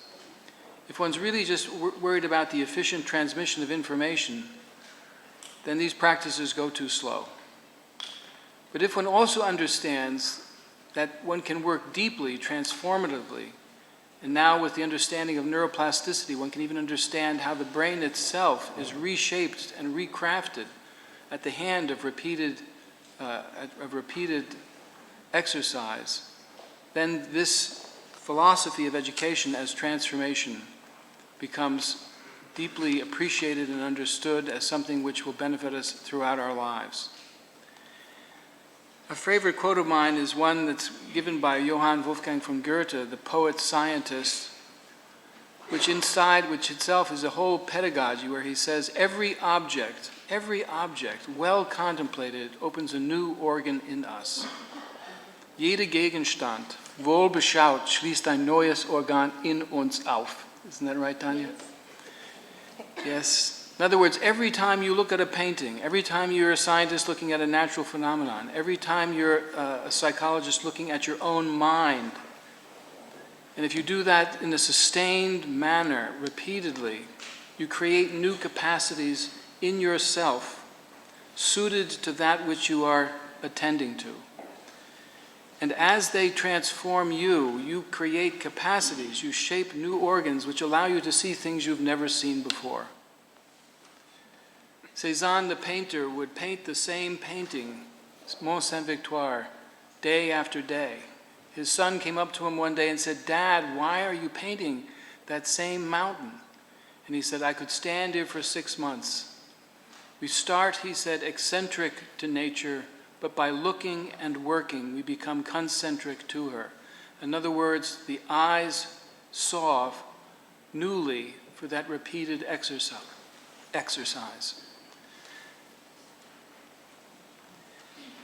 If one's really just worried about the efficient transmission of information, then these practices go too slow. But if one also understands that one can work deeply, transformatively, and now with the understanding of neuroplasticity, one can even understand how the brain itself is reshaped and recrafted at the hand of repeated exercise, then this philosophy of education as transformation becomes deeply appreciated and understood as something which will benefit us throughout our lives. A favorite quote of mine is one that's given by Johann Wolfgang von Goethe, the poet-scientist, which itself is a whole pedagogy where he says, every object, well contemplated, opens a new organ in us. Jeder Gegenstand, wohl beschaut, schließt ein neues Organ in uns auf. Isn't that right, Tanya? Yes. In other words, every time you look at a painting, every time you're a scientist looking at a natural phenomenon, every time you're a psychologist looking at your own mind, and if you do that in a sustained manner, repeatedly, you create new capacities in yourself, suited to that which you are attending to. And as they transform you, you create capacities, you shape new organs which allow you to see things you've never seen before. Cézanne the painter would paint the same painting, Mont Saint-Victoire, day after day. His son came up to him one day and said, "Dad, why are you painting that same mountain?" And he said, "I could stand here for 6 months." We start, he said, eccentric to nature, but by looking and working, we become concentric to her. In other words, the eyes saw newly for that repeated exercise.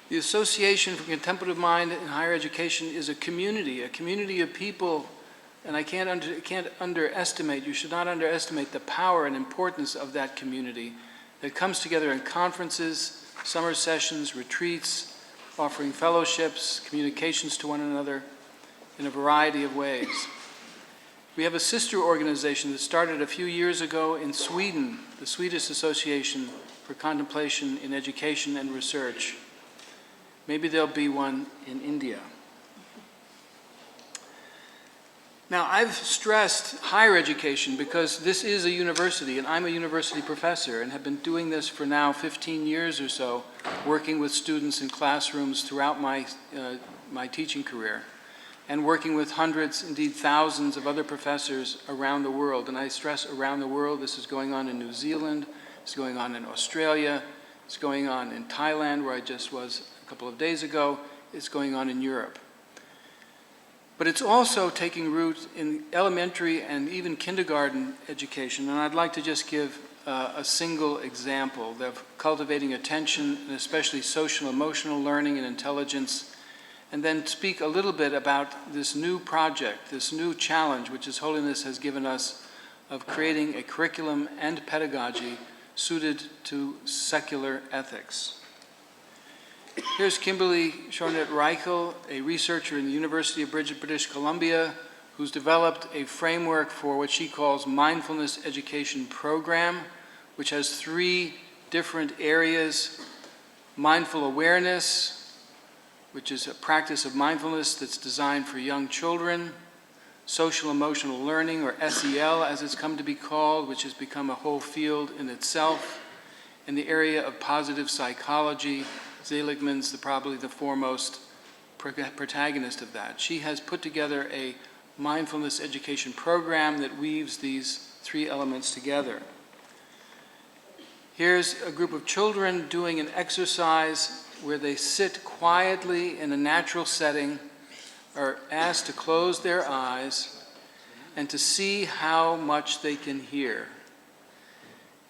The Association for Contemplative Mind in Higher Education is a community of people, and I can't underestimate, you should not underestimate the power and importance of that community that comes together in conferences, summer sessions, retreats, offering fellowships, communications to one another in a variety of ways. We have a sister organization that started a few years ago in Sweden, the Swedish Association for Contemplation in Education and Research. Maybe there'll be one in India. Now, I've stressed higher education because this is a university, and I'm a university professor and have been doing this for now 15 years or so, working with students in classrooms throughout my teaching career, and working with hundreds, indeed thousands of other professors around the world. And I stress around the world. This is going on in New Zealand, it's going on in Australia, it's going on in Thailand, where I just was a couple of days ago, it's going on in Europe. But it's also taking root in elementary and even kindergarten education. And I'd like to just give a single example of cultivating attention, and especially social emotional learning and intelligence, and then speak a little bit about this new project, this new challenge, which His Holiness has given us, of creating a curriculum and pedagogy suited to secular ethics. Here's Kimberly Shornett-Reichel, a researcher in the University of British Columbia, who's developed a framework for what she calls mindfulness education program, which has 3 different areas: mindful awareness, which is a practice of mindfulness that's designed for young children; social emotional learning, or SEL as it's come to be called, which has become a whole field in itself; in the area of positive psychology. Seligman's probably the foremost protagonist of that. She has put together a mindfulness education program that weaves these 3 elements together. Here's a group of children doing an exercise where they sit quietly in a natural setting, are asked to close their eyes and to see how much they can hear.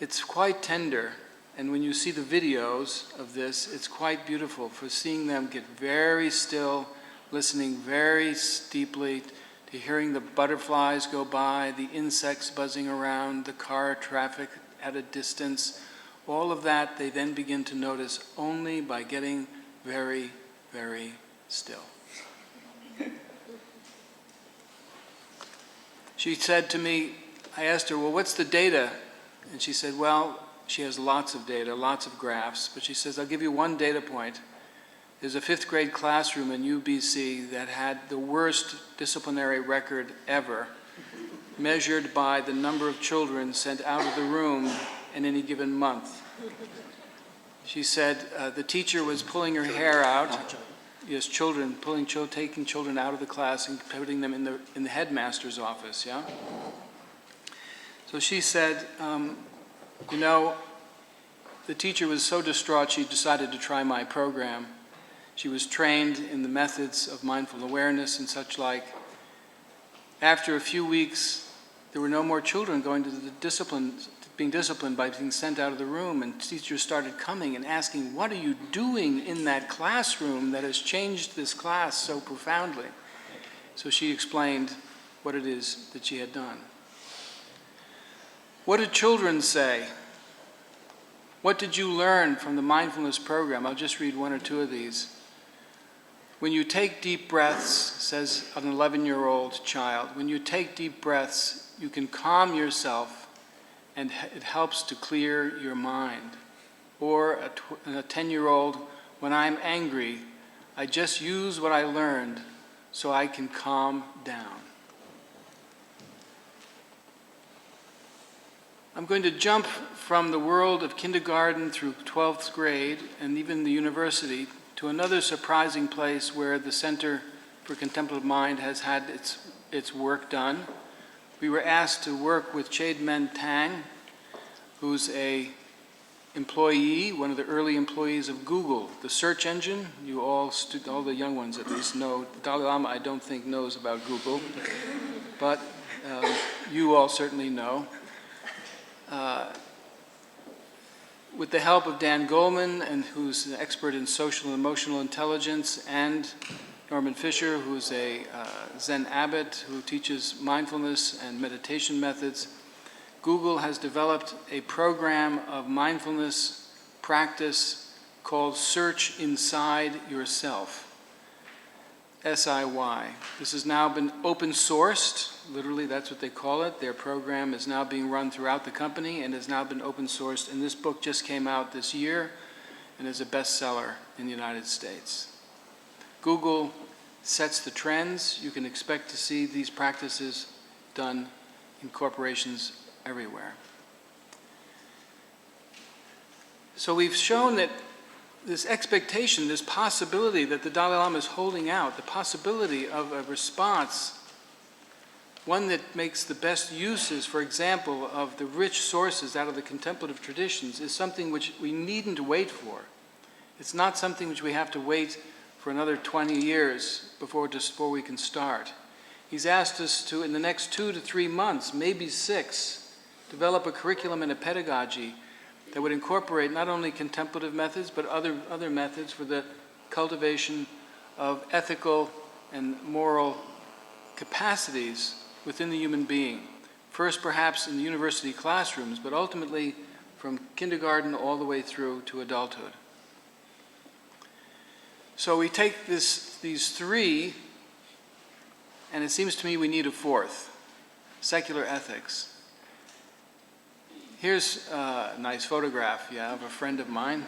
It's quite tender. And when you see the videos of this, it's quite beautiful for seeing them get very still, listening very deeply, to hearing the butterflies go by, the insects buzzing around, the car traffic at a distance. All of that they then begin to notice only by getting very, very still. She said to me, I asked her, "Well, what's the data?" And she said, well, she has lots of data, lots of graphs, but she says, I'll give you one data point. There's a 5th grade classroom in UBC that had the worst disciplinary record ever, measured by the number of children sent out of the room in any given month. She said the teacher was pulling her hair out. Yes, children, taking children out of the class and putting them in the headmaster's office, yeah? So she said, you know, the teacher was so distraught she decided to try my program. She was trained in the methods of mindful awareness and such like. After a few weeks, there were no more children going to being disciplined by being sent out of the room, and teachers started coming and asking, what are you doing in that classroom that has changed this class so profoundly? So she explained what it is that she had done. What did children say? What did you learn from the mindfulness program? I'll just read 1 or 2 of these. When you take deep breaths, says an 11-year-old child, when you take deep breaths, you can calm yourself and it helps to clear your mind. Or a 10-year-old, when I'm angry, I just use what I learned so I can calm down. I'm going to jump from the world of kindergarten through 12th grade and even the university to another surprising place where the Center for Contemplative Mind has had its work done. We were asked to work with Chade-Men Tang, who's a employee, one of the early employees of Google, the search engine. You all the young ones at least know. The Dalai Lama, I don't think, knows about Google, but you all certainly know. With the help of Dan Goleman, and who's an expert in social and emotional intelligence, and Norman Fisher, who's a Zen abbot who teaches mindfulness and meditation methods, Google has developed a program of mindfulness practice called Search Inside Yourself, SIY. This has now been open sourced, literally that's what they call it. Their program is now being run throughout the company and has now been open sourced, and this book just came out this year and is a bestseller in the United States. Google sets the trends. You can expect to see these practices done in corporations everywhere. So we've shown that this expectation, this possibility that the Dalai Lama is holding out, the possibility of a response, one that makes the best uses, for example, of the rich sources out of the contemplative traditions, is something which we needn't wait for. It's not something which we have to wait for another 20 years before we can start. He's asked us to, in the next 2 to 3 months, maybe 6, develop a curriculum and a pedagogy that would incorporate not only contemplative methods, but other methods for the cultivation of ethical and moral capacities within the human being. First, perhaps in the university classrooms, but ultimately from kindergarten all the way through to adulthood. So we take these 3, and it seems to me we need a 4th, secular ethics. Here's a nice photograph, of a friend of mine,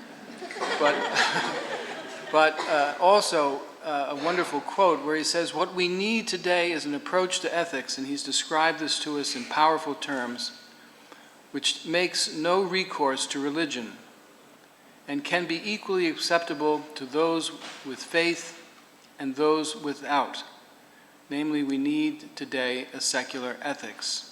but also a wonderful quote where he says, "What we need today is an approach to ethics," and he's described this to us in powerful terms, "which makes no recourse to religion and can be equally acceptable to those with faith and those without. Namely, we need today a secular ethics."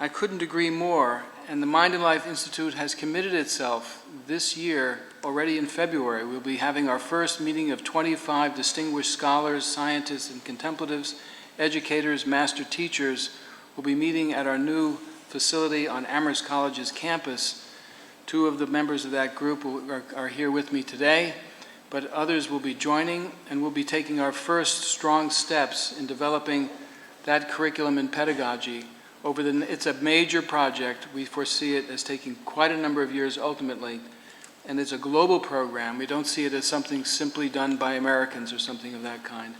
I couldn't agree more, and the Mind and Life Institute has committed itself this year, already in February. We'll be having our first meeting of 25 distinguished scholars, scientists, and contemplatives, educators, master teachers. We'll be meeting at our new facility on Amherst College's campus. 2 of the members of that group are here with me today, but others will be joining, and we'll be taking our first strong steps in developing that curriculum and pedagogy. It's a major project. We foresee it as taking quite a number of years ultimately, and it's a global program. We don't see it as something simply done by Americans or something of that kind,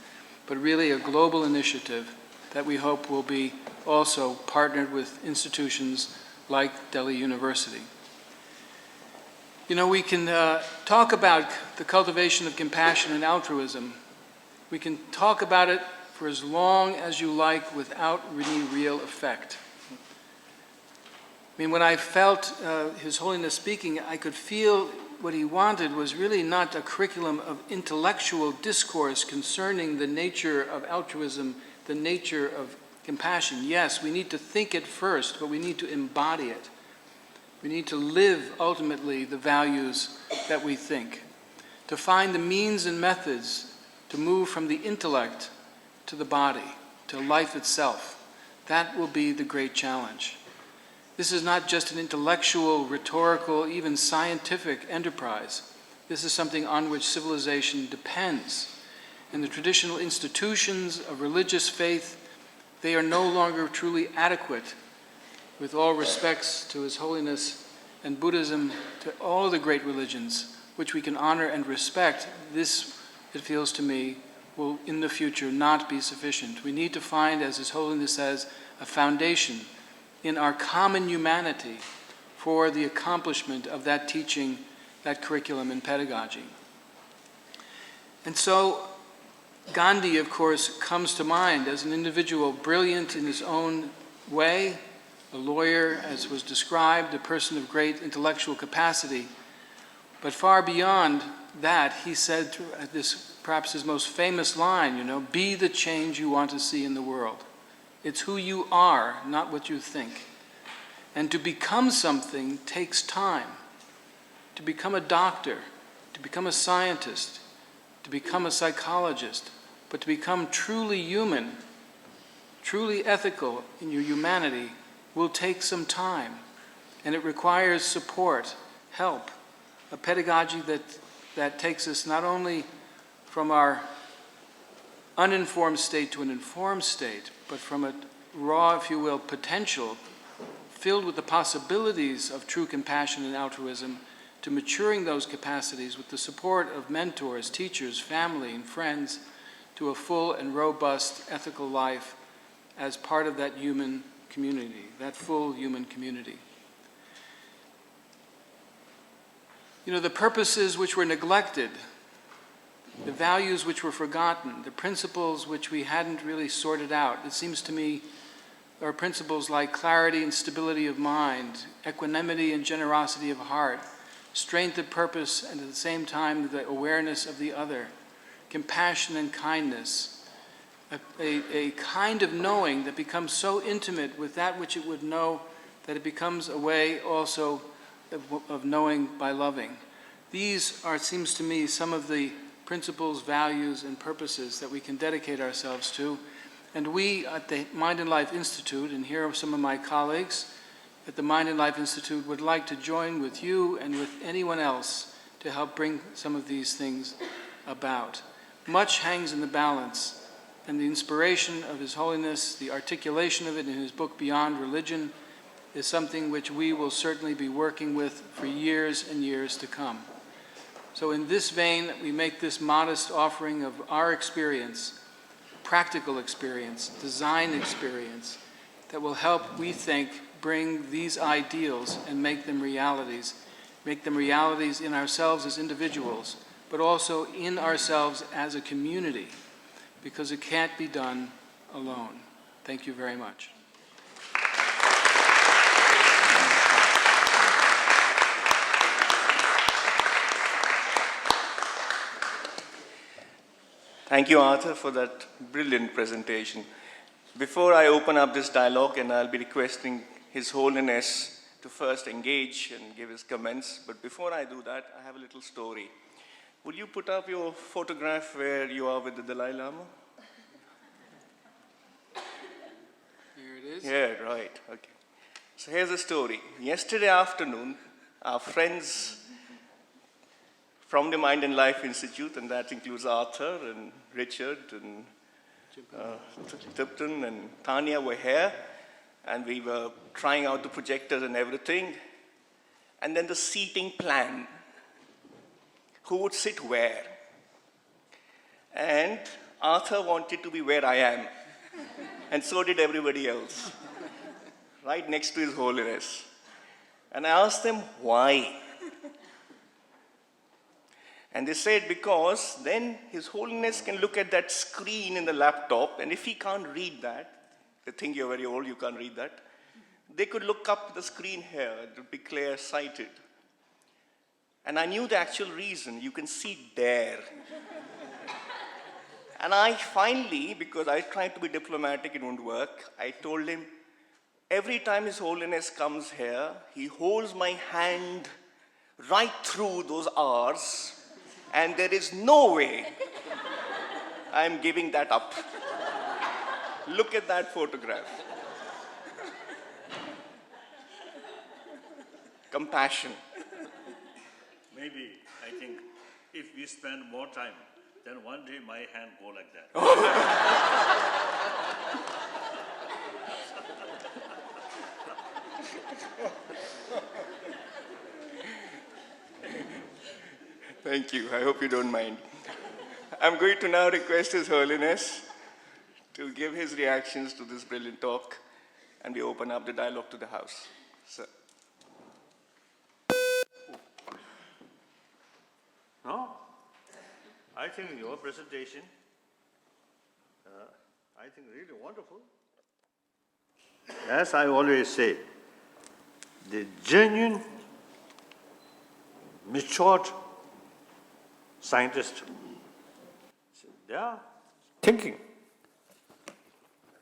but really a global initiative that we hope will be also partnered with institutions like Delhi University. We can talk about the cultivation of compassion and altruism. We can talk about it for as long as you like without any real effect. When I felt His Holiness speaking, I could feel what he wanted was really not a curriculum of intellectual discourse concerning the nature of altruism, the nature of compassion. Yes, we need to think it first, but we need to embody it. We need to live, ultimately, the values that we think, to find the means and methods to move from the intellect to the body, to life itself. That will be the great challenge. This is not just an intellectual, rhetorical, even scientific enterprise. This is something on which civilization depends. And the traditional institutions of religious faith, they are no longer truly adequate, with all respects to His Holiness and Buddhism, to all the great religions, which we can honor and respect. This, it feels to me, will in the future not be sufficient. We need to find, as His Holiness says, a foundation in our common humanity for the accomplishment of that teaching, that curriculum and pedagogy. And so Gandhi, of course, comes to mind as an individual brilliant in his own way, a lawyer, as was described, a person of great intellectual capacity. But far beyond that, he said this, perhaps his most famous line, you know, be the change you want to see in the world. It's who you are, not what you think. And to become something takes time. To become a doctor, to become a scientist, to become a psychologist, but to become truly human, truly ethical in your humanity will take some time. And it requires support, help, a pedagogy that takes us not only from our uninformed state to an informed state, but from a raw, if you will, potential filled with the possibilities of true compassion and altruism to maturing those capacities with the support of mentors, teachers, family, and friends to a full and robust ethical life as part of that human community, that full human community. You know, the purposes which were neglected, the values which were forgotten, the principles which we hadn't really sorted out, it seems to me are principles like clarity and stability of mind, equanimity and generosity of heart, strength of purpose and at the same time the awareness of the other, compassion and kindness, a kind of knowing that becomes so intimate with that which it would know that it becomes a way also of knowing by loving. These are, it seems to me, some of the principles, values, and purposes that we can dedicate ourselves to. And we at the Mind and Life Institute, and here are some of my colleagues at the Mind and Life Institute, would like to join with you and with anyone else to help bring some of these things about. Much hangs in the balance, and the inspiration of His Holiness, the articulation of it in his book Beyond Religion, is something which we will certainly be working with for years and years to come. So in this vein, we make this modest offering of our experience, practical experience, design experience, that will help, we think, bring these ideals and make them realities in ourselves as individuals, but also in ourselves as a community, because it can't be done alone. Thank you very much. Thank you, Arthur, for that brilliant presentation. Before I open up this dialogue, and I'll be requesting His Holiness to first engage and give his comments, but before I do that, I have a little story. Will you put up your photograph where you are with the Dalai Lama? Here it is. Yeah, right, okay. So here's the story. Yesterday afternoon, our friends from the Mind and Life Institute, and that includes Arthur and Richard and Tipton and Tanya were here, and we were trying out the projectors and everything, and then the seating plan, who would sit where. And Arthur wanted to be where I am, and so did everybody else, right next to His Holiness. And I asked them, why? And they said, because then His Holiness can look at that screen in the laptop, and if he can't read that, they think you're very old, you can't read that, they could look up the screen here, it would be clear-sighted. And I knew the actual reason, you can sit there. And I finally, because I tried to be diplomatic, it won't work, I told him, every time His Holiness comes here, he holds my hand right through those hours, and there is no way I'm giving that up. Look at that photograph. Compassion. Maybe, I think, if we spend more time, then one day my hand go like that. Thank you. I hope you don't mind. I'm going to now request His Holiness to give his reactions to this brilliant talk, and we open up the dialogue to the House. Sir. No? I think your presentation, I think really wonderful. As I always say, the genuine, matured scientists, they are Thinking.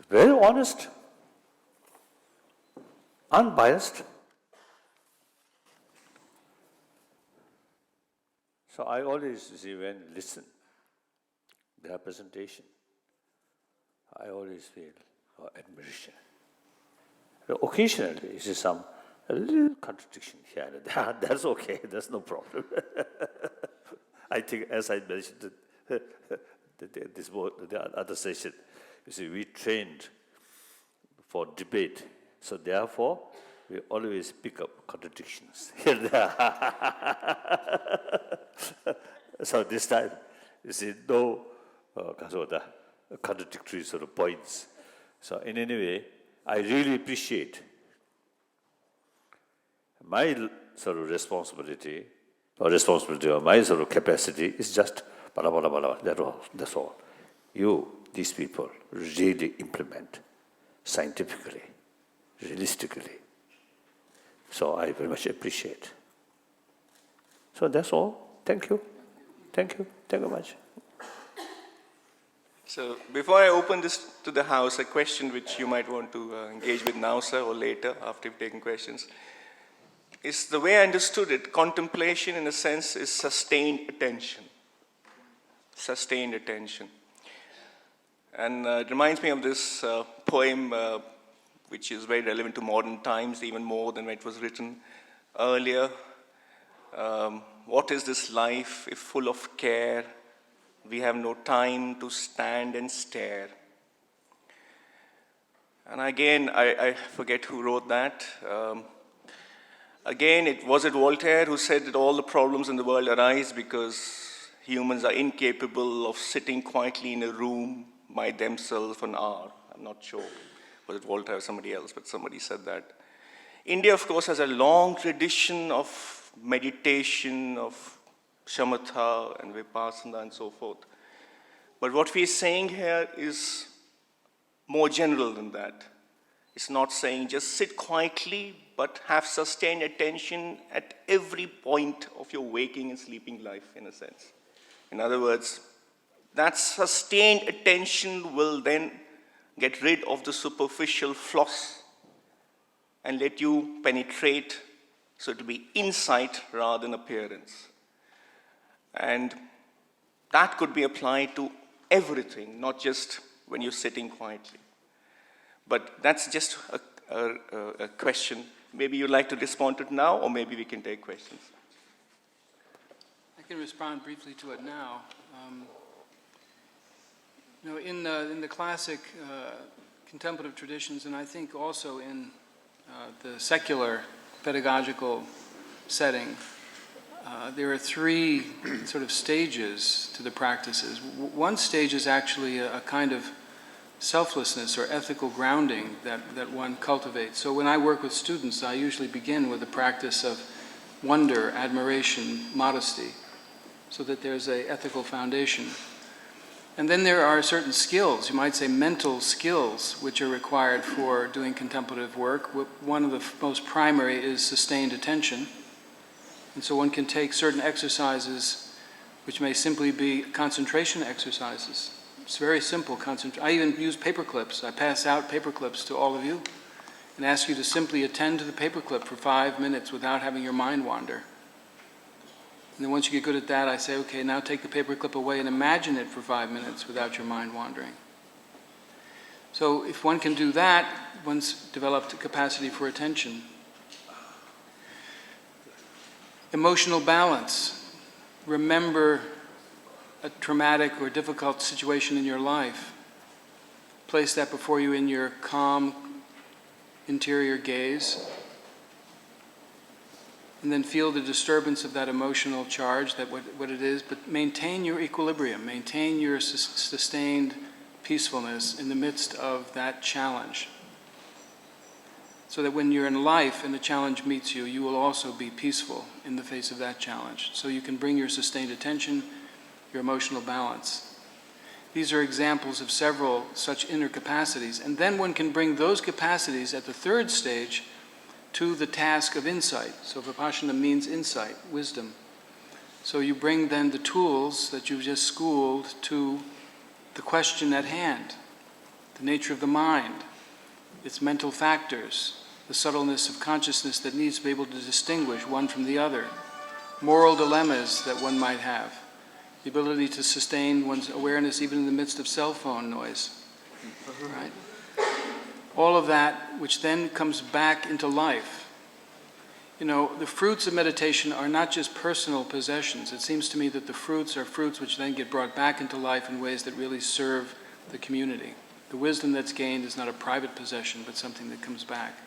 Very honest, unbiased. So I always see when listen their presentation, I always feel admiration. Occasionally, you see some a little contradiction here and there. That's okay. That's no problem. I think, as I mentioned, the other session, you see, we trained for debate. So therefore, we always pick up contradictions here and there. So this time, you see, no contradictory sort of points. So in any way, I really appreciate my sort of responsibility or my sort of capacity is just blah, blah, blah, blah, that's all. You, these people, really implement scientifically, realistically. So I very much appreciate. So that's all. Thank you. Thank you. Thank you very much. So before I open this to the House, a question which you might want to engage with now, sir, or later after you've taken questions, is the way I understood it, contemplation in a sense is sustained attention. Sustained attention. And it reminds me of this poem which is very relevant to modern times, even more than when it was written earlier. What is this life if full of care? We have no time to stand and stare. And again, I forget who wrote that. Again, was it Voltaire who said that all the problems in the world arise because humans are incapable of sitting quietly in a room by themselves for an hour? I'm not sure. Was it Voltaire or somebody else? But somebody said that. India, of course, has a long tradition of meditation, of shamatha and vipassana and so forth. But what we're saying here is more general than that. It's not saying just sit quietly, but have sustained attention at every point of your waking and sleeping life, in a sense. In other words, that sustained attention will then get rid of the superficial floss and let you penetrate, so it will be insight rather than appearance. And that could be applied to everything, not just when you're sitting quietly. But that's just a question. Maybe you'd like to respond to it now, or maybe we can take questions. I can respond briefly to it now. In the classic contemplative traditions, and I think also in the secular pedagogical setting, there are three sort of stages to the practices. One stage is actually a kind of selflessness or ethical grounding that one cultivates. So when I work with students, I usually begin with a practice of wonder, admiration, modesty, so that there's an ethical foundation. And then there are certain skills, you might say mental skills, which are required for doing contemplative work. One of the most primary is sustained attention. And so one can take certain exercises, which may simply be concentration exercises. It's very simple. I even use paper clips. I pass out paper clips to all of you and ask you to simply attend to the paper clip for 5 minutes without having your mind wander. And then once you get good at that, I say, okay, now take the paper clip away and imagine it for 5 minutes without your mind wandering. So if one can do that, one's developed a capacity for attention. Emotional balance. Remember a traumatic or difficult situation in your life. Place that before you in your calm interior gaze. And then feel the disturbance of that emotional charge, that what it is, but maintain your equilibrium, maintain your sustained peacefulness in the midst of that challenge. So that when you're in life and the challenge meets you, you will also be peaceful in the face of that challenge. So you can bring your sustained attention your emotional balance. These are examples of several such inner capacities. And then one can bring those capacities at the third stage to the task of insight. So Vipassana means insight, wisdom. So you bring then the tools that you've just schooled to the question at hand, the nature of the mind, its mental factors, the subtleness of consciousness that needs to be able to distinguish one from the other, moral dilemmas that one might have, the ability to sustain one's awareness even in the midst of cell phone noise, right? All of that, which then comes back into life. You know, the fruits of meditation are not just personal possessions. It seems to me that the fruits are fruits which then get brought back into life in ways that really serve the community. The wisdom that's gained is not a private possession, but something that comes back.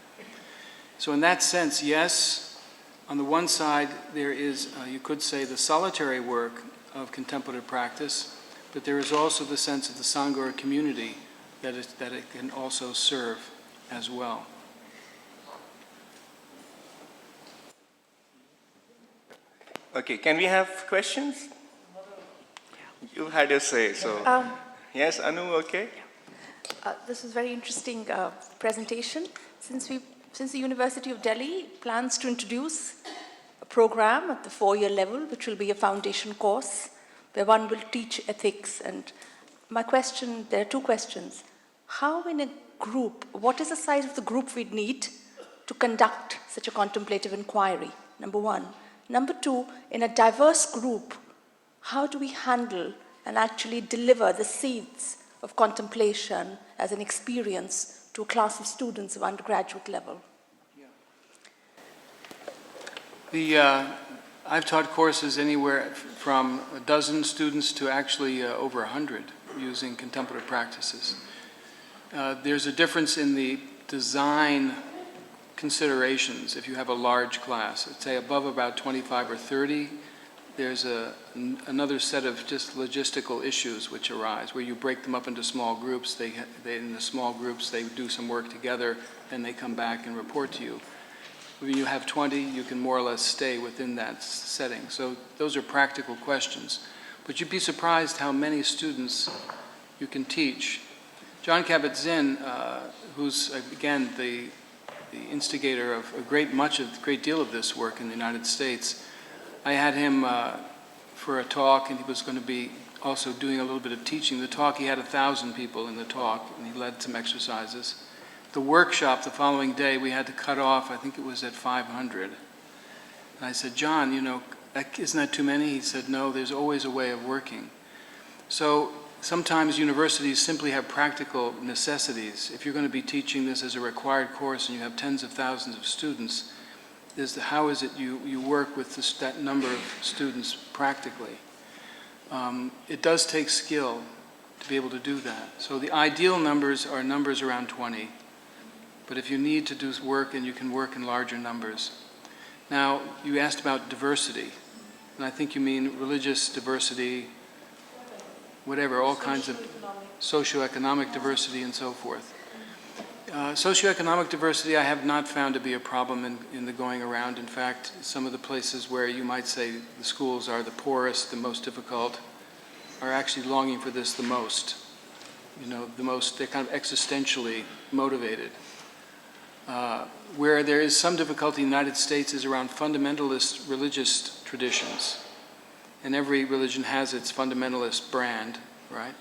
So in that sense, yes, on the one side, there is, you could say, the solitary work of contemplative practice, but there is also the sense of the Sangha or community that it can also serve as well. Okay, can we have questions? You had your say, so. Yes, Anu, okay? This is very interesting presentation. Since the University of Delhi plans to introduce a program at the 4-year level, which will be a foundation course, where one will teach ethics. And my question, there are two questions. How in a group, what is the size of the group we'd need to conduct such a contemplative inquiry? Number one. Number two, in a diverse group, how do we handle and actually deliver the seeds of contemplation as an experience to a class of students of undergraduate level? I've taught courses anywhere from a dozen students to actually over 100 using contemplative practices. There's a difference in the design considerations if you have a large class. Let's say above about 25 or 30, there's another set of just logistical issues which arise, where you break them up into small groups. In the small groups, they do some work together, then they come back and report to you. When you have 20, you can more or less stay within that setting. So those are practical questions. But you'd be surprised how many students you can teach. John Kabat-Zinn, who's, again, the instigator of a great deal of this work in the United States, I had him for a talk, and he was going to be also doing a little bit of teaching. The talk, he had 1,000 people in the talk, and he led some exercises. The workshop the following day, we had to cut off, I think it was at 500. And I said, John, you know, isn't that too many? He said, no, there's always a way of working. So sometimes universities simply have practical necessities. If you're going to be teaching this as a required course and you have tens of thousands of students, how is it you work with that number of students practically? It does take skill to be able to do that. So the ideal numbers are numbers around 20. But if you need to do work, and you can work in larger numbers. Now, you asked about diversity. And I think you mean religious diversity, whatever, all kinds of socioeconomic diversity and so forth. Socioeconomic diversity I have not found to be a problem in the going around. In fact, some of the places where you might say the schools are the poorest, the most difficult, are actually longing for this the most. You know, they're kind of existentially motivated. Where there is some difficulty in the United States is around fundamentalist religious traditions. And every religion has its fundamentalist brand, right?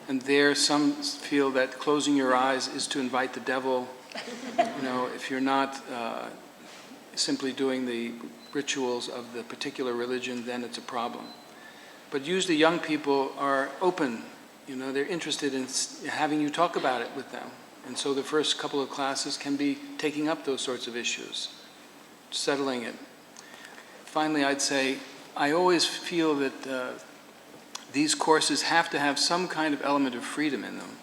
And there some feel that closing your eyes is to invite the devil. You know, if you're not simply doing the rituals of the particular religion, then it's a problem. But usually young people are open. You know, they're interested in having you talk about it with them. And so the first couple of classes can be taking up those sorts of issues, settling it. Finally, I'd say, I always feel that these courses have to have some kind of element of freedom in them.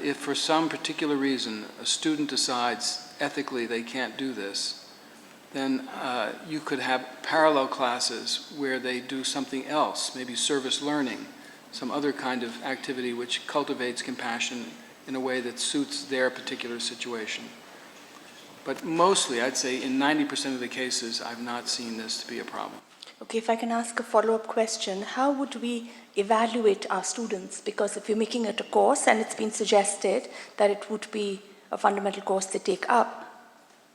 If for some particular reason a student decides ethically they can't do this, then you could have parallel classes where they do something else, maybe service learning, some other kind of activity which cultivates compassion in a way that suits their particular situation. But mostly, I'd say in 90% of the cases, I've not seen this to be a problem. Okay, if I can ask a follow-up question, how would we evaluate our students? Because if you're making it a course and it's been suggested that it would be a fundamental course they take up,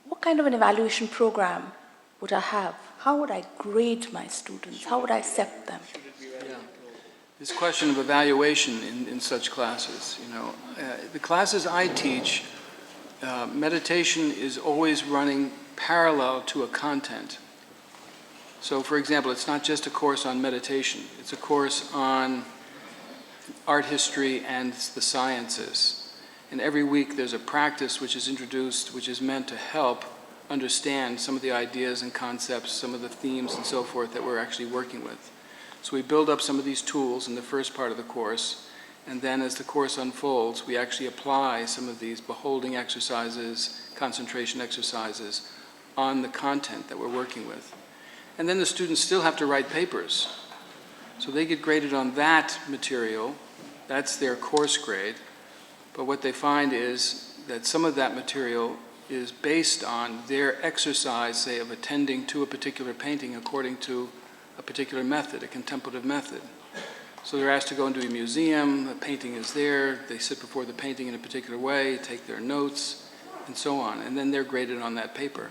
what kind of an evaluation program would I have? How would I grade my students? How would I accept them? Yeah. This question of evaluation in such classes, the classes I teach, meditation is always running parallel to a content. So, for example, it's not just a course on meditation. It's a course on art history and the sciences. And every week there's a practice which is introduced, which is meant to help understand some of the ideas and concepts, some of the themes and so forth that we're actually working with. So we build up some of these tools in the first part of the course, and then as the course unfolds, we actually apply some of these beholding exercises, concentration exercises on the content that we're working with. And then the students still have to write papers. So they get graded on that material. That's their course grade. But what they find is that some of that material is based on their exercise, say, of attending to a particular painting according to a particular method, a contemplative method. So they're asked to go into a museum, the painting is there, they sit before the painting in a particular way, take their notes, and so on. And then they're graded on that paper.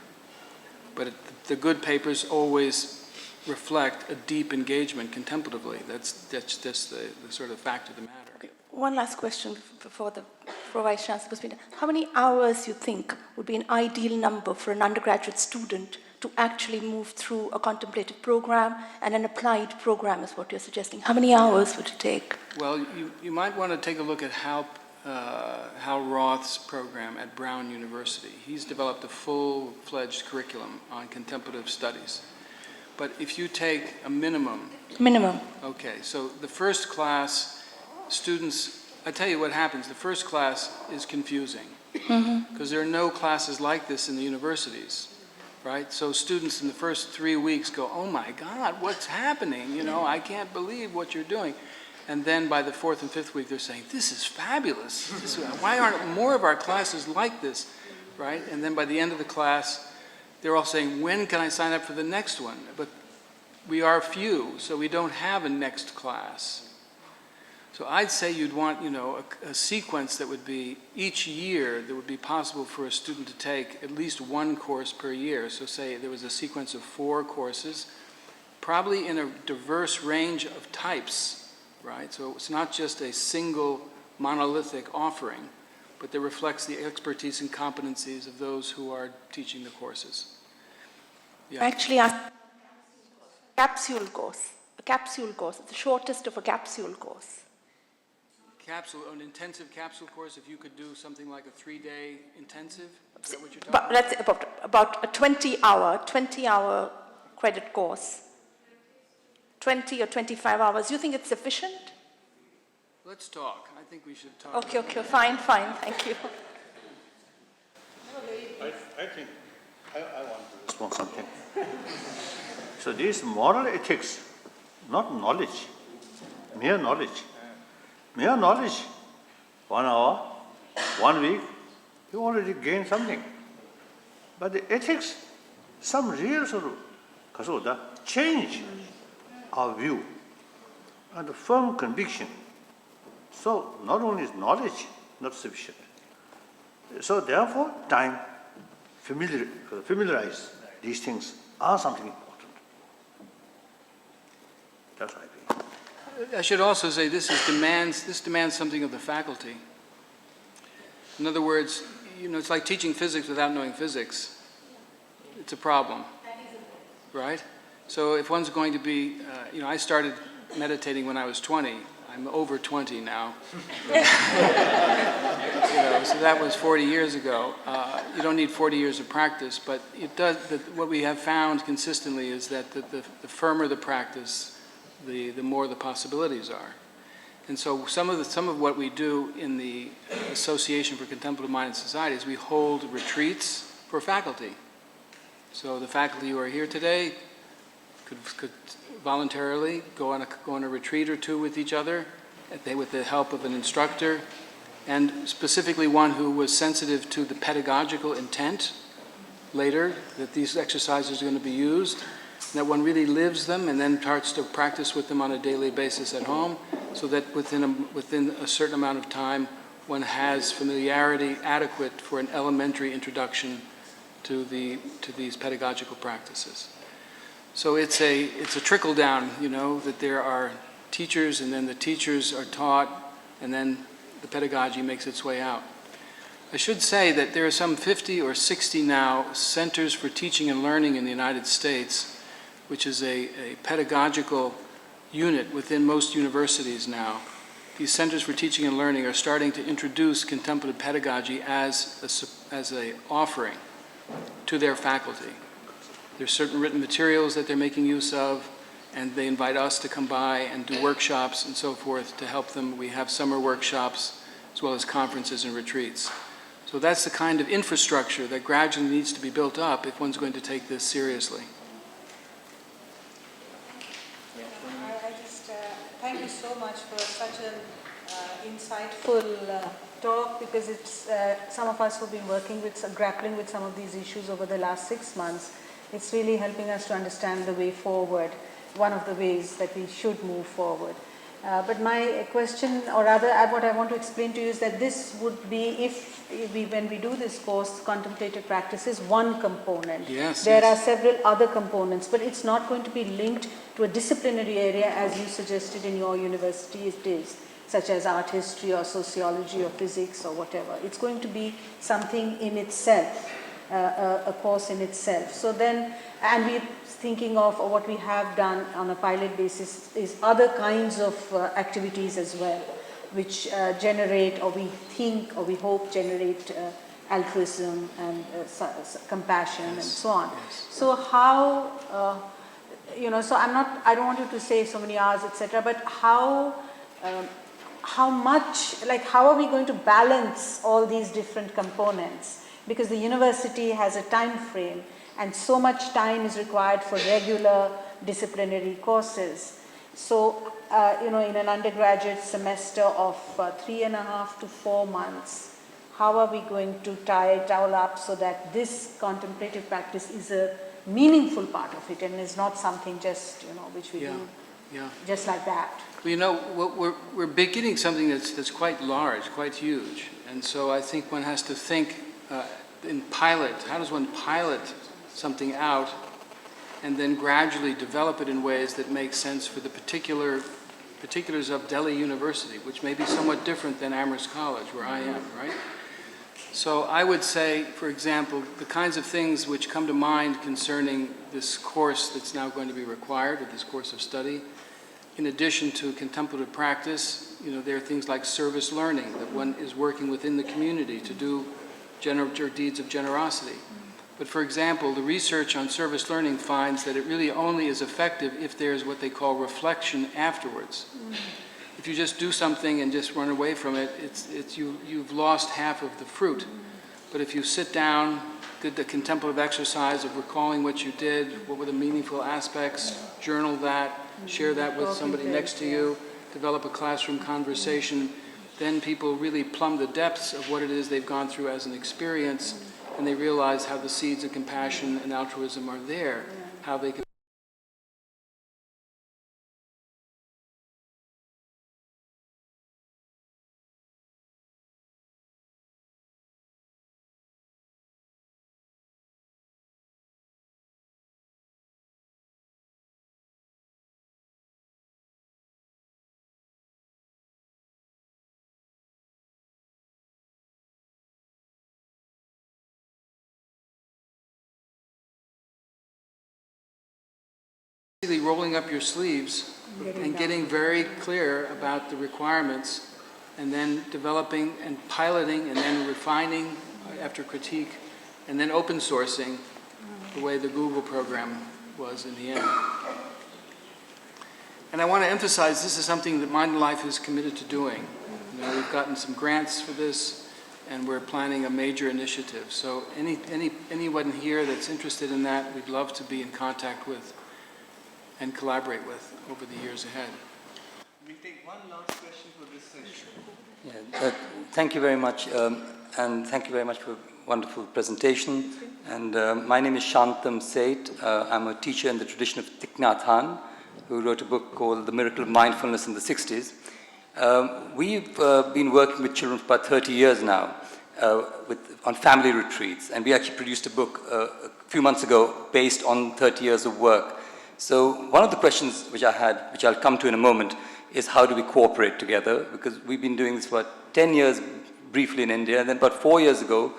But the good papers always reflect a deep engagement contemplatively. That's just the sort of fact of the matter. Okay. One last question before Vice Chancellor speaks. How many hours you think would be an ideal number for an undergraduate student to actually move through a contemplative program and an applied program is what you're suggesting? How many hours would it take? Well, you might want to take a look at Hal Roth's program at Brown University. He's developed a full-fledged curriculum on contemplative studies. But if you take a minimum. Minimum. Okay, so the first class, students, I tell you what happens, the first class is confusing. Because there are no classes like this in the universities, right? So students in the first 3 weeks go, oh my God, what's happening? I can't believe what you're doing. And then by the 4th and 5th week, they're saying, this is fabulous. Why aren't more of our classes like this, right? And then by the end of the class, they're all saying, when can I sign up for the next one? But we are few, so we don't have a next class. So I'd say you'd want, a sequence that would be each year that would be possible for a student to take at least one course per year. So say there was a sequence of 4 courses, probably in a diverse range of types. Right? So it's not just a single monolithic offering, but that reflects the expertise and competencies of those who are teaching the courses. Yeah. Actually, a capsule course. A capsule course. It's the shortest of a capsule course. An intensive capsule course, if you could do something like a 3-day intensive, is that what you're talking about? Let's say about a 20-hour credit course. 20 or 25 hours. You think it's sufficient? Let's talk. I think we should talk. Okay, fine, thank you. I think I want to respond something. So this moral ethics, not knowledge, mere knowledge. Mere knowledge, 1 hour, 1 week, you already gain something. But the ethics, some real sort of change our view and a firm conviction. So not only is knowledge not sufficient. So therefore, time, familiarize these things are something important. That's what I think. I should also say this demands something of the faculty. In other words, it's like teaching physics without knowing physics. It's a problem, right? So if one's going to be, I started meditating when I was 20. I'm over 20 now. So that was 40 years ago. You don't need 40 years of practice, but what we have found consistently is that the firmer the practice, the more the possibilities are. And so some of what we do in the Association for Contemplative Minded Societies, we hold retreats for faculty. So the faculty who are here today could voluntarily go on a retreat or two with each other, with the help of an instructor, and specifically one who was sensitive to the pedagogical intent later that these exercises are going to be used, that one really lives them and then starts to practice with them on a daily basis at home, so that within a certain amount of time, one has familiarity adequate for an elementary introduction to these pedagogical practices. So it's a trickle down, you know, that there are teachers, and then the teachers are taught, and then the pedagogy makes its way out. I should say that there are some 50 or 60 now centers for teaching and learning in the United States, which is a pedagogical unit within most universities now. These centers for teaching and learning are starting to introduce contemplative pedagogy as an offering to their faculty. There's certain written materials that they're making use of, and they invite us to come by and do workshops and so forth to help them. We have summer workshops as well as conferences and retreats. So that's the kind of infrastructure that gradually needs to be built up if one's going to take this seriously. Thank you so much for such an insightful talk, because it's some of us who've been grappling with some of these issues over the last 6 months. It's really helping us to understand the way forward, one of the ways that we should move forward. But my question, or rather what I want to explain to you, is that this would be, when we do this course, contemplative practice is one component. Yes, there yes. are several other components, but it's not going to be linked to a disciplinary area as you suggested in your university it is, such as art history or sociology or physics or whatever. It's going to be something in itself, a course in itself. So then, and we're thinking of, or what we have done on a pilot basis, is other kinds of activities as well, which generate, or we think, or we hope generate altruism and compassion, and so on. So how, so I don't want you to say so many hours, etc., but how much, how are we going to balance all these different components? Because the university has a time frame, and so much time is required for regular disciplinary courses. So, in an undergraduate semester of 3.5 to 4 months, how are we going to tie it all up so that this contemplative practice is a meaningful part of it and is not something just, which we do just like that? Well, we're beginning something that's quite large, quite huge. And so I think one has to think in pilot, how does one pilot something out and then gradually develop it in ways that make sense for the particulars of Delhi University, which may be somewhat different than Amherst College, where I am, right? So I would say, for example, the kinds of things which come to mind concerning this course that's now going to be required, or this course of study, in addition to contemplative practice, there are things like service learning, that one is working within the community to do deeds of generosity. But for example, the research on service learning finds that it really only is effective if there's what they call reflection afterwards. If you just do something and just run away from it, you've lost half of the fruit. But if you sit down, did the contemplative exercise of recalling what you did, what were the meaningful aspects, journal that, share that with somebody next to you, develop a classroom conversation, then people really plumb the depths of what it is they've gone through as an experience, and they realize how the seeds of compassion and altruism are there, how they can rolling up your sleeves and getting very clear about the requirements, and then developing and piloting and then refining after critique, and then open sourcing the way the Google program was in the end. And I want to emphasize this is something that Mind and Life is committed to doing. We've gotten some grants for this, and we're planning a major initiative. So anyone here that's interested in that, we'd love to be in contact with and collaborate with over the years ahead. We'll take one last question for this session. Yeah, thank you very much, and thank you very much for a wonderful presentation. And my name is Shantam Seth. I'm a teacher in the tradition of Thich Nhat Hanh, who wrote a book called The Miracle of Mindfulness in the 60s. We've been working with children for about 30 years now on family retreats, and we actually produced a book a few months ago based on 30 years of work. So one of the questions which I had, which I'll come to in a moment, is how do we cooperate together? Because we've been doing this for 10 years briefly in India, and then about 4 years ago,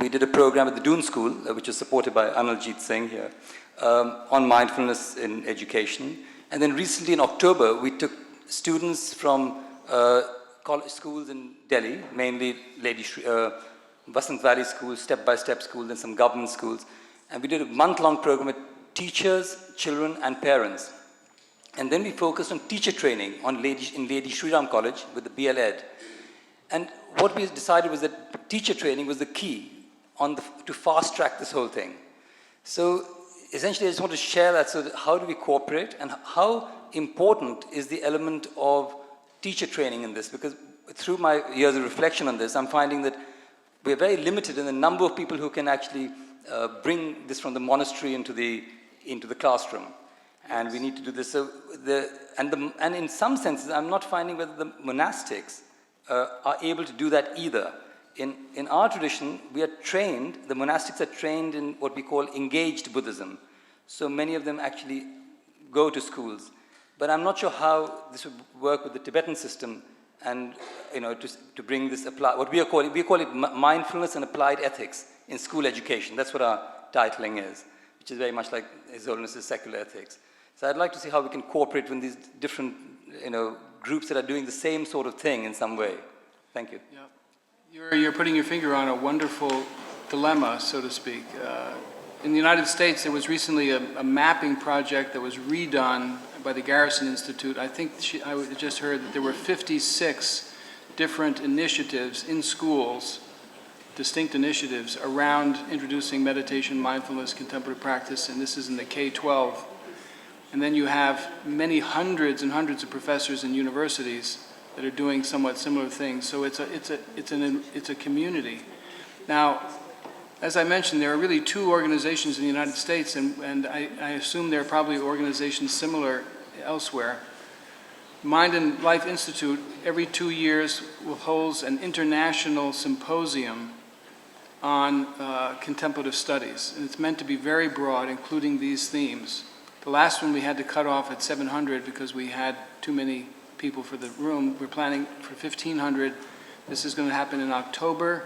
we did a program at the Doon School, which is supported by Analjit Singh here, on mindfulness in education. And then recently in October, we took students from college schools in Delhi, mainly Vasant Valley schools, step-by-step schools, and some government schools. And we did a month-long program with teachers, children, and parents. And then we focused on teacher training in Lady Shri Ram College with the BL Ed. And what we decided was that teacher training was the key to fast-track this whole thing. So essentially, I just want to share that. So how do we cooperate, and how important is the element of teacher training in this? Because through my years of reflection on this, I'm finding that we're very limited in the number of people who can actually bring this from the monastery into the classroom. And we need to do this. So and in some senses, I'm not finding whether the monastics are able to do that either. In our tradition, we are trained, the monastics are trained in what we call engaged Buddhism. So many of them actually go to schools. But I'm not sure how this would work with the Tibetan system, and to bring this what we call it mindfulness and applied ethics in school education. That's what our titling is, which is very much like His Holiness's secular ethics. So I'd like to see how we can cooperate with these different groups that are doing the same sort of thing in some way. Thank you. Yeah. You're putting your finger on a wonderful dilemma, so to speak. In the United States, there was recently a mapping project that was redone by the Garrison Institute. I think I just heard that there were 56 different initiatives in schools, distinct initiatives around introducing meditation, mindfulness, contemplative practice, and this is in the K-12. And then you have many hundreds and hundreds of professors in universities that are doing somewhat similar things. So it's a community. Now, as I mentioned, there are really two organizations in the United States, and I assume there are probably organizations similar elsewhere. Mind and Life Institute every 2 years holds an international symposium on contemplative studies, and it's meant to be very broad, including these themes. The last one we had to cut off at 700 because we had too many people for the room. We're planning for 1,500. This is going to happen in October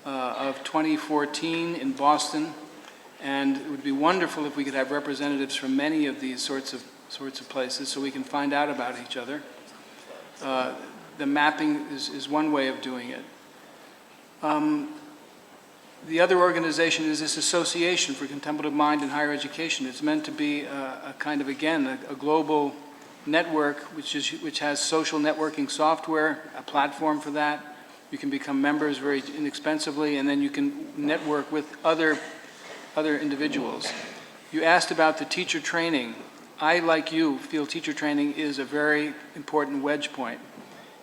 of 2014 in Boston, and it would be wonderful if we could have representatives from many of these sorts of places so we can find out about each other. The mapping is one way of doing it. The other organization is this Association for Contemplative Mind in Higher Education. It's meant to be a kind of, again, a global network which has social networking software, a platform for that. You can become members very inexpensively, and then you can network with other individuals. You asked about the teacher training. I, like you, feel teacher training is a very important wedge point.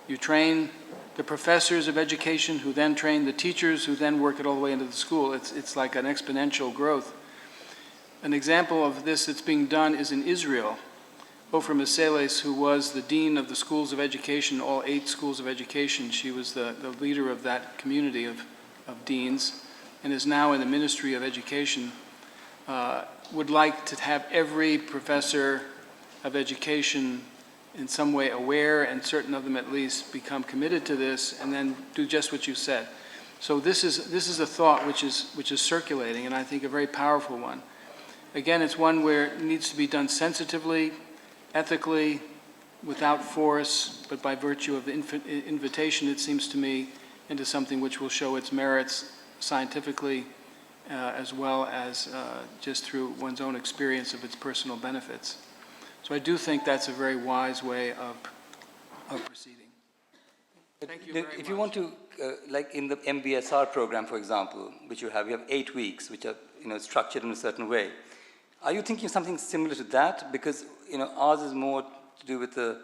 You train the professors of education who then train the teachers who then work it all the way into the school. It's like an exponential growth. An example of this that's being done is in Israel. Ofra Meseles, who was the dean of the schools of education, all 8 schools of education, she was the leader of that community of deans, and is now in the Ministry of Education, would like to have every professor of education in some way aware, and certain of them at least become committed to this, and then do just what you said. So this is a thought which is circulating, and I think a very powerful one. Again, it's one where it needs to be done sensitively, ethically, without force, but by virtue of the invitation, it seems to me, into something which will show its merits scientifically, as well as just through one's own experience of its personal benefits. So I do think that's a very wise way of proceeding. Thank you very much. If you want to, like in the MBSR program, for example, which you have 8 weeks, which are structured in a certain way. Are you thinking of something similar to that? Because ours is more to do with the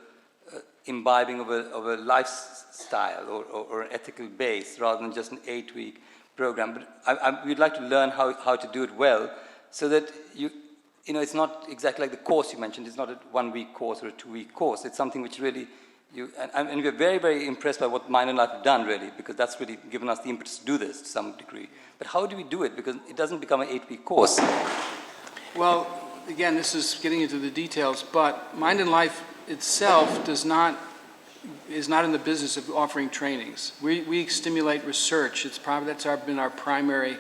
imbibing of a lifestyle or an ethical base rather than just an 8-week program. But we'd like to learn how to do it well so that you know, it's not exactly like the course you mentioned. It's not a 1-week course or a 2-week course. It's something which really, and we're very, very impressed by what Mind and Life have done, really, because that's really given us the impetus to do this to some degree. But how do we do it? Because it doesn't become an 8-week course. Well, again, this is getting into the details, but Mind and Life itself is not in the business of offering trainings. We stimulate research. That's been our primary.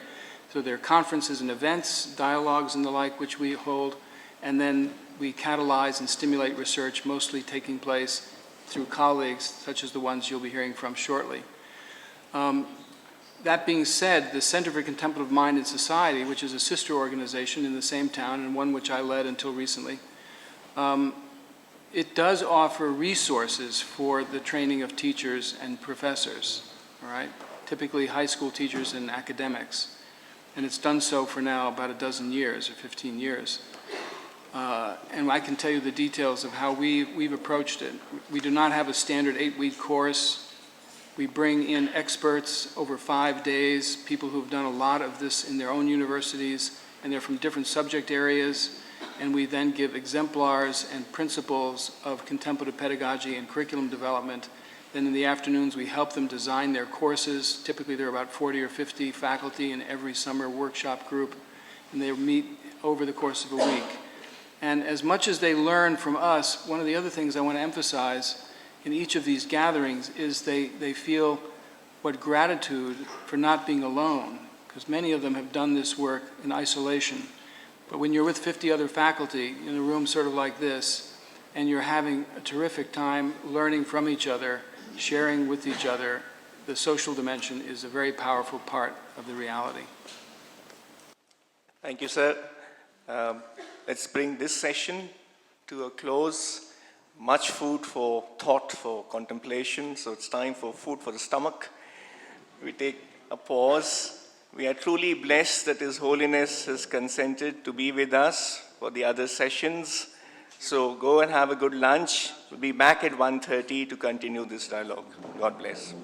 So there are conferences and events, dialogues and the like, which we hold, and then we catalyze and stimulate research, mostly taking place through colleagues, such as the ones you'll be hearing from shortly. That being said, the Center for Contemplative Mind and Society, which is a sister organization in the same town, and one which I led until recently, it does offer resources for the training of teachers and professors, all right? Typically high school teachers and academics. And it's done so for now about a dozen years or 15 years. And I can tell you the details of how we've approached it. We do not have a standard 8-week course. We bring in experts over 5 days, people who've done a lot of this in their own universities, and they're from different subject areas. And we then give exemplars and principles of contemplative pedagogy and curriculum development. Then in the afternoons, we help them design their courses. Typically, there are about 40 or 50 faculty in every summer workshop group, and they meet over the course of a week. And as much as they learn from us, one of the other things I want to emphasize in each of these gatherings is they feel what gratitude for not being alone, because many of them have done this work in isolation. But when you're with 50 other faculty in a room sort of like this, and you're having a terrific time learning from each other, sharing with each other, the social dimension is a very powerful part of the reality. Thank you, sir. Let's bring this session to a close. Much food for thought, for contemplation, so it's time for food for the stomach. We take a pause. We are truly blessed that His Holiness has consented to be with us for the other sessions. So go and have a good lunch. We'll be back at 1:30 to continue this dialogue. God bless.